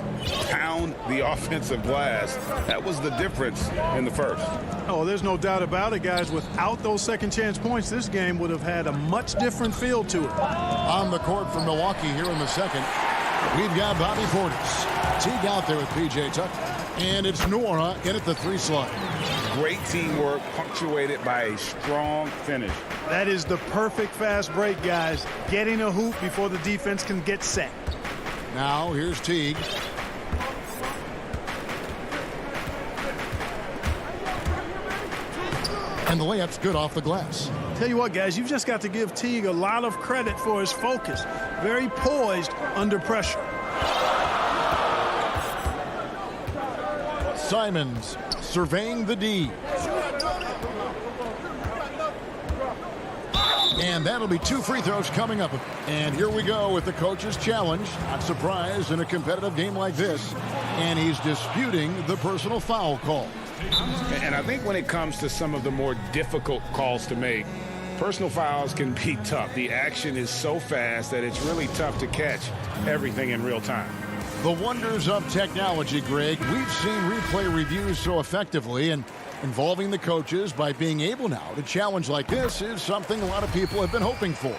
pound the offensive glass. That was the difference in the first. Oh, there's no doubt about it, guys. Without those second chance points, this game would have had a much different feel to it. On the court for Milwaukee here in the second, we've got Bobby Portis. Teague out there with P.J. Tucker. And it's Nora in at the 3 slot. Great teamwork punctuated by a strong finish. That is the perfect fast break, guys. Getting a hoop before the defense can get set. Now here's Teague. And the layup's good off the glass. Tell you what, guys, you've just got to give Teague a lot of credit for his focus. Very poised under pressure. Simons surveying the D. And that'll be 2 free throws coming up. And here we go with the coach's challenge. Not surprised in a competitive game like this. And he's disputing the personal foul call. And I think when it comes to some of the more difficult calls to make, personal fouls can be tough. The action is so fast that it's really tough to catch everything in real time. The wonders of technology, Greg. We've seen replay reviews so effectively, and involving the coaches by being able now to challenge like this is something a lot of people have been hoping for.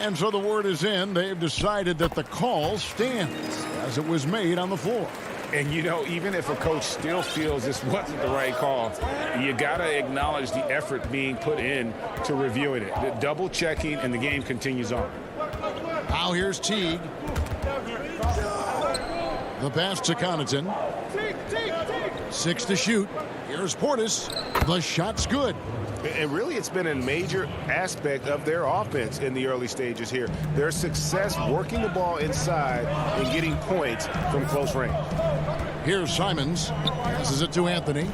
And so the word is in. They've decided that the call stands as it was made on the floor. And, you know, even if a coach still feels this wasn't the right call, you got to acknowledge the effort being put in to reviewing it. The double checking, and the game continues on. Now here's Teague. The pass to Connaughton. 6 to shoot. Here's Portis. The shot's good. And really, it's been a major aspect of their offense in the early stages here. Their success working the ball inside and getting points from close range. Here's Simons. Passes it to Anthony.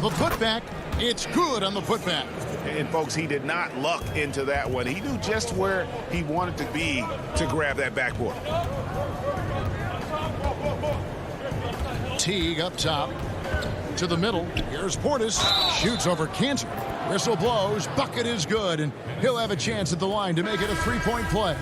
The putback. It's good on the putback. And folks, he did not luck into that one. He knew just where he wanted to be to grab that backboard. Teague up top to the middle. Here's Portis. Shoots over Cantor. Whistle blows. Bucket is good, and he'll have a chance at the line to make it a three-point play.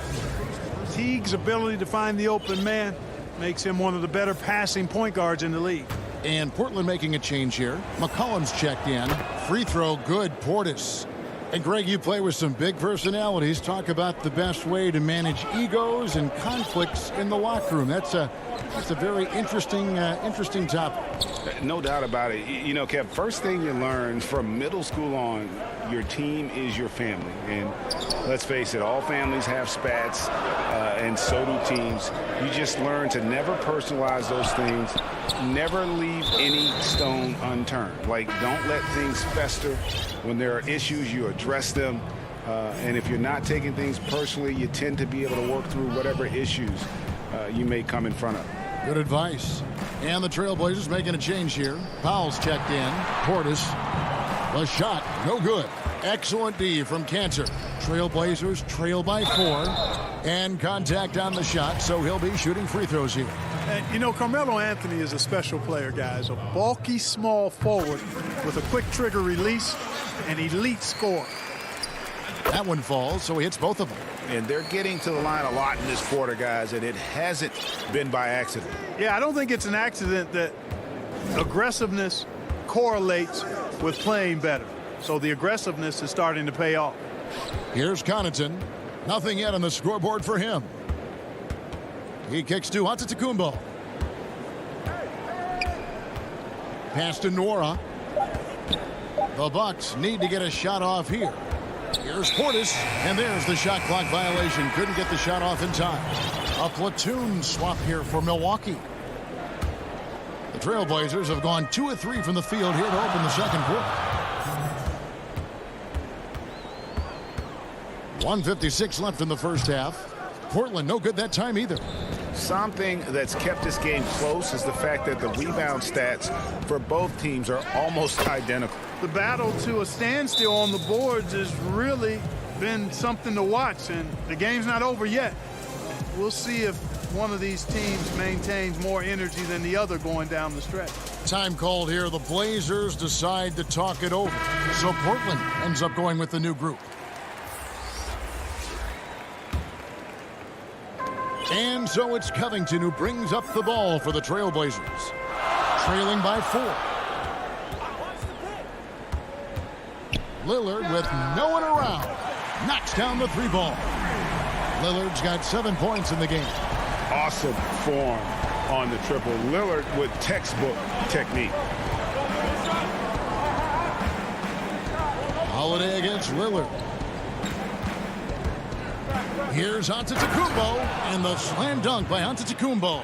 Teague's ability to find the open man makes him one of the better passing point guards in the league. And Portland making a change here. McCollum's checked in. Free throw good. Portis. And Greg, you play with some big personalities. Talk about the best way to manage egos and conflicts in the locker room. That's a very interesting topic. No doubt about it. You know, Kev, first thing you learn from middle school on, your team is your family. And let's face it, all families have spats, and so do teams. You just learn to never personalize those things. Never leave any stone unturned. Like, don't let things fester. When there are issues, you address them. And if you're not taking things personally, you tend to be able to work through whatever issues you may come in front of. Good advice. And the Trailblazers making a change here. Powell's checked in. Portis. The shot, no good. Excellent D from Cantor. Trailblazers trail by 4. And contact on the shot, so he'll be shooting free throws here. And, you know, Carmelo Anthony is a special player, guys. A bulky, small forward with a quick trigger release, an elite scorer. That one falls, so he hits both of them. And they're getting to the line a lot in this quarter, guys, and it hasn't been by accident. Yeah, I don't think it's an accident that aggressiveness correlates with playing better. So the aggressiveness is starting to pay off. Here's Connaughton. Nothing yet on the scoreboard for him. He kicks to Antetokounmpo. Pass to Nora. The Bucks need to get a shot off here. Here's Portis, and there's the shot clock violation. Couldn't get the shot off in time. A platoon swap here for Milwaukee. The Trailblazers have gone 2 of 3 from the field here to open the second quarter. 1:56 left in the first half. Portland no good that time either. Something that's kept this game close is the fact that the rebound stats for both teams are almost identical. The battle to a standstill on the boards has really been something to watch, and the game's not over yet. We'll see if one of these teams maintains more energy than the other going down the stretch. Time called here. The Blazers decide to talk it over. So Portland ends up going with the new group. And so it's Covington who brings up the ball for the Trailblazers. Trailing by 4. Lillard with no one around. Knocks down the 3 ball. Lillard's got 7 points in the game. Awesome form on the triple. Lillard with textbook technique. Holiday against Lillard. Here's Antetokounmpo, and the slam dunk by Antetokounmpo.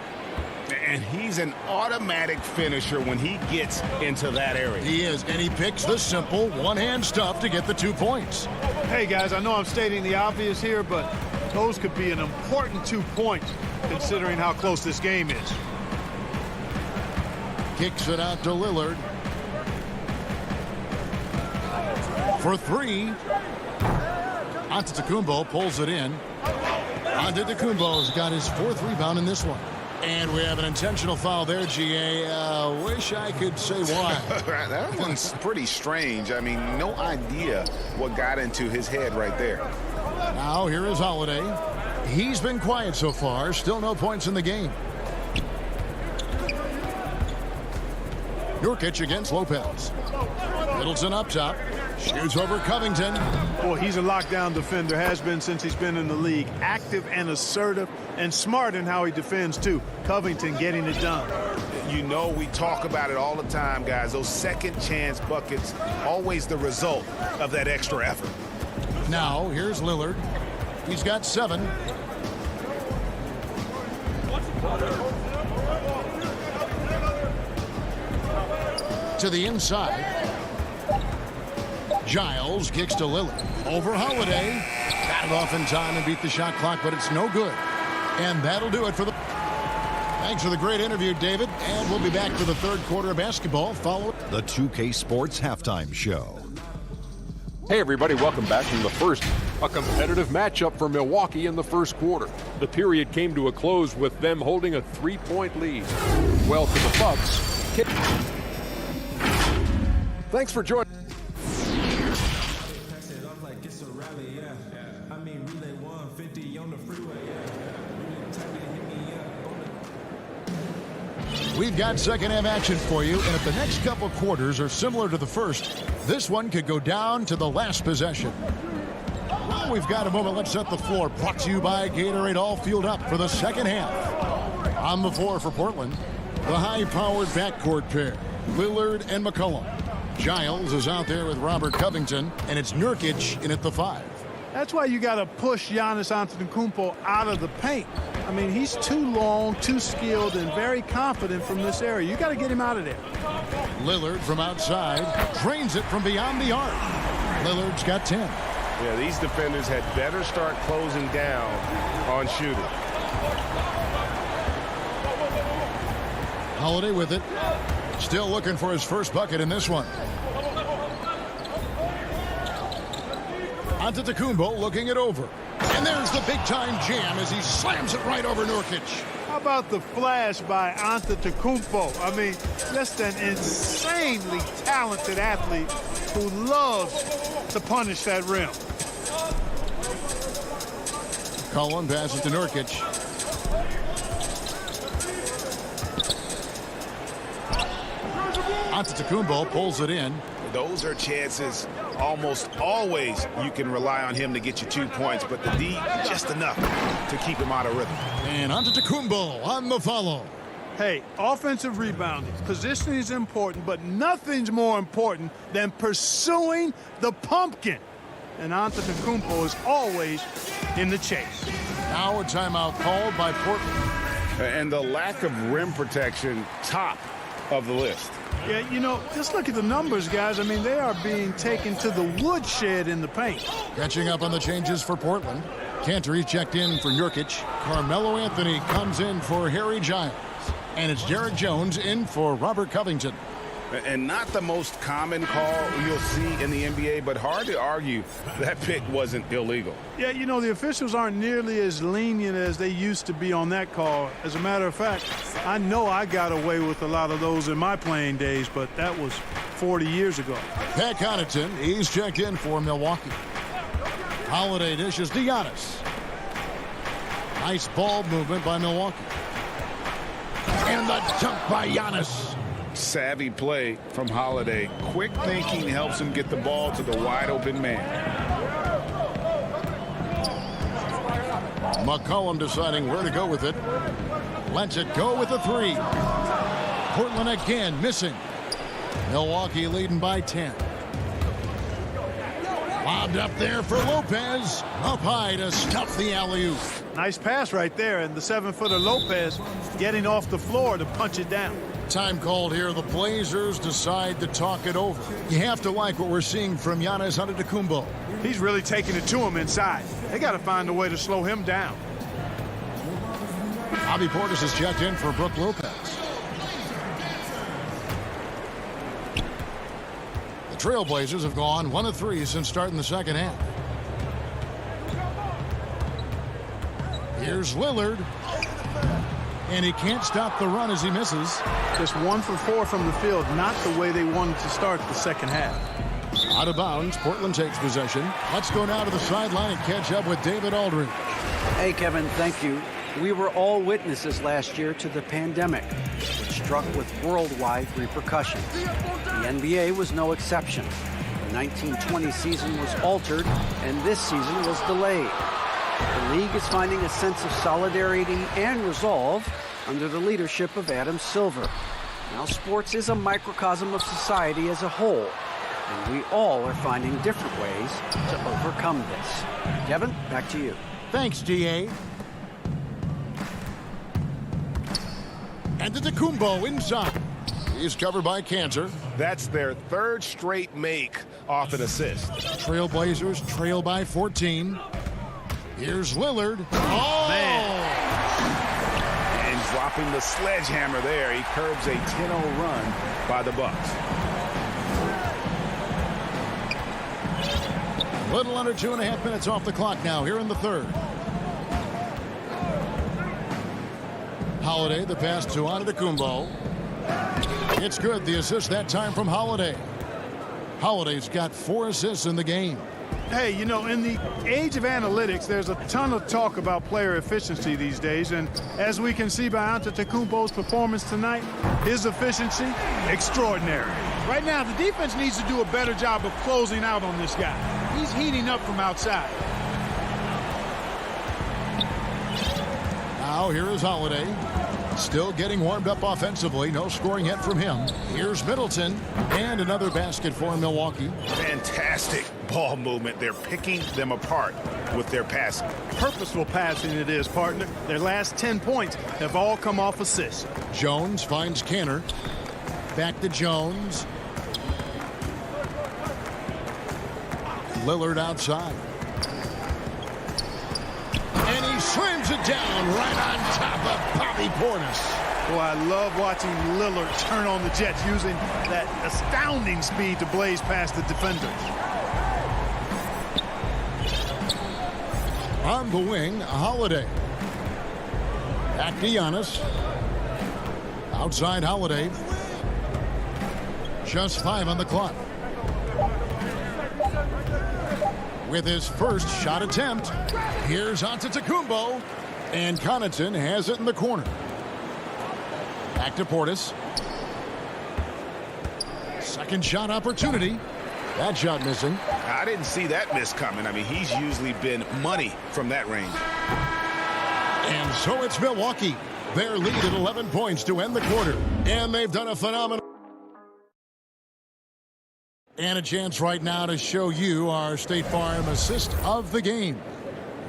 And he's an automatic finisher when he gets into that area. He is, and he picks the simple one-hand stuff to get the 2 points. Hey, guys, I know I'm stating the obvious here, but those could be an important 2 points considering how close this game is. Kicks it out to Lillard. For 3. Antetokounmpo pulls it in. Antetokounmpo's got his 4th rebound in this one. And we have an intentional foul there, GA. Wish I could say why. That one's pretty strange. I mean, no idea what got into his head right there. Now here is Holiday. He's been quiet so far. Still no points in the game. Nurkic against Lopez. Middleton up top. Shoots over Covington. Boy, he's a lockdown defender. Has been since he's been in the league. Active and assertive and smart in how he defends, too. Covington getting it done. You know, we talk about it all the time, guys. Those second chance buckets, always the result of that extra effort. Now, here's Lillard. He's got 7. To the inside. Giles kicks to Lillard. Over Holiday. Got it off in time and beat the shot clock, but it's no good. And that'll do it for the... Thanks for the great interview, David. And we'll be back for the third quarter of basketball. Follow the 2K Sports Halftime Show. Hey everybody, welcome back from the first. A competitive matchup for Milwaukee in the first quarter. The period came to a close with them holding a 3-point lead. Well, for the Bucks. Thanks for joining. We've got second half action for you, and if the next couple quarters are similar to the first, this one could go down to the last possession. Well, we've got a moment. Let's set the floor. Brought to you by Gatorade. All fueled up for the second half. On the floor for Portland, the high-powered backcourt pair, Lillard and McCollum. Giles is out there with Robert Covington, and it's Nurkic in at the 5. That's why you got to push Giannis Antetokounmpo out of the paint. I mean, he's too long, too skilled, and very confident from this area. You got to get him out of there. Lillard from outside drains it from beyond the arc. Lillard's got 10. Yeah, these defenders had better start closing down on shooting. Holiday with it. Still looking for his first bucket in this one. Antetokounmpo looking it over. And there's the big-time jam as he slams it right over Nurkic. How about the flash by Antetokounmpo? I mean, just an insanely talented athlete who loves to punish that rim. Cullen passes to Nurkic. Antetokounmpo pulls it in. Those are chances almost always you can rely on him to get you 2 points, but the D just enough to keep him out of rhythm. And Antetokounmpo on the follow. Hey, offensive rebounding. Positioning is important, but nothing's more important than pursuing the pumpkin. And Antetokounmpo is always in the chase. Now a timeout called by Portland. And the lack of rim protection, top of the list. Yeah, you know, just look at the numbers, guys. I mean, they are being taken to the woodshed in the paint. Catching up on the changes for Portland. Cantor checked in for Nurkic. Carmelo Anthony comes in for Harry Giles. And it's Derek Jones in for Robert Covington. And not the most common call you'll see in the NBA, but hard to argue that pick wasn't illegal. Yeah, you know, the officials aren't nearly as lenient as they used to be on that call. As a matter of fact, I know I got away with a lot of those in my playing days, but that was 40 years ago. Pat Connaughton, he's checked in for Milwaukee. Holiday dishes to Giannis. Nice ball movement by Milwaukee. And the dunk by Giannis. Savvy play from Holiday. Quick thinking helps him get the ball to the wide open man. McCollum deciding where to go with it. Lets it go with a 3. Portland again missing. Milwaukee leading by 10. Lobbed up there for Lopez. Up high to stuff the alley-oop. Nice pass right there, and the 7-footer Lopez getting off the floor to punch it down. Time called here. The Blazers decide to talk it over. You have to like what we're seeing from Giannis Antetokounmpo. He's really taking it to him inside. They got to find a way to slow him down. Bobby Portis is checked in for Brook Lopez. The Trailblazers have gone 1 of 3 since starting the second half. Here's Lillard. And he can't stop the run as he misses. Just 1 for 4 from the field, not the way they wanted to start the second half. Out of bounds, Portland takes possession. Let's go now to the sideline and catch up with David Aldridge. Hey, Kevin, thank you. We were all witnesses last year to the pandemic, which struck with worldwide repercussions. The NBA was no exception. The 1920 season was altered, and this season was delayed. The league is finding a sense of solidarity and resolve under the leadership of Adam Silver. Now, sports is a microcosm of society as a whole, and we all are finding different ways to overcome this. Kevin, back to you. Thanks, DA. Antetokounmpo inside. He's covered by Cantor. That's their 3rd straight make off an assist. Trailblazers trail by 14. Here's Lillard. Oh! Man. And dropping the sledgehammer there. He curbs a 10-0 run by the Bucks. Little under 2.5 minutes off the clock now here in the third. Holiday, the pass to Antetokounmpo. It's good. The assist that time from Holiday. Holiday's got 4 assists in the game. Hey, you know, in the age of analytics, there's a ton of talk about player efficiency these days. And as we can see by Antetokounmpo's performance tonight, his efficiency, extraordinary. Right now, the defense needs to do a better job of closing out on this guy. He's heating up from outside. Now here is Holiday. Still getting warmed up offensively. No scoring yet from him. Here's Middleton. And another basket for Milwaukee. Fantastic ball movement. They're picking them apart with their passing. Purposeful passing it is, partner. Their last 10 points have all come off assists. Jones finds Kanter. Back to Jones. Lillard outside. And he slams it down right on top of Bobby Portis. Boy, I love watching Lillard turn on the Jets using that astounding speed to blaze past the defenders. On the wing, Holiday. Back to Giannis. Outside Holiday. Just 5 on the clock. With his first shot attempt, here's Antetokounmpo, and Connaughton has it in the corner. Back to Portis. Second shot opportunity. That shot missing. I didn't see that miss coming. I mean, he's usually been money from that range. And so it's Milwaukee. Their lead at 11 points to end the quarter. And they've done a phenomenal. And a chance right now to show you our State Farm assist of the game.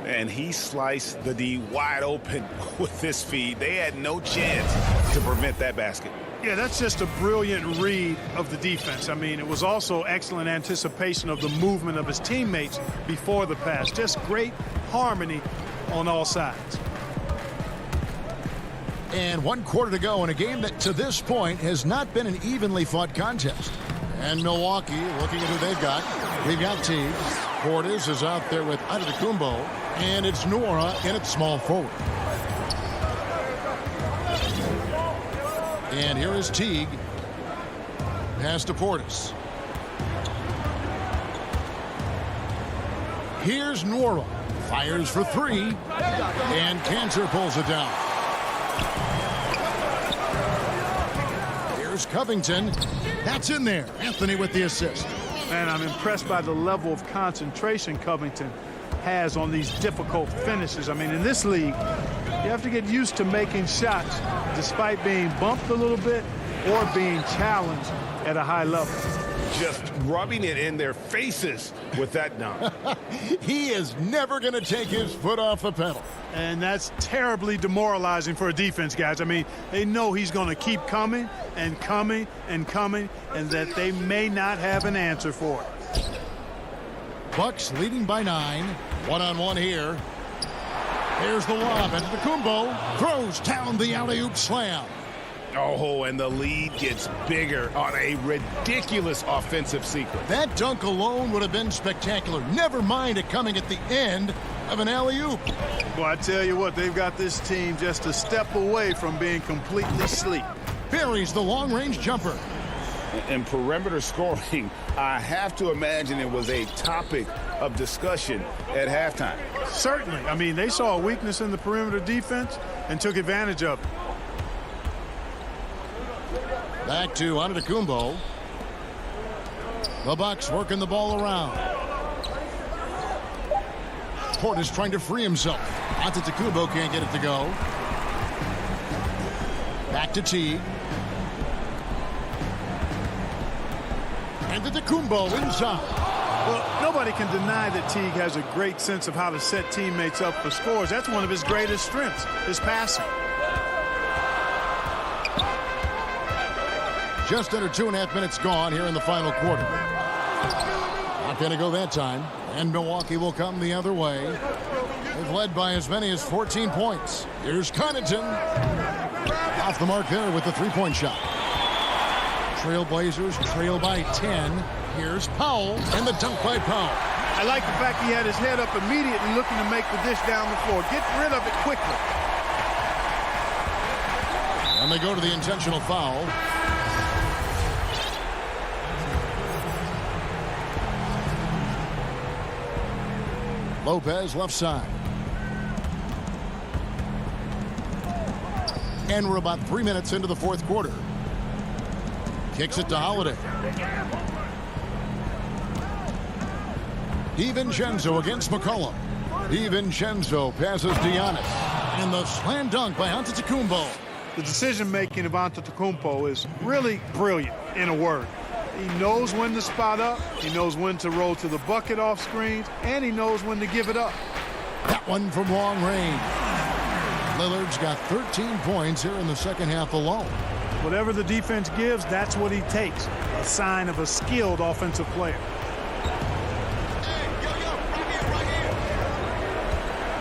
And he sliced the D wide open with this feed. They had no chance to prevent that basket. Yeah, that's just a brilliant read of the defense. I mean, it was also excellent anticipation of the movement of his teammates before the pass. Just great harmony on all sides. And 1 quarter to go in a game that to this point has not been an evenly fought contest. And Milwaukee looking at who they've got. They've got Teague. Portis is out there with Antetokounmpo. And it's Nora in at small forward. And here is Teague. Pass to Portis. Here's Nora. Fires for 3. And Kanter pulls it down. Here's Covington. That's in there. Anthony with the assist. Man, I'm impressed by the level of concentration Covington has on these difficult finishes. I mean, in this league, you have to get used to making shots despite being bumped a little bit or being challenged at a high level. Just rubbing it in their faces with that dunk. He is never going to take his foot off the pedal. And that's terribly demoralizing for a defense, guys. I mean, they know he's going to keep coming and coming and coming, and that they may not have an answer for it. Bucks leading by 9. One-on-one here. Here's the lob, and Antetokounmpo throws down the alley-oop slam. Oh, and the lead gets bigger on a ridiculous offensive sequence. That dunk alone would have been spectacular. Never mind it coming at the end of an alley-oop. Well, I tell you what, they've got this team just a step away from being completely asleep. Buries the long-range jumper. In perimeter scoring, I have to imagine it was a topic of discussion at halftime. Certainly. I mean, they saw a weakness in the perimeter defense and took advantage of it. Back to Antetokounmpo. The Bucks working the ball around. Portis trying to free himself. Antetokounmpo can't get it to go. Back to Teague. Antetokounmpo inside. Well, nobody can deny that Teague has a great sense of how to set teammates up for scores. That's one of his greatest strengths, his passing. Just under 2.5 minutes gone here in the final quarter. Not going to go that time. And Milwaukee will come the other way. They've led by as many as 14 points. Here's Connaughton. Off the mark there with the three-point shot. Trailblazers trail by 10. Here's Powell and the dunk by Powell. I like the fact he had his head up immediately looking to make the dish down the floor. Get rid of it quickly. And they go to the intentional foul. Lopez left side. And we're about 3 minutes into the fourth quarter. Kicks it to Holiday. DiVincenzo against McCollum. DiVincenzo passes to Giannis. And the slam dunk by Antetokounmpo. The decision-making of Antetokounmpo is really brilliant, in a word. He knows when to spot up, he knows when to roll to the bucket off screens, and he knows when to give it up. That one from long range. Lillard's got 13 points here in the second half alone. Whatever the defense gives, that's what he takes. A sign of a skilled offensive player.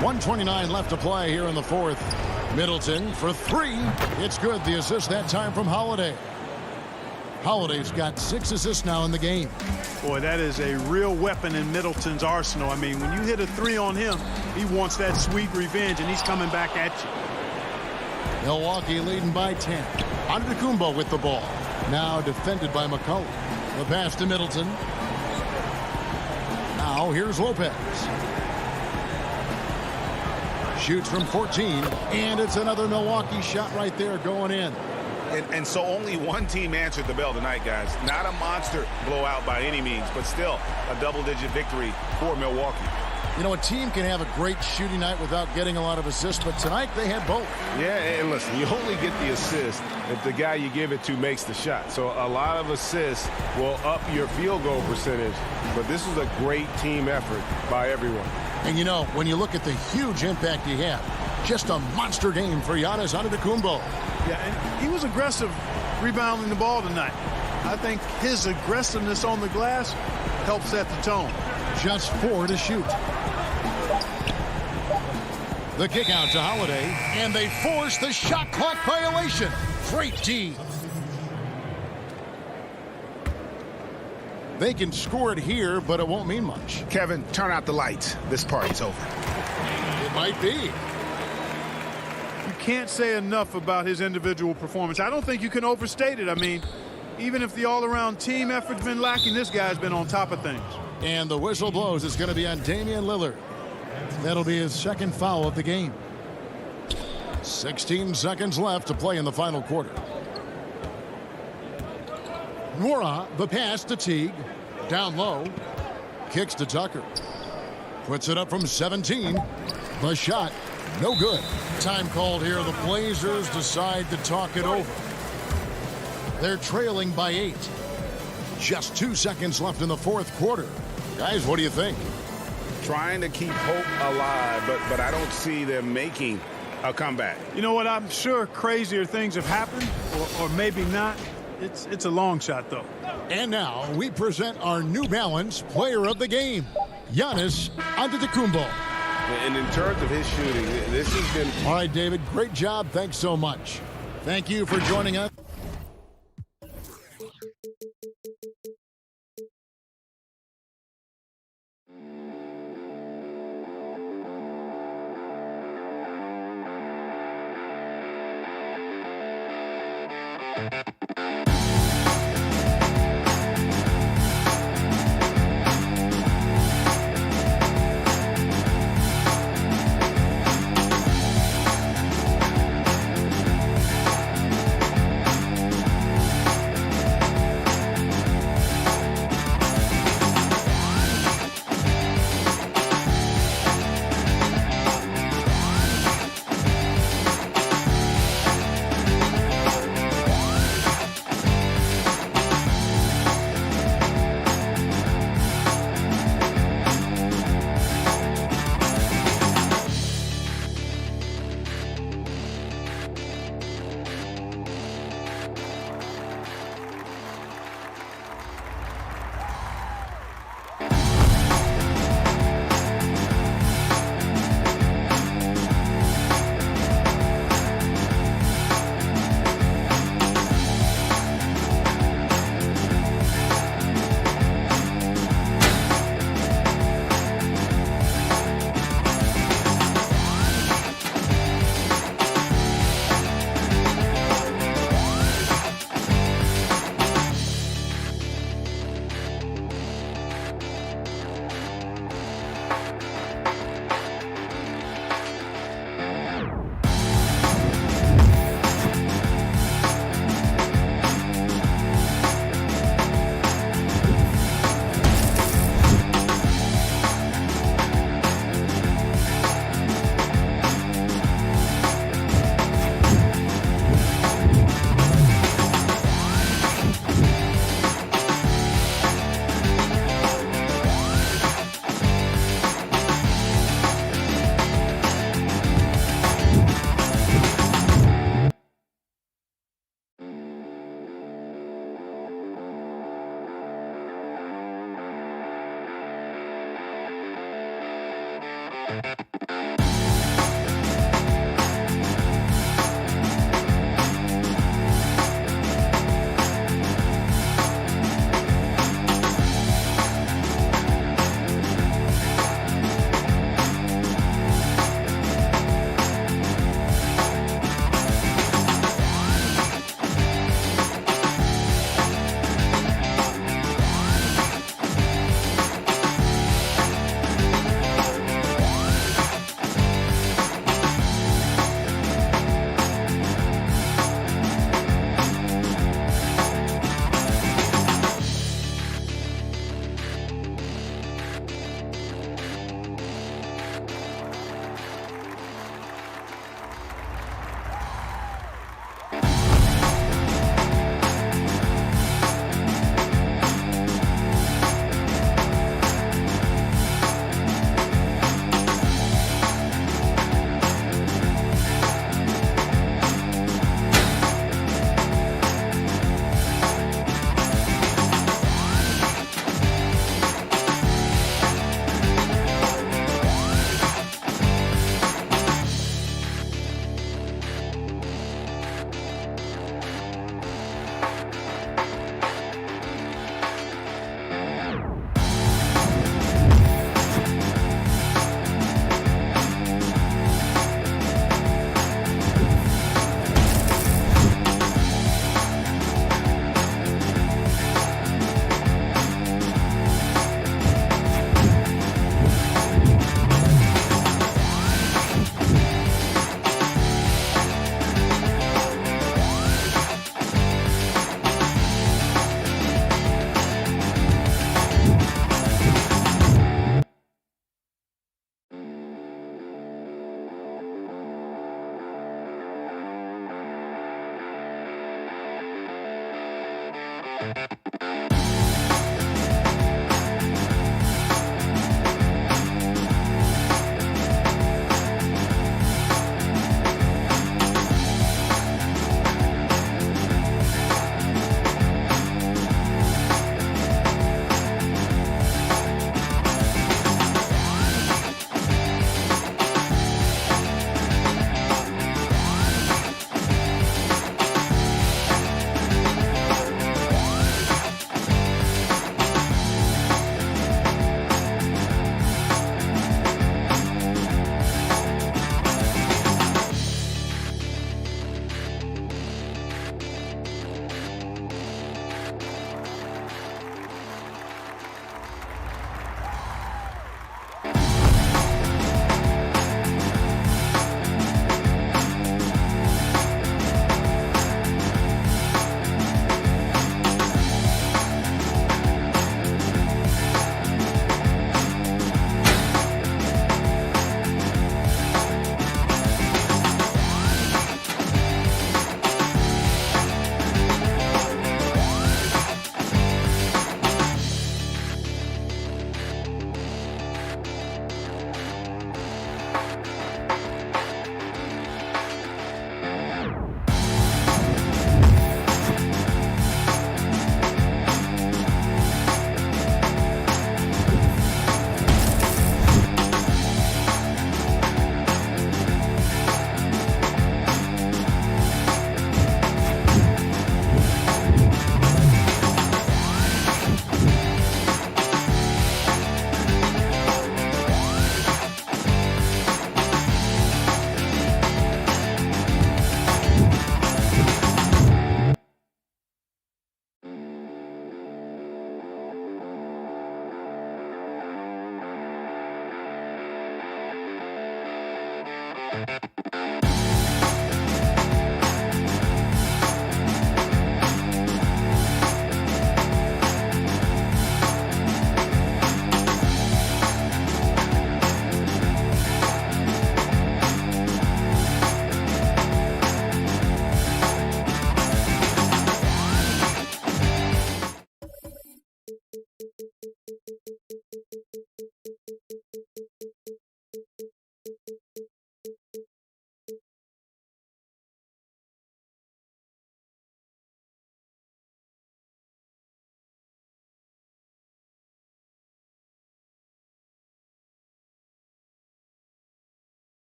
1:29 left to play here in the fourth. Middleton for three. It's good. The assist that time from Holiday. Holiday's got 6 assists now in the game. Boy, that is a real weapon in Middleton's arsenal. I mean, when you hit a 3 on him, he wants that sweet revenge, and he's coming back at you. Milwaukee leading by 10. Antetokounmpo with the ball. Now defended by McCollum. The pass to Middleton. Now here's Lopez. Shoots from 14, and it's another Milwaukee shot right there going in. And so only one team answered the bell tonight, guys. Not a monster blowout by any means, but still a double-digit victory for Milwaukee. You know, a team can have a great shooting night without getting a lot of assists, but tonight they had both. Yeah, and listen, you only get the assist if the guy you give it to makes the shot. So a lot of assists will up your field goal percentage, but this is a great team effort by everyone. And you know, when you look at the huge impact he had, just a monster game for Giannis Antetokounmpo. Yeah, and he was aggressive rebounding the ball tonight. I think his aggressiveness on the glass helps set the tone. Just 4 to shoot. The kick out to Holiday, and they force the shot clock violation. Great D. They can score it here, but it won't mean much. Kevin, turn out the lights. This party's over. It might be. You can't say enough about his individual performance. I don't think you can overstate it. I mean, even if the all-around team effort's been lacking, this guy's been on top of things. And the whistle blows. It's going to be on Damian Lillard. That'll be his second foul of the game. 16 seconds left to play in the final quarter. Nwora, the pass to Teague. Down low. Kicks to Tucker. Puts it up from 17. The shot, no good. Time called here. The Blazers decide to talk it over. They're trailing by 8. Just 2 seconds left in the fourth quarter. Guys, what do you think? Trying to keep hope alive, but I don't see them making a comeback. You know what? I'm sure crazier things have happened, or maybe not. It's a long shot, though. And now we present our New Balance player of the game, Giannis Antetokounmpo. And in terms of his shooting, this has been... All right, David, great job. Thanks so much. Thank you for joining us.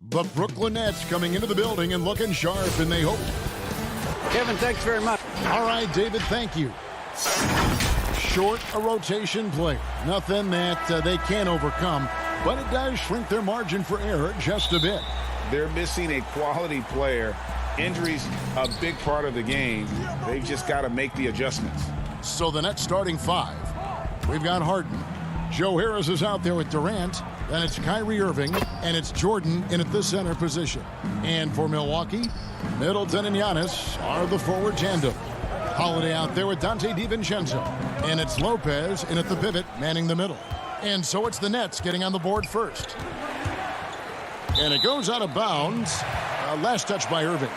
The Brooklyn Nets coming into the building and looking sharp, and they hope. Kevin, thanks very much. All right, David, thank you. Short a rotation play. Nothing that they can't overcome, but it does shrink their margin for error just a bit. They're missing a quality player. Injuries a big part of the game. They've just got to make the adjustments. So the Nets starting 5. We've got Harden. Joe Harris is out there with Durant. Then it's Kyrie Irving, and it's Jordan in at the center position. And for Milwaukee, Middleton and Giannis are the forward tandem. Holiday out there with Dante DiVincenzo. And it's Lopez in at the pivot, manning the middle. And so it's the Nets getting on the board first. And it goes out of bounds. Last touch by Irving.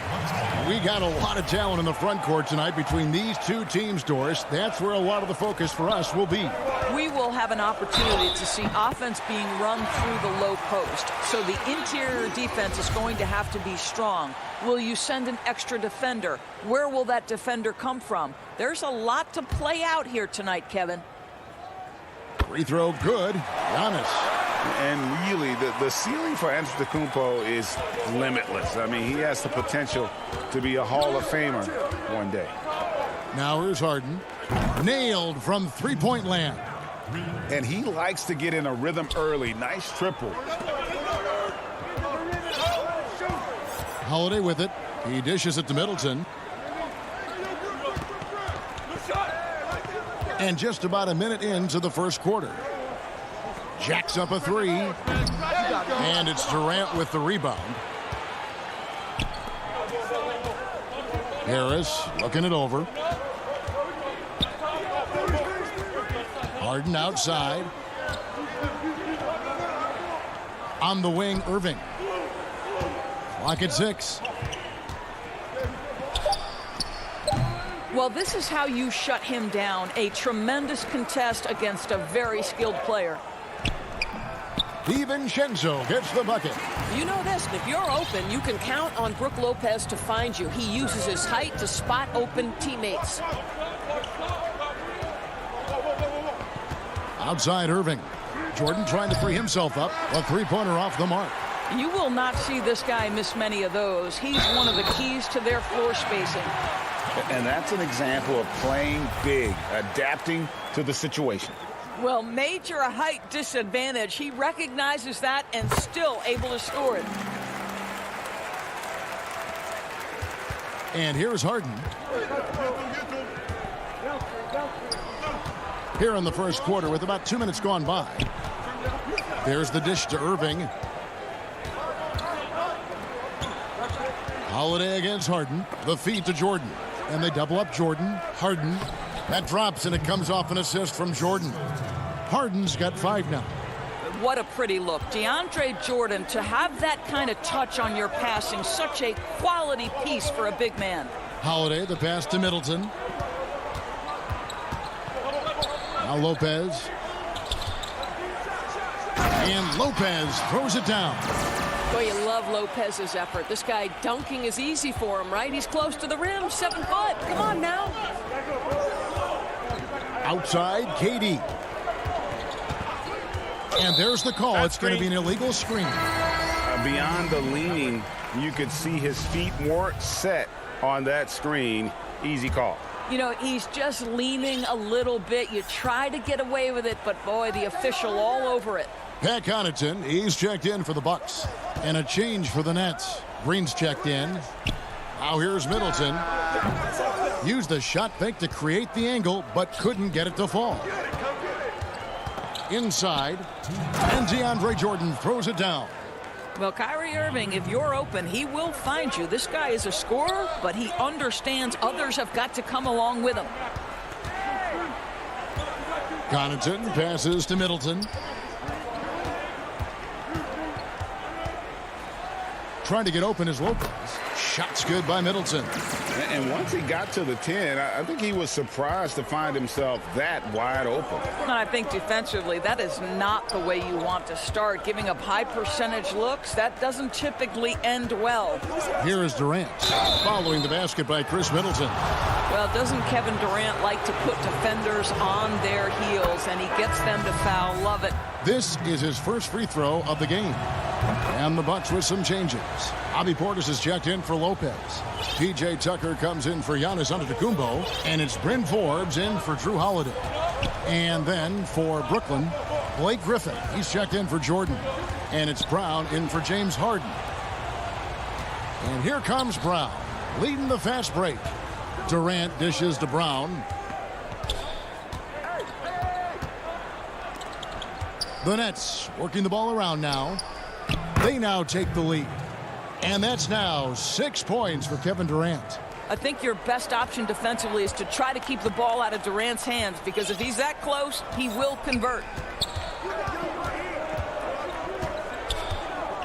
We got a lot of talent in the front court tonight between these two teams, Doris. That's where a lot of the focus for us will be. We will have an opportunity to see offense being run through the low post. So the interior defense is going to have to be strong. Will you send an extra defender? Where will that defender come from? There's a lot to play out here tonight, Kevin. Free throw good. Giannis. And really, the ceiling for Antetokounmpo is limitless. I mean, he has the potential to be a Hall of Famer one day. Now here's Harden. Nailed from three-point land. And he likes to get in a rhythm early. Nice triple. Holiday with it. He dishes it to Middleton. And just about a minute into the first quarter. Jacks up a 3. And it's Durant with the rebound. Harris looking it over. Harden outside. On the wing, Irving. Clock at 6. Well, this is how you shut him down. A tremendous contest against a very skilled player. DiVincenzo gets the bucket. You know this, if you're open, you can count on Brook Lopez to find you. He uses his height to spot open teammates. Outside Irving. Jordan trying to free himself up. A three-pointer off the mark. You will not see this guy miss many of those. He's one of the keys to their floor spacing. And that's an example of playing big, adapting to the situation. Well, major height disadvantage. He recognizes that and still able to score it. And here's Harden. Here in the first quarter with about 2 minutes gone by. There's the dish to Irving. Holiday against Harden. The feed to Jordan. And they double up Jordan. Harden. That drops and it comes off an assist from Jordan. Harden's got 5 now. What a pretty look. DeAndre Jordan, to have that kind of touch on your passing, such a quality piece for a big man. Holiday, the pass to Middleton. Now Lopez. And Lopez throws it down. Boy, you love Lopez's effort. This guy dunking is easy for him, right? He's close to the rim, 7 foot. Come on now. Outside, KD. And there's the call. It's going to be an illegal screen. Beyond the leaning, you could see his feet more set on that screen. Easy call. You know, he's just leaning a little bit. You try to get away with it, but boy, the official all over it. Pat Connaughton, he's checked in for the Bucks. And a change for the Nets. Green's checked in. Now here's Middleton. Used the shot fake to create the angle, but couldn't get it to fall. Inside, and DeAndre Jordan throws it down. Well, Kyrie Irving, if you're open, he will find you. This guy is a scorer, but he understands others have got to come along with him. Connaughton passes to Middleton. Trying to get open is Lopez. Shot's good by Middleton. And once he got to the 10, I think he was surprised to find himself that wide open. I think defensively, that is not the way you want to start. Giving up high percentage looks, that doesn't typically end well. Here is Durant, following the basket by Chris Middleton. Well, doesn't Kevin Durant like to put defenders on their heels, and he gets them to foul? Love it. This is his first free throw of the game. And the Bucks with some changes. Bobby Portis is checked in for Lopez. P.J. Tucker comes in for Giannis Antetokounmpo. And it's Bryn Forbes in for Drew Holiday. And then for Brooklyn, Blake Griffin. He's checked in for Jordan. And it's Brown in for James Harden. And here comes Brown, leading the fast break. Durant dishes to Brown. The Nets working the ball around now. They now take the lead. And that's now 6 points for Kevin Durant. I think your best option defensively is to try to keep the ball out of Durant's hands, because if he's that close, he will convert.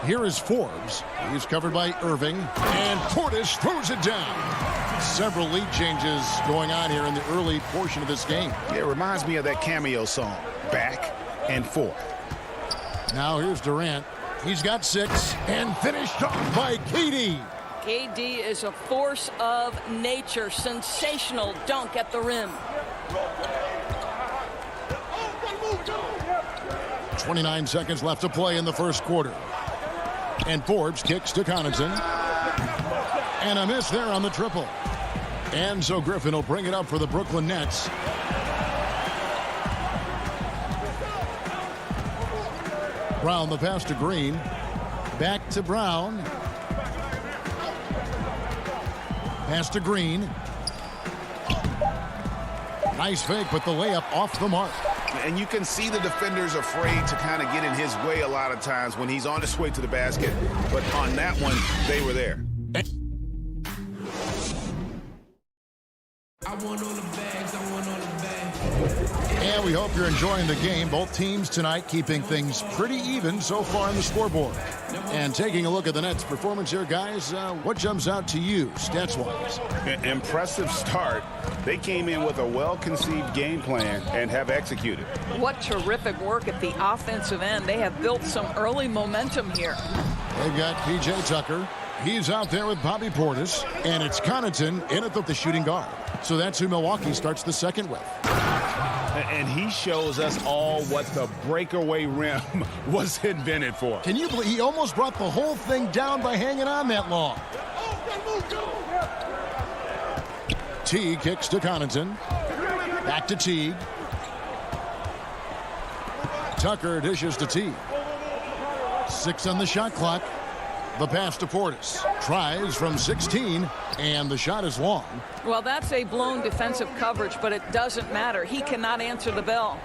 Here is Forbes. He's covered by Irving. And Portis throws it down. Several lead changes going on here in the early portion of this game. It reminds me of that cameo song, Back and Forth. Now here's Durant. He's got 6 and finished off by KD. KD is a force of nature. Sensational dunk at the rim. 29 seconds left to play in the first quarter. And Forbes kicks to Connaughton. And a miss there on the triple. And so Griffin will bring it up for the Brooklyn Nets. Brown the pass to Green. Back to Brown. Pass to Green. Nice fake, but the layup off the mark. And you can see the defenders afraid to kind of get in his way a lot of times when he's on his way to the basket. But on that one, they were there. I want all the bags, I want all the bags. And we hope you're enjoying the game. Both teams tonight keeping things pretty even so far on the scoreboard. And taking a look at the Nets' performance here, guys, what jumps out to you stats-wise? Impressive start. They came in with a well-conceived game plan and have executed. What terrific work at the offensive end. They have built some early momentum here. They've got P.J. Tucker. He's out there with Bobby Portis. And it's Connaughton in at the shooting guard. So that's who Milwaukee starts the second with. And he shows us all what the breakaway rim was invented for. Can you believe he almost brought the whole thing down by hanging on that long? Teague kicks to Connaughton. Back to Teague. Tucker dishes to Teague. 6 on the shot clock. The pass to Portis. Tries from 16, and the shot is long. Well, that's a blown defensive coverage, but it doesn't matter. He cannot answer the bell.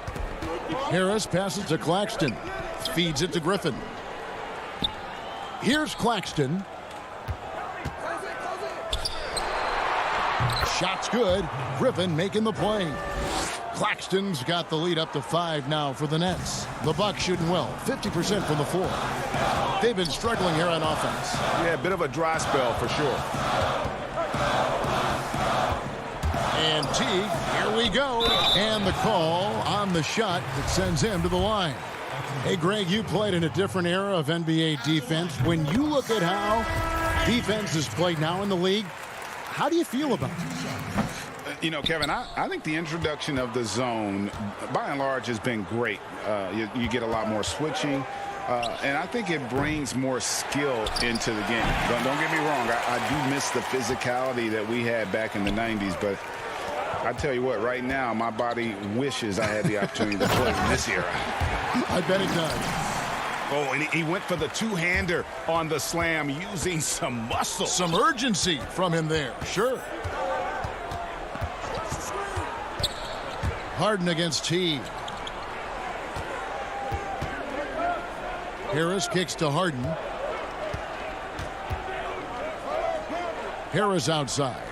Harris passes to Claxton. Feeds it to Griffin. Here's Claxton. Shot's good. Griffin making the play. Claxton's got the lead up to 5 now for the Nets. The Bucks shooting well, 50% from the floor. They've been struggling here on offense. Yeah, a bit of a dry spell for sure. And Teague, here we go. And the call on the shot that sends him to the line. Hey, Greg, you played in a different era of NBA defense. When you look at how defense is played now in the league, how do you feel about it? You know, Kevin, I think the introduction of the zone, by and large, has been great. You get a lot more switching, and I think it brings more skill into the game. Don't get me wrong. I do miss the physicality that we had back in the 90s, but I tell you what, right now, my body wishes I had the opportunity to play in this era. I bet it does. Oh, and he went for the two-hander on the slam using some muscle. Some urgency from him there, sure. Harden against Teague. Harris kicks to Harden. Harris outside.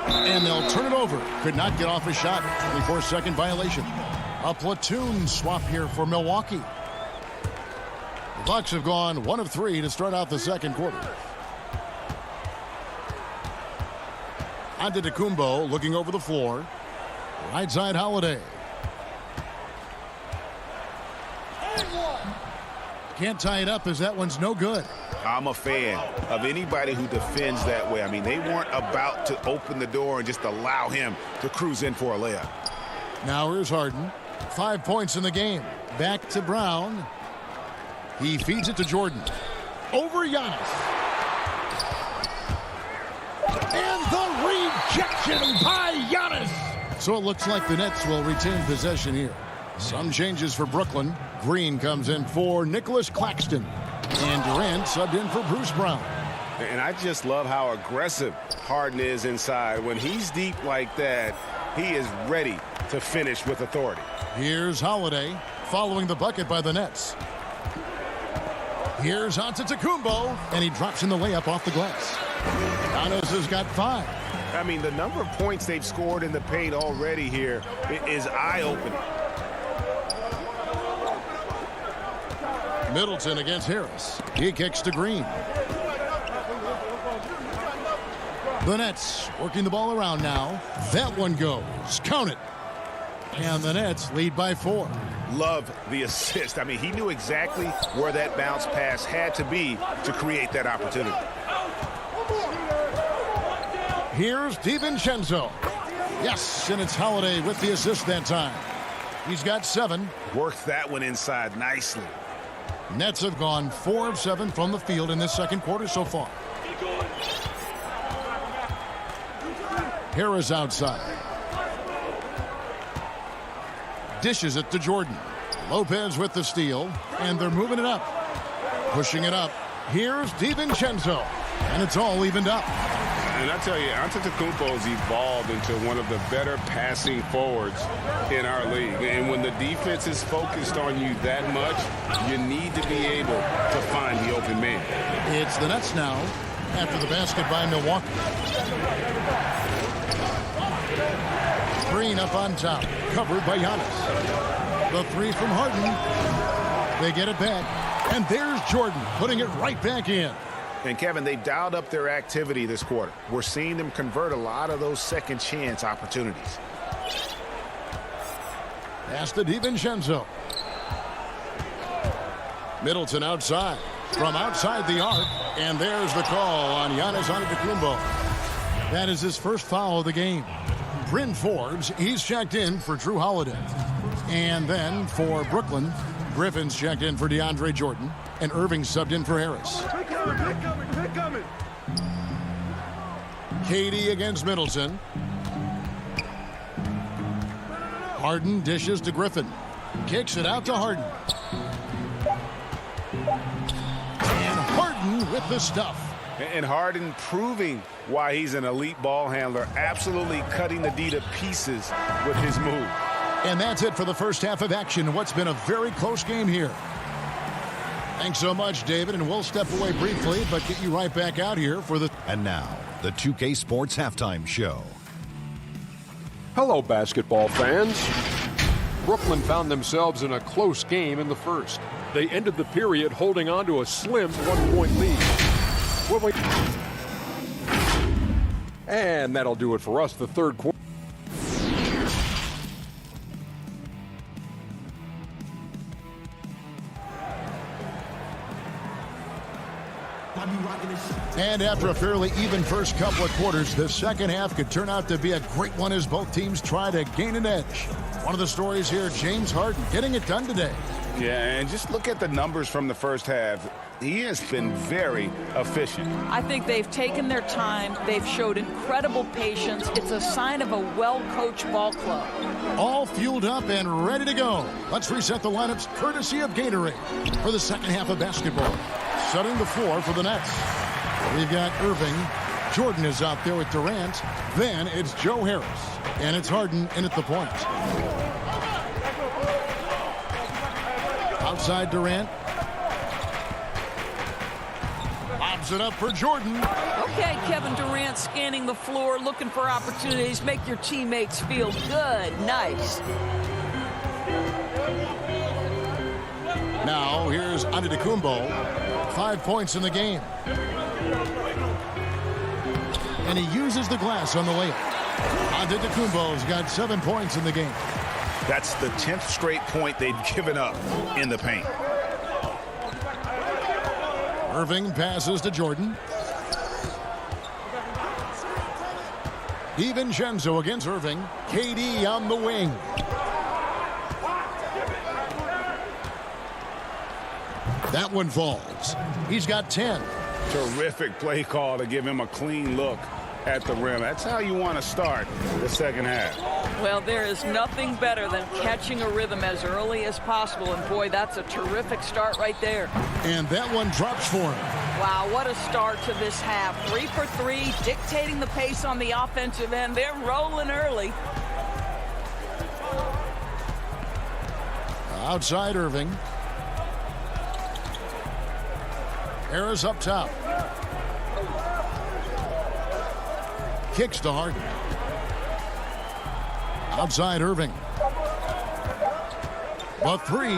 And they'll turn it over. Could not get off a shot. 24-second violation. A platoon swap here for Milwaukee. The Bucks have gone 1 of 3 to start out the second quarter. Antetokounmpo looking over the floor. Right side Holiday. Can't tie it up as that one's no good. I'm a fan of anybody who defends that way. I mean, they weren't about to open the door and just allow him to cruise in for a layup. Now here's Harden. 5 points in the game. Back to Brown. He feeds it to Jordan. Over Giannis. And the rejection by Giannis. So it looks like the Nets will retain possession here. Some changes for Brooklyn. Green comes in for Nicholas Claxton. And Durant subbed in for Bruce Brown. And I just love how aggressive Harden is inside. When he's deep like that, he is ready to finish with authority. Here's Holiday following the bucket by the Nets. Here's Antetokounmpo, and he drops in the layup off the glass. Giannis has got 5. I mean, the number of points they've scored in the paint already here is eye-opening. Middleton against Harris. He kicks to Green. The Nets working the ball around now. That one goes. Count it. And the Nets lead by 4. Love the assist. I mean, he knew exactly where that bounce pass had to be to create that opportunity. Here's DiVincenzo. Yes, and it's Holiday with the assist that time. He's got 7. Worked that one inside nicely. Nets have gone 4 of 7 from the field in this second quarter so far. Harris outside. Dishes it to Jordan. Lopez with the steal, and they're moving it up. Pushing it up. Here's DiVincenzo, and it's all evened up. And I tell you, Antetokounmpo has evolved into one of the better passing forwards in our league. And when the defense is focused on you that much, you need to be able to find the open man. It's the Nets now after the basket by Milwaukee. Green up on top, covered by Giannis. The 3 from Harden. They get it back, and there's Jordan putting it right back in. And, Kevin, they dialed up their activity this quarter. We're seeing them convert a lot of those second chance opportunities. Pass to DiVincenzo. Middleton outside. From outside the arc, and there's the call on Giannis Antetokounmpo. That is his first foul of the game. Bryn Forbes, he's checked in for Drew Holiday. And then for Brooklyn, Griffin's checked in for DeAndre Jordan, and Irving subbed in for Harris. Katie against Middleton. Harden dishes to Griffin. Kicks it out to Harden. And Harden with the stuff. And Harden proving why he's an elite ball handler, absolutely cutting the D to pieces with his move. And that's it for the first half of action. What's been a very close game here. Thanks so much, David, and we'll step away briefly, but get you right back out here for the... And now, the 2K Sports Halftime Show. Hello, basketball fans. Brooklyn found themselves in a close game in the first. They ended the period holding on to a slim 1-point lead. And that'll do it for us, the third quarter. And after a fairly even first couple of quarters, the second half could turn out to be a great one as both teams try to gain an edge. One of the stories here, James Harden getting it done today. Yeah, and just look at the numbers from the first half. He has been very efficient. I think they've taken their time. They've showed incredible patience. It's a sign of a well-coached ball club. All fueled up and ready to go. Let's reset the lineups courtesy of Gatorade for the second half of basketball. Setting the floor for the Nets. We've got Irving. Jordan is out there with Durant. Then it's Joe Harris. And it's Harden in at the point. Outside Durant. Lobs it up for Jordan. Okay, Kevin Durant scanning the floor, looking for opportunities. Make your teammates feel good. Nice. Now here's Antetokounmpo. 5 points in the game. And he uses the glass on the layup. Antetokounmpo's got 7 points in the game. That's the 10th straight point they've given up in the paint. Irving passes to Jordan. DiVincenzo against Irving. KD on the wing. That one falls. He's got 10. Terrific play call to give him a clean look at the rim. That's how you want to start the second half. Well, there is nothing better than catching a rhythm as early as possible. And, boy, that's a terrific start right there. And that one drops for him. Wow, what a start to this half. 3 for 3, dictating the pace on the offensive end. They're rolling early. Outside Irving. Harris up top. Kicks to Harden. Outside Irving. The three.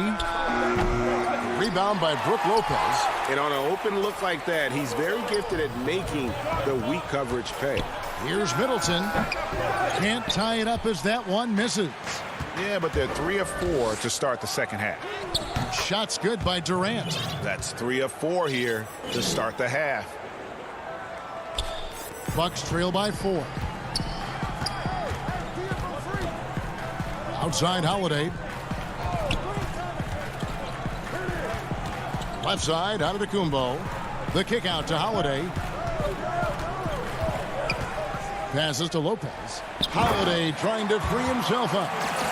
Rebound by Brook Lopez. And on an open look like that, he's very gifted at making the weak coverage pay. Here's Middleton. Can't tie it up as that one misses. Yeah, but they're 3 of 4 to start the second half. Shots good by Durant. That's 3 of 4 here to start the half. Bucks trail by 4. Outside Holiday. Left side out of the Kumbo. The kick out to Holiday. Passes to Lopez. Holiday trying to free himself up.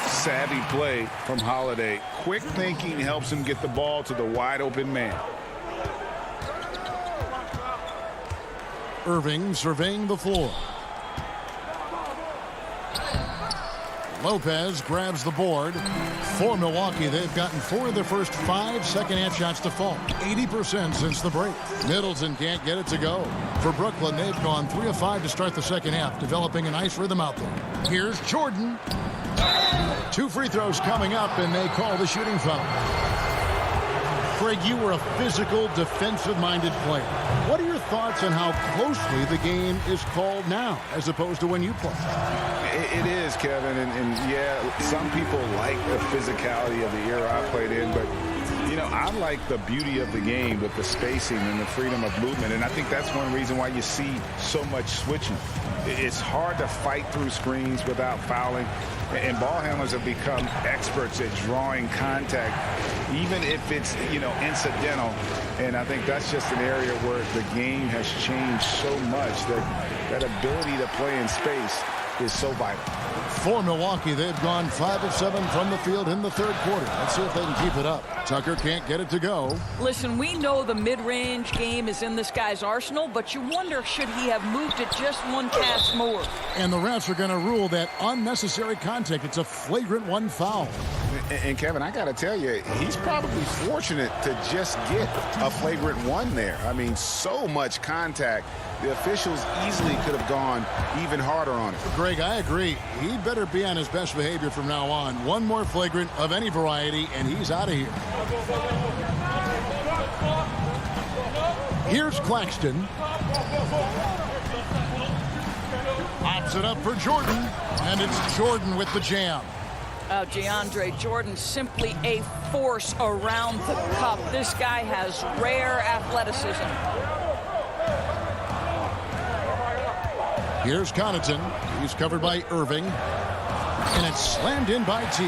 Savvy play from Holiday. Quick thinking helps him get the ball to the wide open man. Irving surveying the floor. Lopez grabs the board. For Milwaukee, they've gotten 4 of their first 5 second-half shots to fall. 80% since the break. Middleton can't get it to go. For Brooklyn, they've gone 3 of 5 to start the second half, developing a nice rhythm out there. Here's Jordan. 2 free throws coming up, and they call the shooting foul. Craig, you were a physical, defensive-minded player. What are your thoughts on how closely the game is called now, as opposed to when you played? It is, Kevin, and yeah, some people like the physicality of the era I played in, but you know, I like the beauty of the game with the spacing and the freedom of movement, and I think that's one reason why you see so much switching. It's hard to fight through screens without fouling, and ball handlers have become experts at drawing contact, even if it's, you know, incidental. And I think that's just an area where the game has changed so much that ability to play in space is so vital. For Milwaukee, they've gone 5 of 7 from the field in the third quarter. Let's see if they can keep it up. Tucker can't get it to go. Listen, we know the mid-range game is in this guy's arsenal, but you wonder, should he have moved it just one pass more? And the refs are going to rule that unnecessary contact. It's a flagrant 1 foul. And Kevin, I got to tell you, he's probably fortunate to just get a flagrant 1 there. I mean, so much contact. The officials easily could have gone even harder on it. Greg, I agree. He better be on his best behavior from now on. 1 more flagrant of any variety, and he's out of here. Here's Claxton. Pops it up for Jordan, and it's Jordan with the jam. DeAndre Jordan, simply a force around the cup. This guy has rare athleticism. Here's Connaughton. He's covered by Irving. And it's slammed in by T.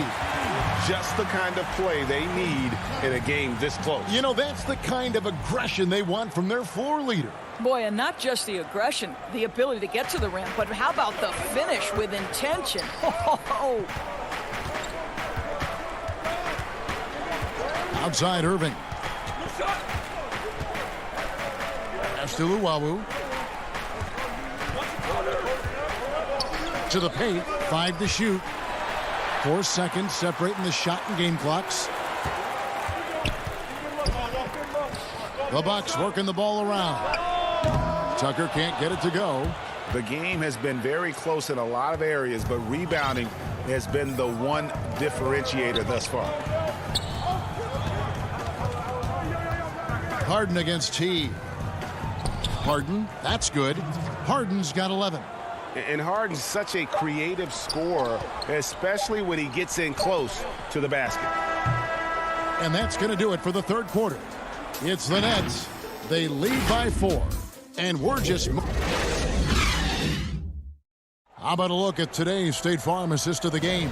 Just the kind of play they need in a game this close. You know, that's the kind of aggression they want from their floor leader. Boy, and not just the aggression, the ability to get to the rim, but how about the finish with intention? Oh. Outside Irving. Pass to Luwawu. To the paint, 5 to shoot. 4 seconds separating the shot and game clocks. The Bucks working the ball around. Tucker can't get it to go. The game has been very close in a lot of areas, but rebounding has been the one differentiator thus far. Harden against T. Harden, that's good. Harden's got 11. And Harden's such a creative scorer, especially when he gets in close to the basket. And that's going to do it for the third quarter. It's the Nets They lead by 4. And we're just... How about a look at today's State Farm assist of the game?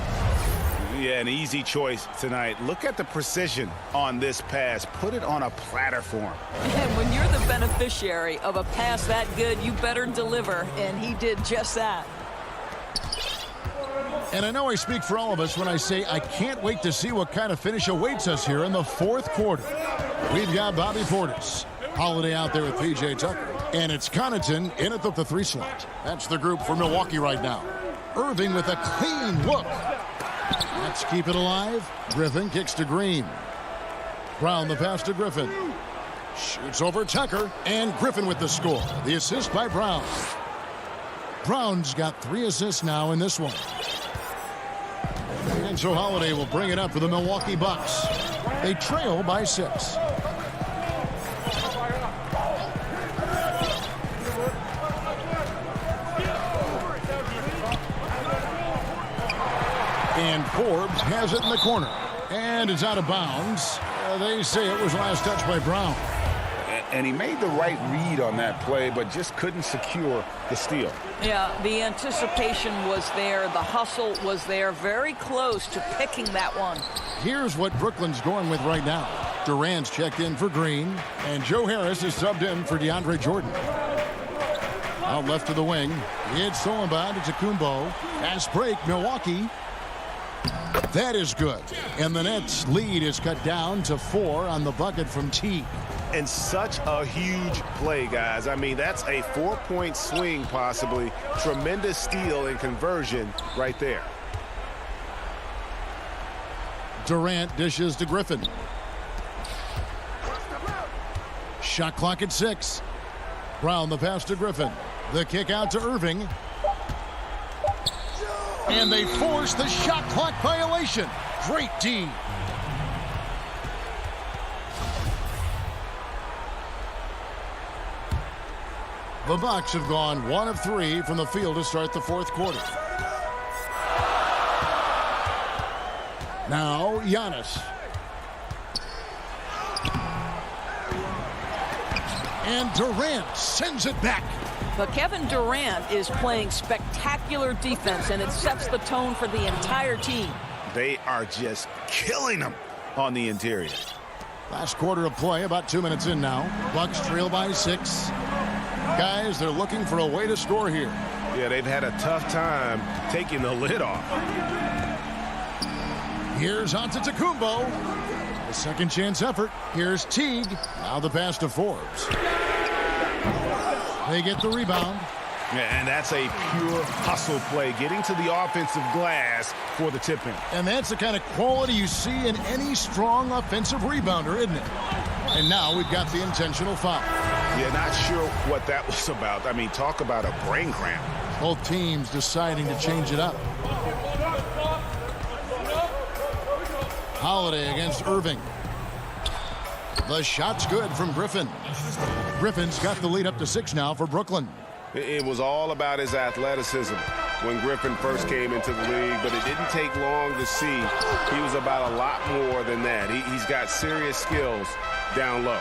Yeah, an easy choice tonight. Look at the precision on this pass. Put it on a platter for him. And when you're the beneficiary of a pass that good, you better deliver, and he did just that. And I know I speak for all of us when I say I can't wait to see what kind of finish awaits us here in the 4th quarter. We've got Bobby Portis, Holiday out there with P.J. Tucker, and it's Connaughton in at the 3 slot. That's the group for Milwaukee right now. Irving with a clean look. Let's keep it alive. Griffin kicks to Green. Brown the pass to Griffin. Shoots over Tucker, and Griffin with the score. The assist by Brown. Brown's got 3 assists now in this one. And so Holiday will bring it up for the Milwaukee Bucks. They trail by 6. And Forbes has it in the corner. And it's out of bounds. They say it was last touched by Brown. And he made the right read on that play, but just couldn't secure the steal. Yeah, the anticipation was there. The hustle was there. Very close to picking that one. Here's what Brooklyn's going with right now. Durant's checked in for Green, and Joe Harris is subbed in for DeAndre Jordan. Out left to the wing. It's Solomon to Kumbo. Pass break, Milwaukee. That is good. And the Nets' lead is cut down to 4 on the bucket from T. And such a huge play, guys. I mean, that's a 4-point swing, possibly. Tremendous steal and conversion right there. Durant dishes to Griffin. Shot clock at 6. Brown the pass to Griffin. The kick out to Irving. And they force the shot clock violation. Great D. The Bucks have gone 1 of 3 from the field to start the 4th quarter. Now Giannis. And Durant sends it back. But Kevin Durant is playing spectacular defense, and it sets the tone for the entire team. They are just killing them on the interior. Last quarter of play, about 2 minutes in now. Bucks trail by 6. Guys, they're looking for a way to score here. Yeah, they've had a tough time taking the lid off. Here's Antetokounmpo. A second chance effort. Here's Teague. Now the pass to Forbes. They get the rebound. Yeah, and that's a pure hustle play, getting to the offensive glass for the tip-in. And that's the kind of quality you see in any strong offensive rebounder, isn't it? And now we've got the intentional foul. Yeah, not sure what that was about. I mean, talk about a brain cramp. Both teams deciding to change it up. Holiday against Irving. The shot's good from Griffin. Griffin's got the lead up to 6 now for Brooklyn. It was all about his athleticism when Griffin first came into the league, but it didn't take long to see he was about a lot more than that. He's got serious skills down low.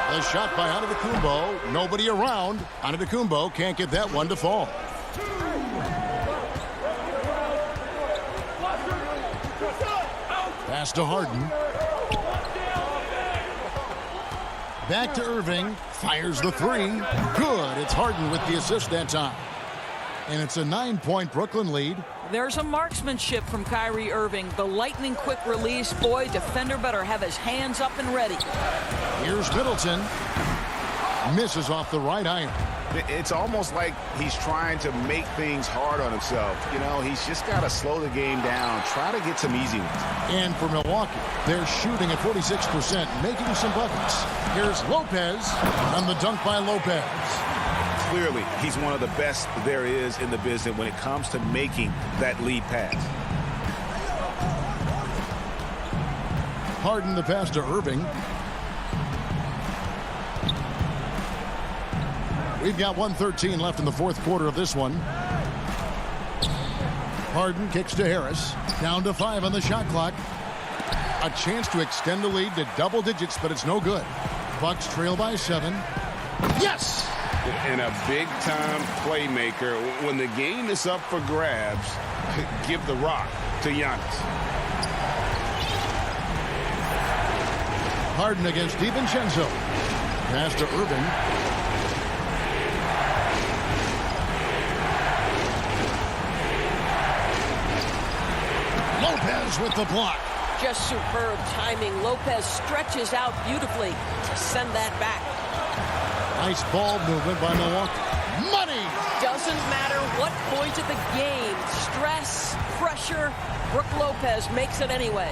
The shot by Antetokounmpo. Nobody around. Antetokounmpo can't get that one to fall. Pass to Harden. Back to Irving. Fires the 3. Good. It's Harden with the assist that time. And it's a 9-point Brooklyn lead. There's a marksmanship from Kyrie Irving. The lightning quick release. Boy, defender better have his hands up and ready. Here's Middleton. Misses off the right iron. It's almost like he's trying to make things hard on himself. You know, he's just got to slow the game down, try to get some easy ones. And for Milwaukee, they're shooting at 46%, making some buckets. Here's Lopez on the dunk by Lopez. Clearly, he's one of the best there is in the business when it comes to making that lead pass. Harden the pass to Irving. We've got 1:13 left in the 4th quarter of this one. Harden kicks to Harris. Down to 5 on the shot clock. A chance to extend the lead to double digits, but it's no good. Bucks trail by 7. Yes! And a big-time playmaker. When the game is up for grabs, give the rock to Giannis. Harden against DiVincenzo. Pass to Irving. Lopez with the block. Just superb timing. Lopez stretches out beautifully to send that back. Nice ball movement by Milwaukee. Money! Doesn't matter what point of the game. Stress, pressure, Brook Lopez makes it anyway.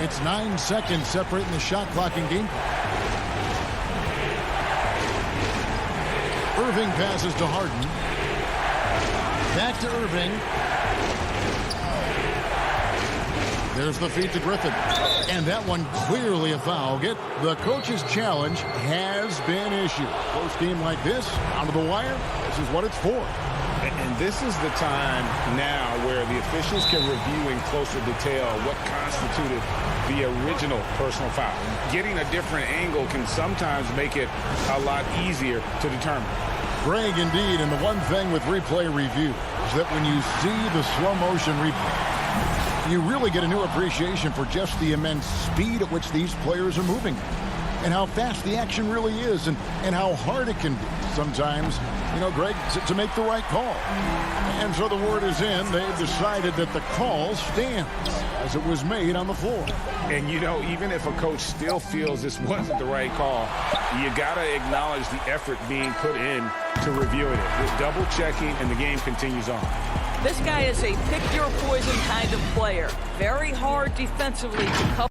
It's 9 seconds separating the shot clock and game clock. Irving passes to Harden. Back to Irving. There's the feed to Griffin. And that one clearly a foul. The coach's challenge has been issued. Close game like this, down to the wire, this is what it's for. And this is the time now where the officials can review in closer detail what constituted the original personal foul. Getting a different angle can sometimes make it a lot easier to determine. Greg, indeed, and the one thing with replay review is that when you see the slow motion replay, you really get a new appreciation for just the immense speed at which these players are moving and how fast the action really is and how hard it can be sometimes, Greg, to make the right call. And so the word is in. They've decided that the call stands as it was made on the floor. And, even if a coach still feels this wasn't the right call, you got to acknowledge the effort being put in to reviewing it. With double checking, and the game continues on. This guy is a pick-your-poison kind of player. Very hard defensively to cover.